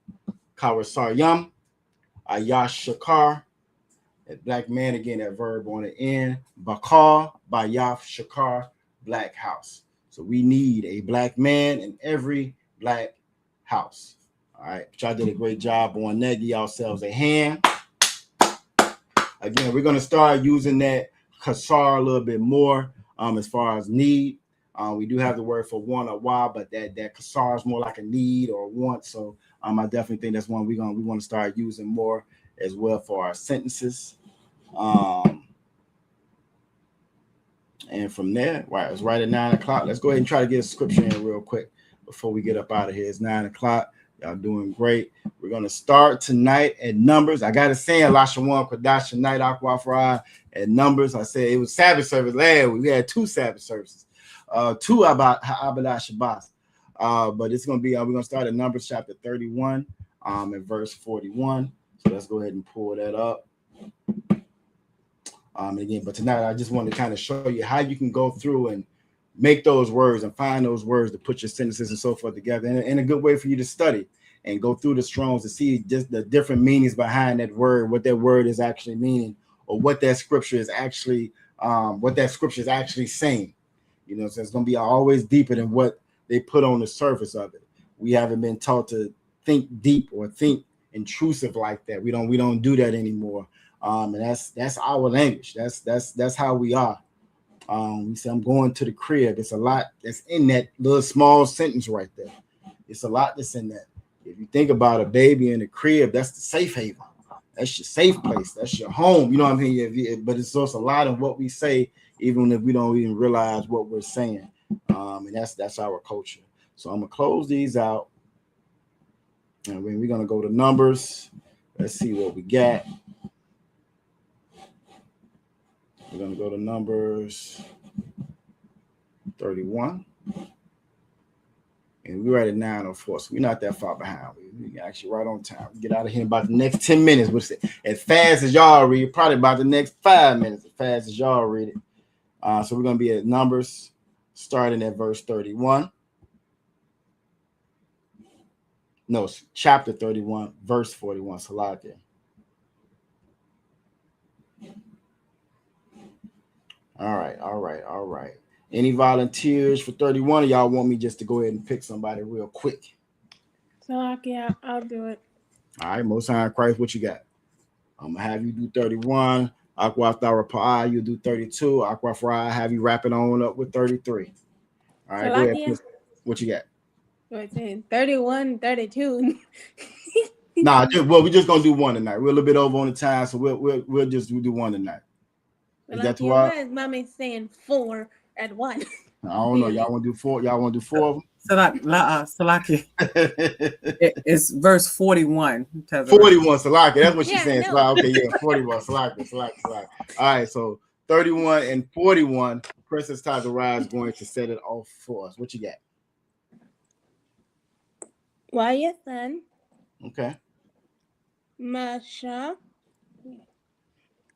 Kawasaryam, a Yash Shakar, a black man, again, that verb on the end, Bakar, Bayaf Shakar, black house. So we need a black man in every black house. All right. But y'all did a great job on that. Give yourselves a hand. Again, we're going to start using that kasar a little bit more as far as need. We do have the word for want or why, but that kasar is more like a need or want. So I definitely think that's one we want to start using more as well for our sentences. And from there, right, it's right at 9 o'clock. Let's go ahead and try to get a scripture in real quick before we get up out of here. It's 9 o'clock. Y'all doing great. We're going to start tonight at Numbers. I got to say Lashawan Qadash tonight, Aquafry at Numbers. I said it was Sabbath service last week. We had 2 Sabbath services, 2 Abadah Shabbos. But it's going to be, we're going to start at Numbers chapter 31 and verse 41. So let's go ahead and pull that up. Again, but tonight I just want to kind of show you how you can go through and make those words and find those words to put your sentences and so forth together, and a good way for you to study and go through the Strongs to see just the different meanings behind that word, what that word is actually meaning, or what that scripture is actually saying. You know, so it's going to be always deeper than what they put on the surface of it. We haven't been taught to think deep or think intrusive like that. We don't do that anymore. And that's our language. That's how we are. We say I'm going to the crib. It's a lot that's in that little small sentence right there. It's a lot that's in that. If you think about a baby in the crib, that's the safe haven. That's your safe place. That's your home. You know what I mean? But it's also a lot of what we say, even if we don't even realize what we're saying. And that's our culture. So I'm gonna close these out, and we're gonna go to Numbers. Let's see what we got. We're going to go to Numbers 31. And we're right at 9:04, so we're not that far behind. We're actually right on time. We get out of here in about the next 10 minutes, which is as fast as y'all read, probably about the next 5 minutes, as fast as y'all read it. So we're going to be at Numbers, starting at verse 31. No, chapter 31, verse 41. Salakia. All right. Any volunteers for 31? Or y'all want me just to go ahead and pick somebody real quick? So yeah, I'll do it. All right, Most High Christ, what you got? I'm gonna have you do 31. Aqua Thara, you do 32. Aqua Fry, have you wrap it on up with 33. All right, go ahead. What you got? What saying? 31, 32. Nah, we're just gonna do one tonight. We're a little bit over on the time, so we'll just do one tonight. Is that too hard? Why is mommy saying 4 at 1? I don't know. Y'all want to do 4? Y'all want to do 4 of them? Salaki. It's verse 41. 41, Salaki. That's what she's saying. No. Okay, yeah, 41, Salaki. All right, so 31 and 41, Princess Tazara is going to set it off for us. What you got? Why your son? Okay. Masha.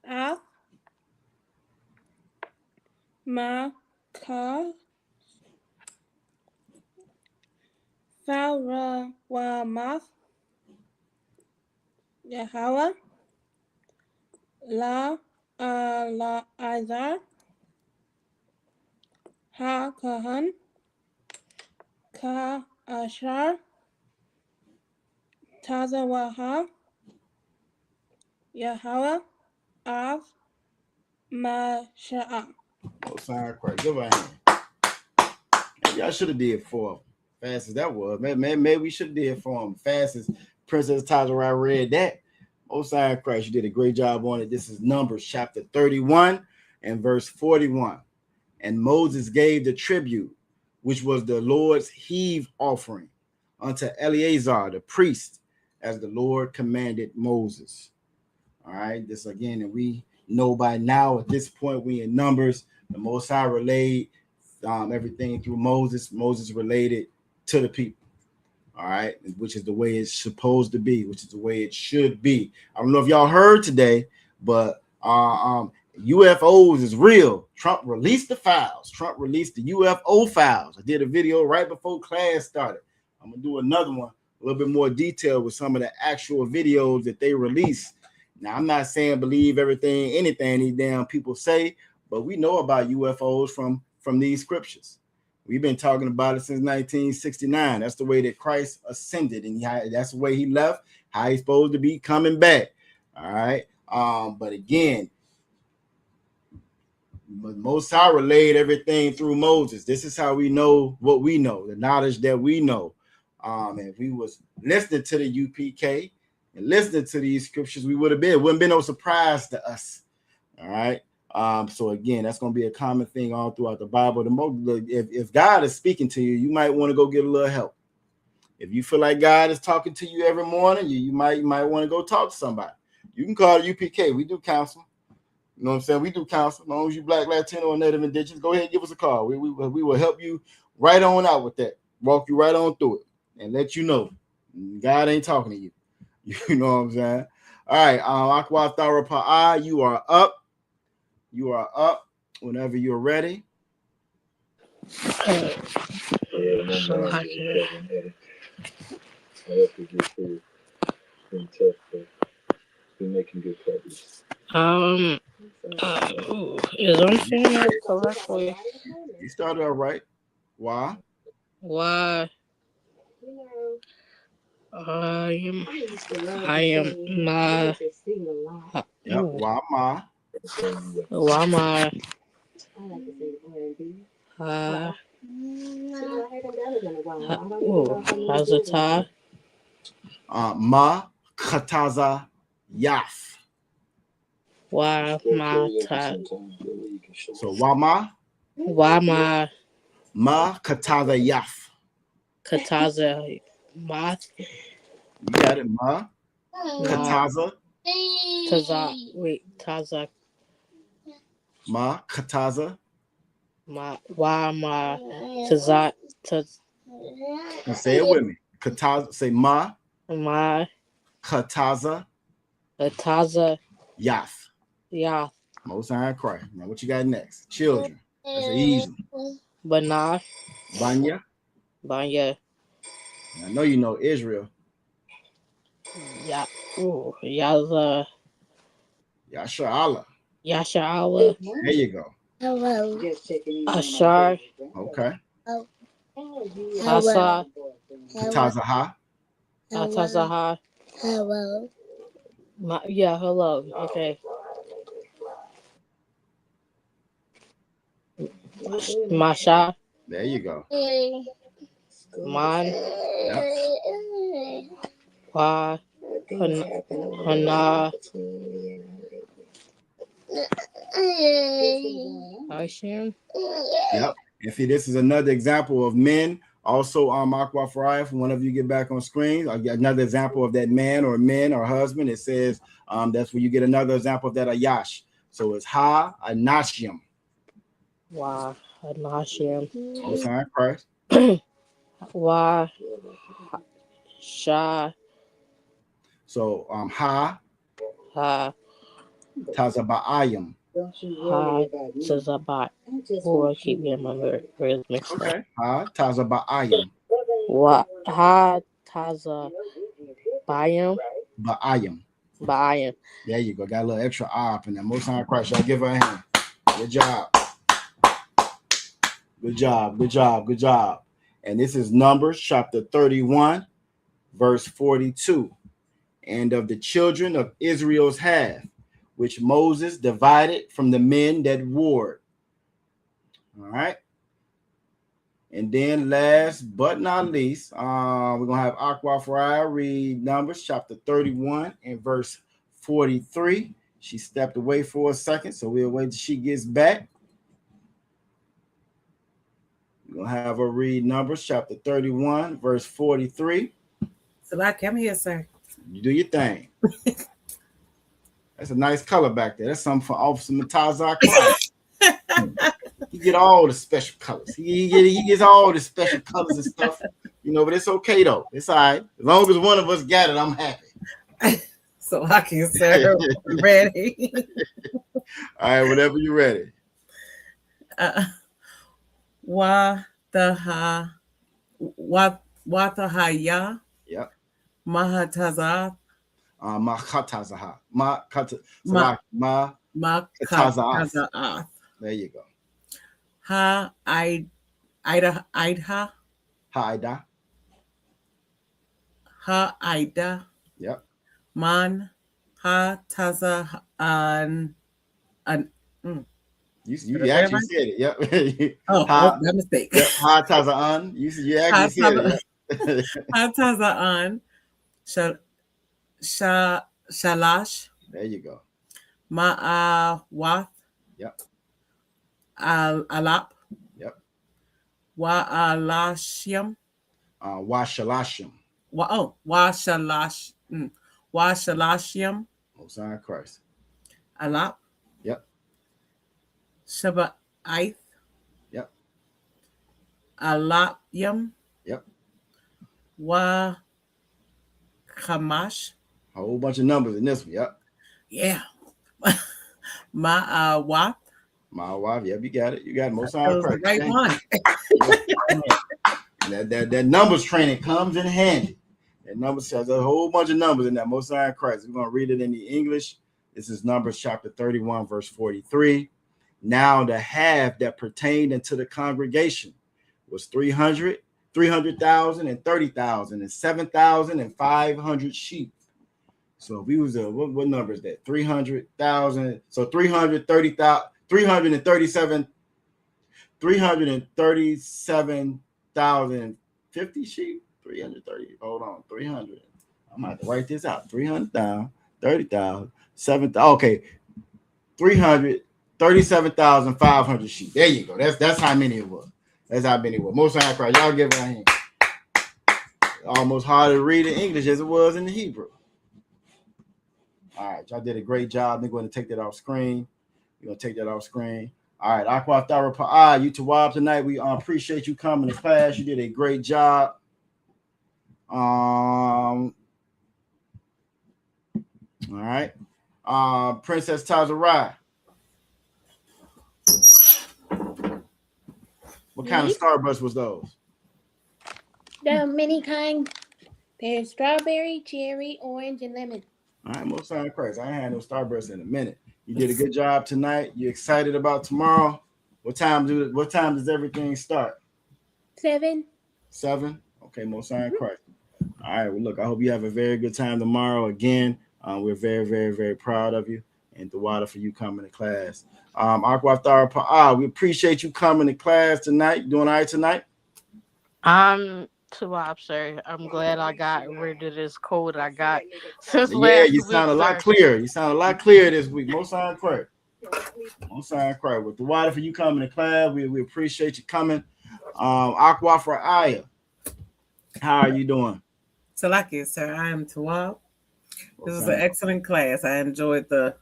Af. Maka. Tharawamath, Yahweh, La Izar, Ha Kahan, Ka Ashar, Tazawaha, Yahweh, Av, Masha'a. Most High Christ. Give her a hand. Maybe I should have did 4 of them. Fast as that was. Maybe we should have did 4 of them. Fast as Princess Tazara read that. Most High Christ, you did a great job on it. This is Numbers chapter 31 and verse 41. And Moses gave the tribute, which was the Lord's heave offering, unto Eleazar the priest, as the Lord commanded Moses. All right, this again, and we know by now at this point we in Numbers. The Most High relayed everything through Moses. Moses related to the people. All right, which is the way it's supposed to be, which is the way it should be. I don't know if y'all heard today, but UFOs is real. Trump released the files. Trump released the UFO files. I did a video right before class started. I'm gonna do another one, a little bit more detail with some of the actual videos that they released. Now, I'm not saying believe anything these damn people say, but we know about UFOs from these scriptures. We've been talking about it since 1969. That's the way that Christ ascended, and that's the way he left, how he's supposed to be coming back. All right. But again, Most High relayed everything through Moses. This is how we know what we know, the knowledge that we know. And if we was listening to the UPK and listening to these scriptures, wouldn't been no surprise to us. All right. So again, that's going to be a common thing all throughout the Bible. If God is speaking to you, you might want to go get a little help. If you feel like God is talking to you every morning, you might want to go talk to somebody. You can call the UPK. We do counseling. You know what I'm saying? We do counseling. As long as you Black, Latino, or Native Indigenous, go ahead and give us a call. We will help you right on out with that. Walk you right on through it and let you know God ain't talking to you. You know what I'm saying? All right. Aqua Thara Pa'a, you are up. You are up whenever you're ready. Making good progress. Is I'm saying that correctly? You started all right. Why? Why? I am my. Yep. Why my? Why my? How's it tie? Ma Kataza Yaf. Why my tie? So why my? Why my? Ma Kataza Yaf. Kataza Math. You got it, Ma. Kataza. Taza. Ma Kataza. Why my Taza. Say it with me. Kataza. Say Ma. My Kataza. Taza. Yaf. Yeah. Most High Christ. Now what you got next? Children. That's easy. Bana. Banya. I know you know Israel. Yeah. Ooh. Yaza. Yasha Allah. There you go. Hello. Ashar. Okay. Asa. Tazaha. Tazaha. Hello. Hello. Okay. Masha. There you go. Man. Yep. Hana. Ashim. Yep. And see, this is another example of men. Also, Aqua Farai, when one of you get back on screen, I'll get another example of that man or husband. It says that's where you get another example of that Ayash. So it's Ha Anashim. Wow, Anashim. Most High Christ. Why Sha. So Ha Tazaba'ayim. Ha Tazabat. Oh, I keep getting my words mixed up. Okay. Ha Tazaba'ayim. What? Ha taza bayam. Ba'ayim. Bayam. There you go. Got a little extra R up in there. Most High Christ. Y'all give her a hand. Good job. Good job. Good job. Good job. And this is Numbers chapter 31, verse 42. And of the children of Israel's half, which Moses divided from the men that warred. All right. And then last but not least, we're going to have Aqua Farai read Numbers chapter 31 and verse 43. She stepped away for a second, so we'll wait till she gets back. We're going to have her read Numbers chapter 31, verse 43. So like, I'm here, sir. You do your thing. That's a nice color back there. That's something for Officer Matazak. He get all the special colors. He gets all the special colors and stuff. You know, but it's okay though. It's all right. As long as one of us got it, I'm happy. So lucky, sir. Ready? All right, whenever you're ready. Wa the ya. Yep. Mahataza. Makatazaha. Makataza. There you go. Ha Ida. Ha Ida. Yep. Man ha taza an. You actually said it. Yep. That mistake. Yep. Ha taza an. You actually said it. Ha taza an. Shalash. There you go. Ma'awath. Yep. Alap. Yep. Wa'alashyam. Washalashyam. Washalashyam. Most High Christ. Alap. Yep. Shaba'ith. Yep. Alapyam. Yep. Wa Kamash. A whole bunch of numbers in this one. Yep. Yeah. Ma'awath. My wife, yep, you got it. You got it. Most High Christ. Right one. that numbers training comes in handy. That numbers has a whole bunch of numbers in that. Most High Christ. We're gonna read it in the English. This is Numbers chapter 31, verse 43. Now the half that pertained unto the congregation was 300,000 and 30,000 and 7,500 sheep. So if we was what number is that? 300,000. So 337,050 sheep. 330. Hold on. 300. I'm gonna have to write this out. 300,000, 30,000, 7,000. Okay. 337,500 sheep. There you go. That's how many it was. That's how many it was. Most High Christ. Y'all give it a hand. Almost hard to read in English as it was in the Hebrew. All right, y'all did a great job. They're going to take that off screen. We're going to take that off screen. All right, Aqua Thara Pa'a, you Tawab tonight. We appreciate you coming to class. You did a great job. All right. Princess Tazarai. What kind of Starburst was those? The mini kind. There's strawberry, cherry, orange, and lemon. All right, Most High Christ. I ain't had no Starburst in a minute. You did a good job tonight. You excited about tomorrow? What time does everything start? 7. 7? Okay, Most High Christ. All right, well, look, I hope you have a very good time tomorrow. Again, we're very, very, very proud of you and the water for you coming to class. Aqua Thara Pa'a, we appreciate you coming to class tonight. You doing all right tonight? Tawab, sir. I'm glad I got rid of this cold I got since last Yeah, week. you sound a lot clearer. You sound a lot clearer this week. Most High Christ. Most High Christ. With the water for you coming to class, we appreciate you coming. Aqua for Aya, how are you doing? Salaki, sir. I am Tawab. This is an excellent class. I enjoyed the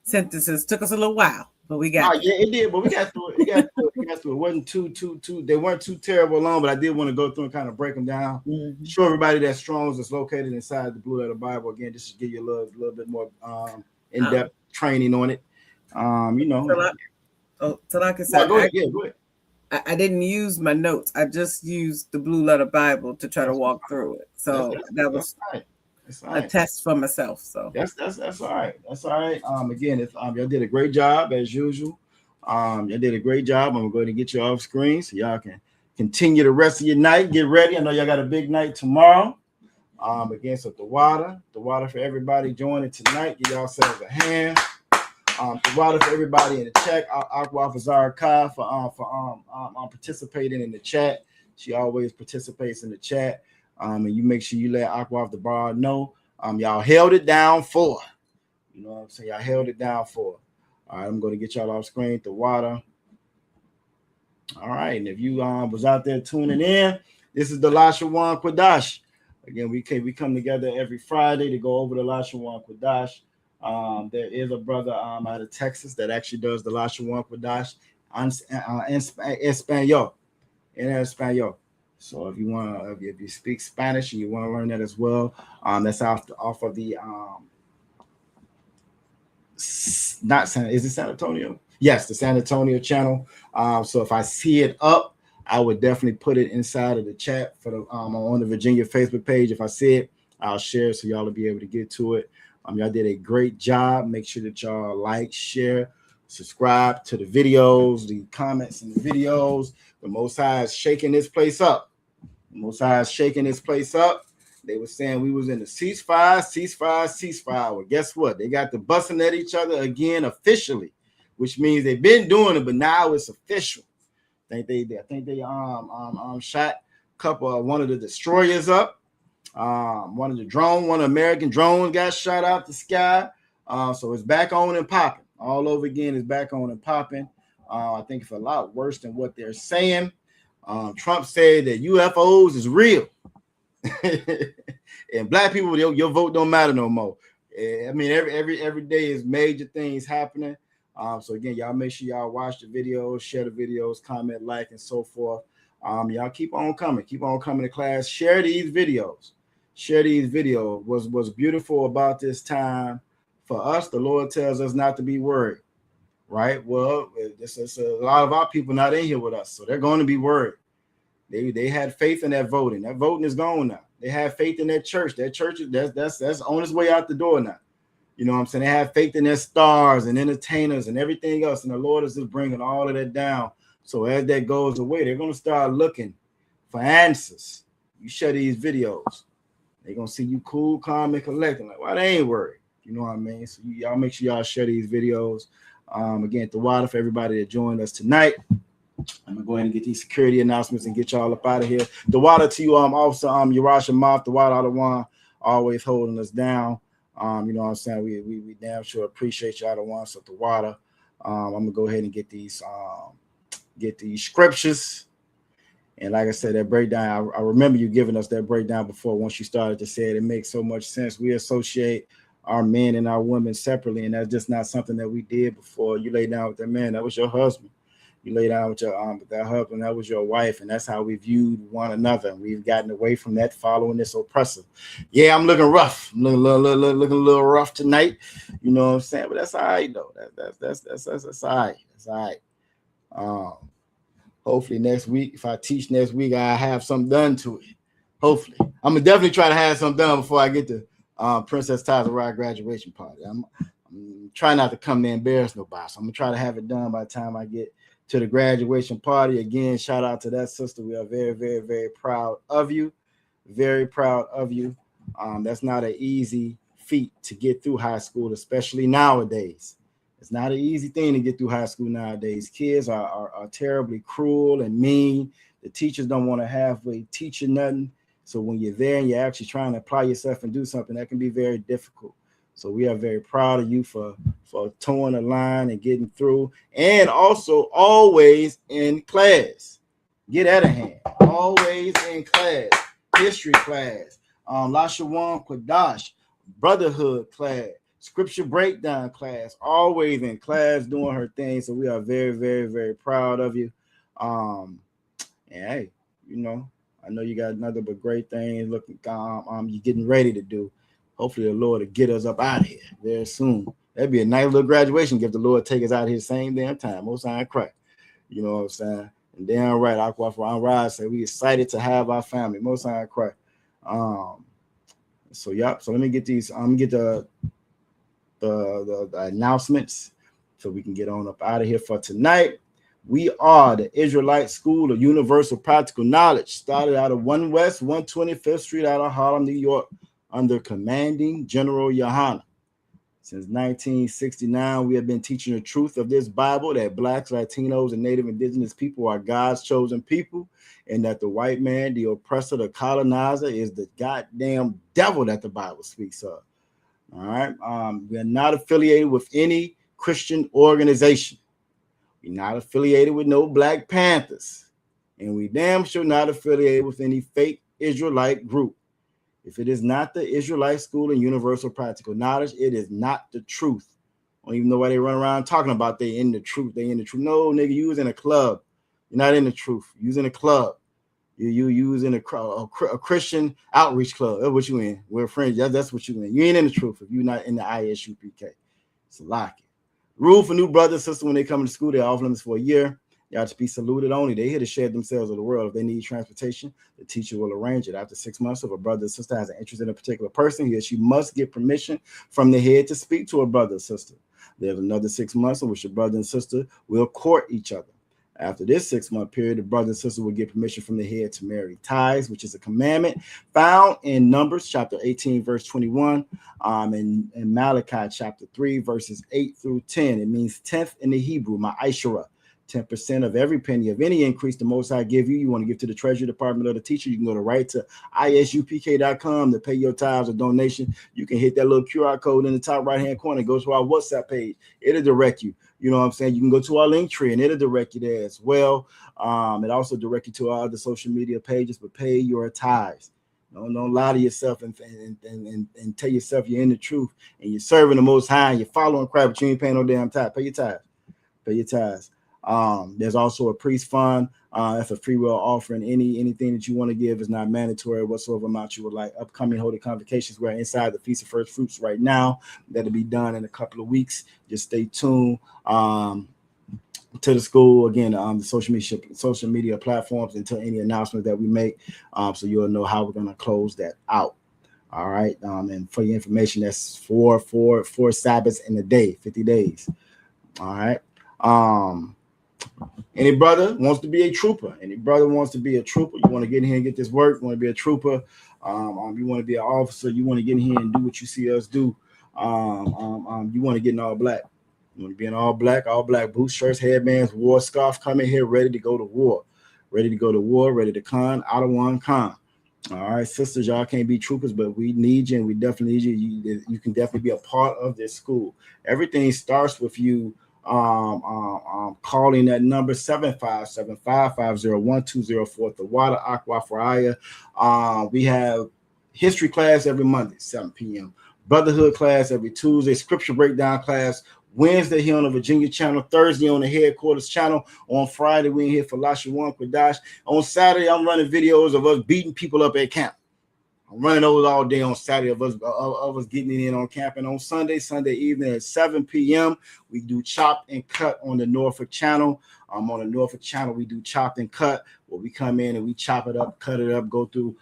sentences. Took us a little while, but we got. Yeah, it did, but we got through it. We got through it. It wasn't too. They weren't too terrible long, but I did want to go through and kind of break them down. Mm-hmm. Show everybody that Strong's is located inside the Blue Letter Bible. Again, just to give you a little bit more in-depth training on it. You know. Salaki, sir. Go ahead. I didn't use my notes. I just used the Blue Letter Bible to try to walk through it. So that was right. That's all a right. test for myself. So That's all right. That's all right. Again, if y'all did a great job as usual. Y'all did a great job. I'm going to get you off screen so y'all can continue the rest of your night. Get ready. I know y'all got a big night tomorrow. Again, so the water for everybody joining tonight. Give yourselves a hand. The water for everybody in the chat. Aqua for Zarka for participating in the chat. She always participates in the chat. And you make sure you let Aqua off the bar know. Y'all held it down for. You know what I'm saying? Y'all held it down for. All right, I'm going to get y'all off screen. The water. All right, and if you was out there tuning in, this is the Lashawan Qadash. Again, we come together every Friday to go over the Lashawan Qadash. There is a brother out of Texas that actually does the Lashawan Qadash in Espanol. So if you want, if you speak Spanish and you want to learn that as well, that's off of the is it San Antonio? Yes, the San Antonio channel. So if I see it up, I would definitely put it inside of the chat for the on the Virginia Facebook page. If I see it, I'll share so y'all will be able to get to it. Y'all did a great job. Make sure that y'all like, share, subscribe to the videos, the comments in the videos. The Most High is shaking this place up. The Most High is shaking this place up. They were saying we was in the ceasefire. Well, guess what? They got the busting at each other again officially, which means they've been doing it, but now it's official. I think they shot a couple one of the destroyers up. One of the American drones got shot out the sky. So it's back on and popping. All over again, it's back on and popping. I think it's a lot worse than what they're saying. Trump said that UFOs is real. And black people, your vote don't matter no more. I mean, every day is major things happening. So again, y'all make sure y'all watch the videos, share the videos, comment, like, and so forth. Y'all keep on coming to class. Share these videos. What's beautiful about this time for us, the Lord tells us not to be worried, right? Well, it's a lot of our people not in here with us, so they're going to be worried. They had faith in that voting. That voting is gone now. They have faith in that church. That church that's on its way out the door now. You know what I'm saying? They have faith in their stars and entertainers and everything else. And the Lord is just bringing all of that down. So as that goes away, they're going to start looking for answers. You share these videos. They're going to see you cool, calm, and collecting. Like, why they ain't worried? You know what I mean? So y'all make sure y'all share these videos. Again, the water for everybody that joined us tonight. I'm going to go ahead and get these security announcements and get y'all up out of here. The water to you, Officer Urash Moth, the water out of one, always holding us down. You know what I'm saying? We damn sure appreciate y'all the ones at the water. I'm gonna go ahead and get these scriptures. And like I said, that breakdown, I remember you giving us that breakdown before once you started to say it. It makes so much sense. We associate our men and our women separately, and that's just not something that we did before. You lay down with that man, that was your husband. You lay down with your with that husband, that was your wife, and that's how we viewed one another. We've gotten away from that, following this oppressor. Yeah, I'm looking rough. I'm looking a little rough tonight. You know what I'm saying? But that's all right though. That's all right. That's all right. Hopefully next week, if I teach next week, I have something done to it. Hopefully, I'm gonna definitely try to have something done before I get to Princess Tazarah graduation party. I'm trying not to come to embarrass nobody. So I'm gonna try to have it done by the time I get to the graduation party. Again, shout out to that sister. We are very, very, very proud of you. Very proud of you. That's not an easy feat to get through high school, especially nowadays. It's not an easy thing to get through high school nowadays. Kids are terribly cruel and mean. The teachers don't want to halfway teach you nothing. So when you're there and you're actually trying to apply yourself and do something, that can be very difficult. So we are very proud of you for towing the line and getting through, and also always in class. Get out of hand. Always in class. History class. Lashawan Qadash, brotherhood class, scripture breakdown class. Always in class doing her thing. So we are very, very, very proud of you. And hey, you know, I know you got nothing but great things looking. You're getting ready to do. Hopefully the Lord will get us up out of here very soon. That'd be a nice little graduation gift. The Lord take us out of here same damn time. Most High Christ. You know what I'm saying? And damn right, Aqua for Rise say we excited to have our family. Most High Christ. So yep. So let me get these. I'm get the announcements so we can get on up out of here for tonight. We are the Israelite School of Universal Practical Knowledge, started out of 1 West 125th Street out of Harlem, New York, under commanding General Yohana. Since 1969, we have been teaching the truth of this Bible, that blacks, Latinos, and Native Indigenous people are God's chosen people, and that the white man, the oppressor, the colonizer, is the goddamn devil that the Bible speaks of. All right. We are not affiliated with any Christian organization. We're not affiliated with no Black Panthers, and we damn sure not affiliated with any fake Israelite group. If it is not the Israelite School and Universal Practical Knowledge, it is not the truth. I don't even know why they run around talking about they in the truth. They in the truth. No, nigga, you was in a club. You're not in the truth. You was in a club. You was in a Christian outreach club. That's what you in. We're friends. That's what you in. You ain't in the truth if you're not in the ISUPK. So lock it. Rule for new brothers and sisters when they come to school, they're off limits for a year. Y'all to be saluted only. They here to share themselves with the world. If they need transportation, the teacher will arrange it. After 6 months, if a brother or sister has an interest in a particular person, he or she must get permission from the head to speak to a brother or sister. There's another 6 months in which the brother and sister will court each other. After this 6-month period, the brother and sister will get permission from the head to marry. Tithes, which is a commandment found in Numbers chapter 18, verse 21, and Malachi chapter 3, verses 8 through 10. It means 10th in the Hebrew, ma'ashara. 10% of every penny of any increase the Most High give you. You want to give to the Treasury Department of the teacher, you can go to right to ISUPK.com to pay your tithes or donation. You can hit that little QR code in the top right-hand corner. Go to our WhatsApp page. It'll direct you. You know what I'm saying? You can go to our link tree and it'll direct you there as well. It also direct you to our other social media pages, but pay your tithes. Don't lie to yourself and tell yourself you're in the truth and you're serving the Most High and you're following Christ, but you ain't paying no damn tithe. Pay your tithes. Pay your tithes. There's also a priest fund. That's a free will offering. Anything that you want to give is not mandatory whatsoever amount you would like. Upcoming holy convocations, we're inside the Feast of First Fruits right now. That'll be done in a couple of weeks. Just stay tuned to the school again, the social media platforms until any announcements that we make, so you'll know how we're going to close that out. All right. And for your information, that's four Sabbaths in a day, 50 days. All right. Any brother wants to be a trooper. You want to get in here and get this work. You want to be a trooper. You want to be an officer. You want to get in here and do what you see us do. You want to get in all black. You want to be in all black boots, shirts, headbands, war scarf. Come in here ready to go to war. Ready to con, out of one con. All right, sisters, y'all can't be troopers, but we need you, and we definitely need you. You can definitely be a part of this school. Everything starts with you calling that number 757-550-1204, the Water Aqua Faraya. We have history class every Monday, 7 p.m. Brotherhood class every Tuesday. Scripture breakdown class Wednesday here on the Virginia channel. Thursday on the headquarters channel. On Friday, we in here for Lashawan Qadash. On Saturday, I'm running videos of us beating people up at camp. I'm running those all day on Saturday of us getting it in on camp. And on Sunday evening at 7 p.m., we do chop and cut on the Norfolk channel. On the Norfolk channel, we do chop and cut, where we come in and we chop it up, cut it up, go through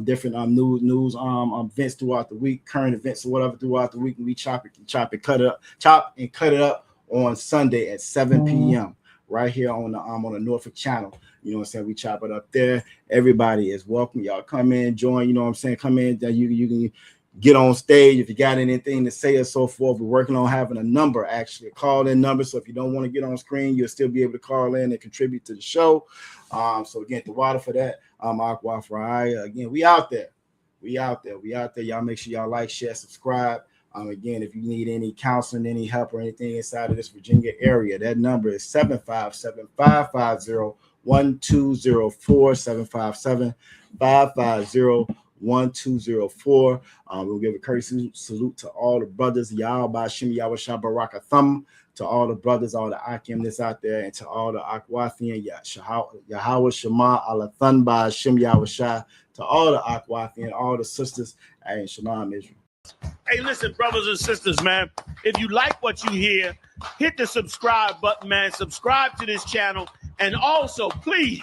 different news events throughout the week, current events or whatever throughout the week, and we chop and cut it up on Sunday at 7 p.m. right here on the Norfolk channel. You know what I'm saying? We chop it up there. Everybody is welcome. Y'all come in, join. You know what I'm saying? Come in. You can get on stage if you got anything to say or so forth. We're working on having a number, actually, a call-in number. So if you don't want to get on screen, you'll still be able to call in and contribute to the show. So again, the water for that. Aqua Faraya. Again, we out there. Y'all make sure y'all like, share, subscribe. Again, if you need any counseling, any help, or anything inside of this Virginia area, that number is 757-550-1204, 757-550-1204. We'll give a courtesy salute to all the brothers, Yahweh Bashim Yahweh Baraka Thumb, to all the brothers, all the Akim that's out there, and to all the Akwathian, Yahweh Shema Alathan Bashim Yahweh Shah, to all the Akwathian, all the sisters, and Shalom Israel. Hey, listen, brothers and sisters, man, if you like what you hear, hit the subscribe button, man. Subscribe to this channel And also, please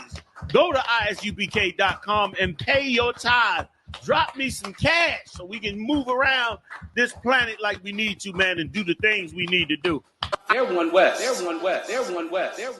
go to ISUPK.com and pay your tithe. Drop me some cash so we can move around this planet like we need to, man, and do the things we need to do. They're one West. They're one West. They're one West. They're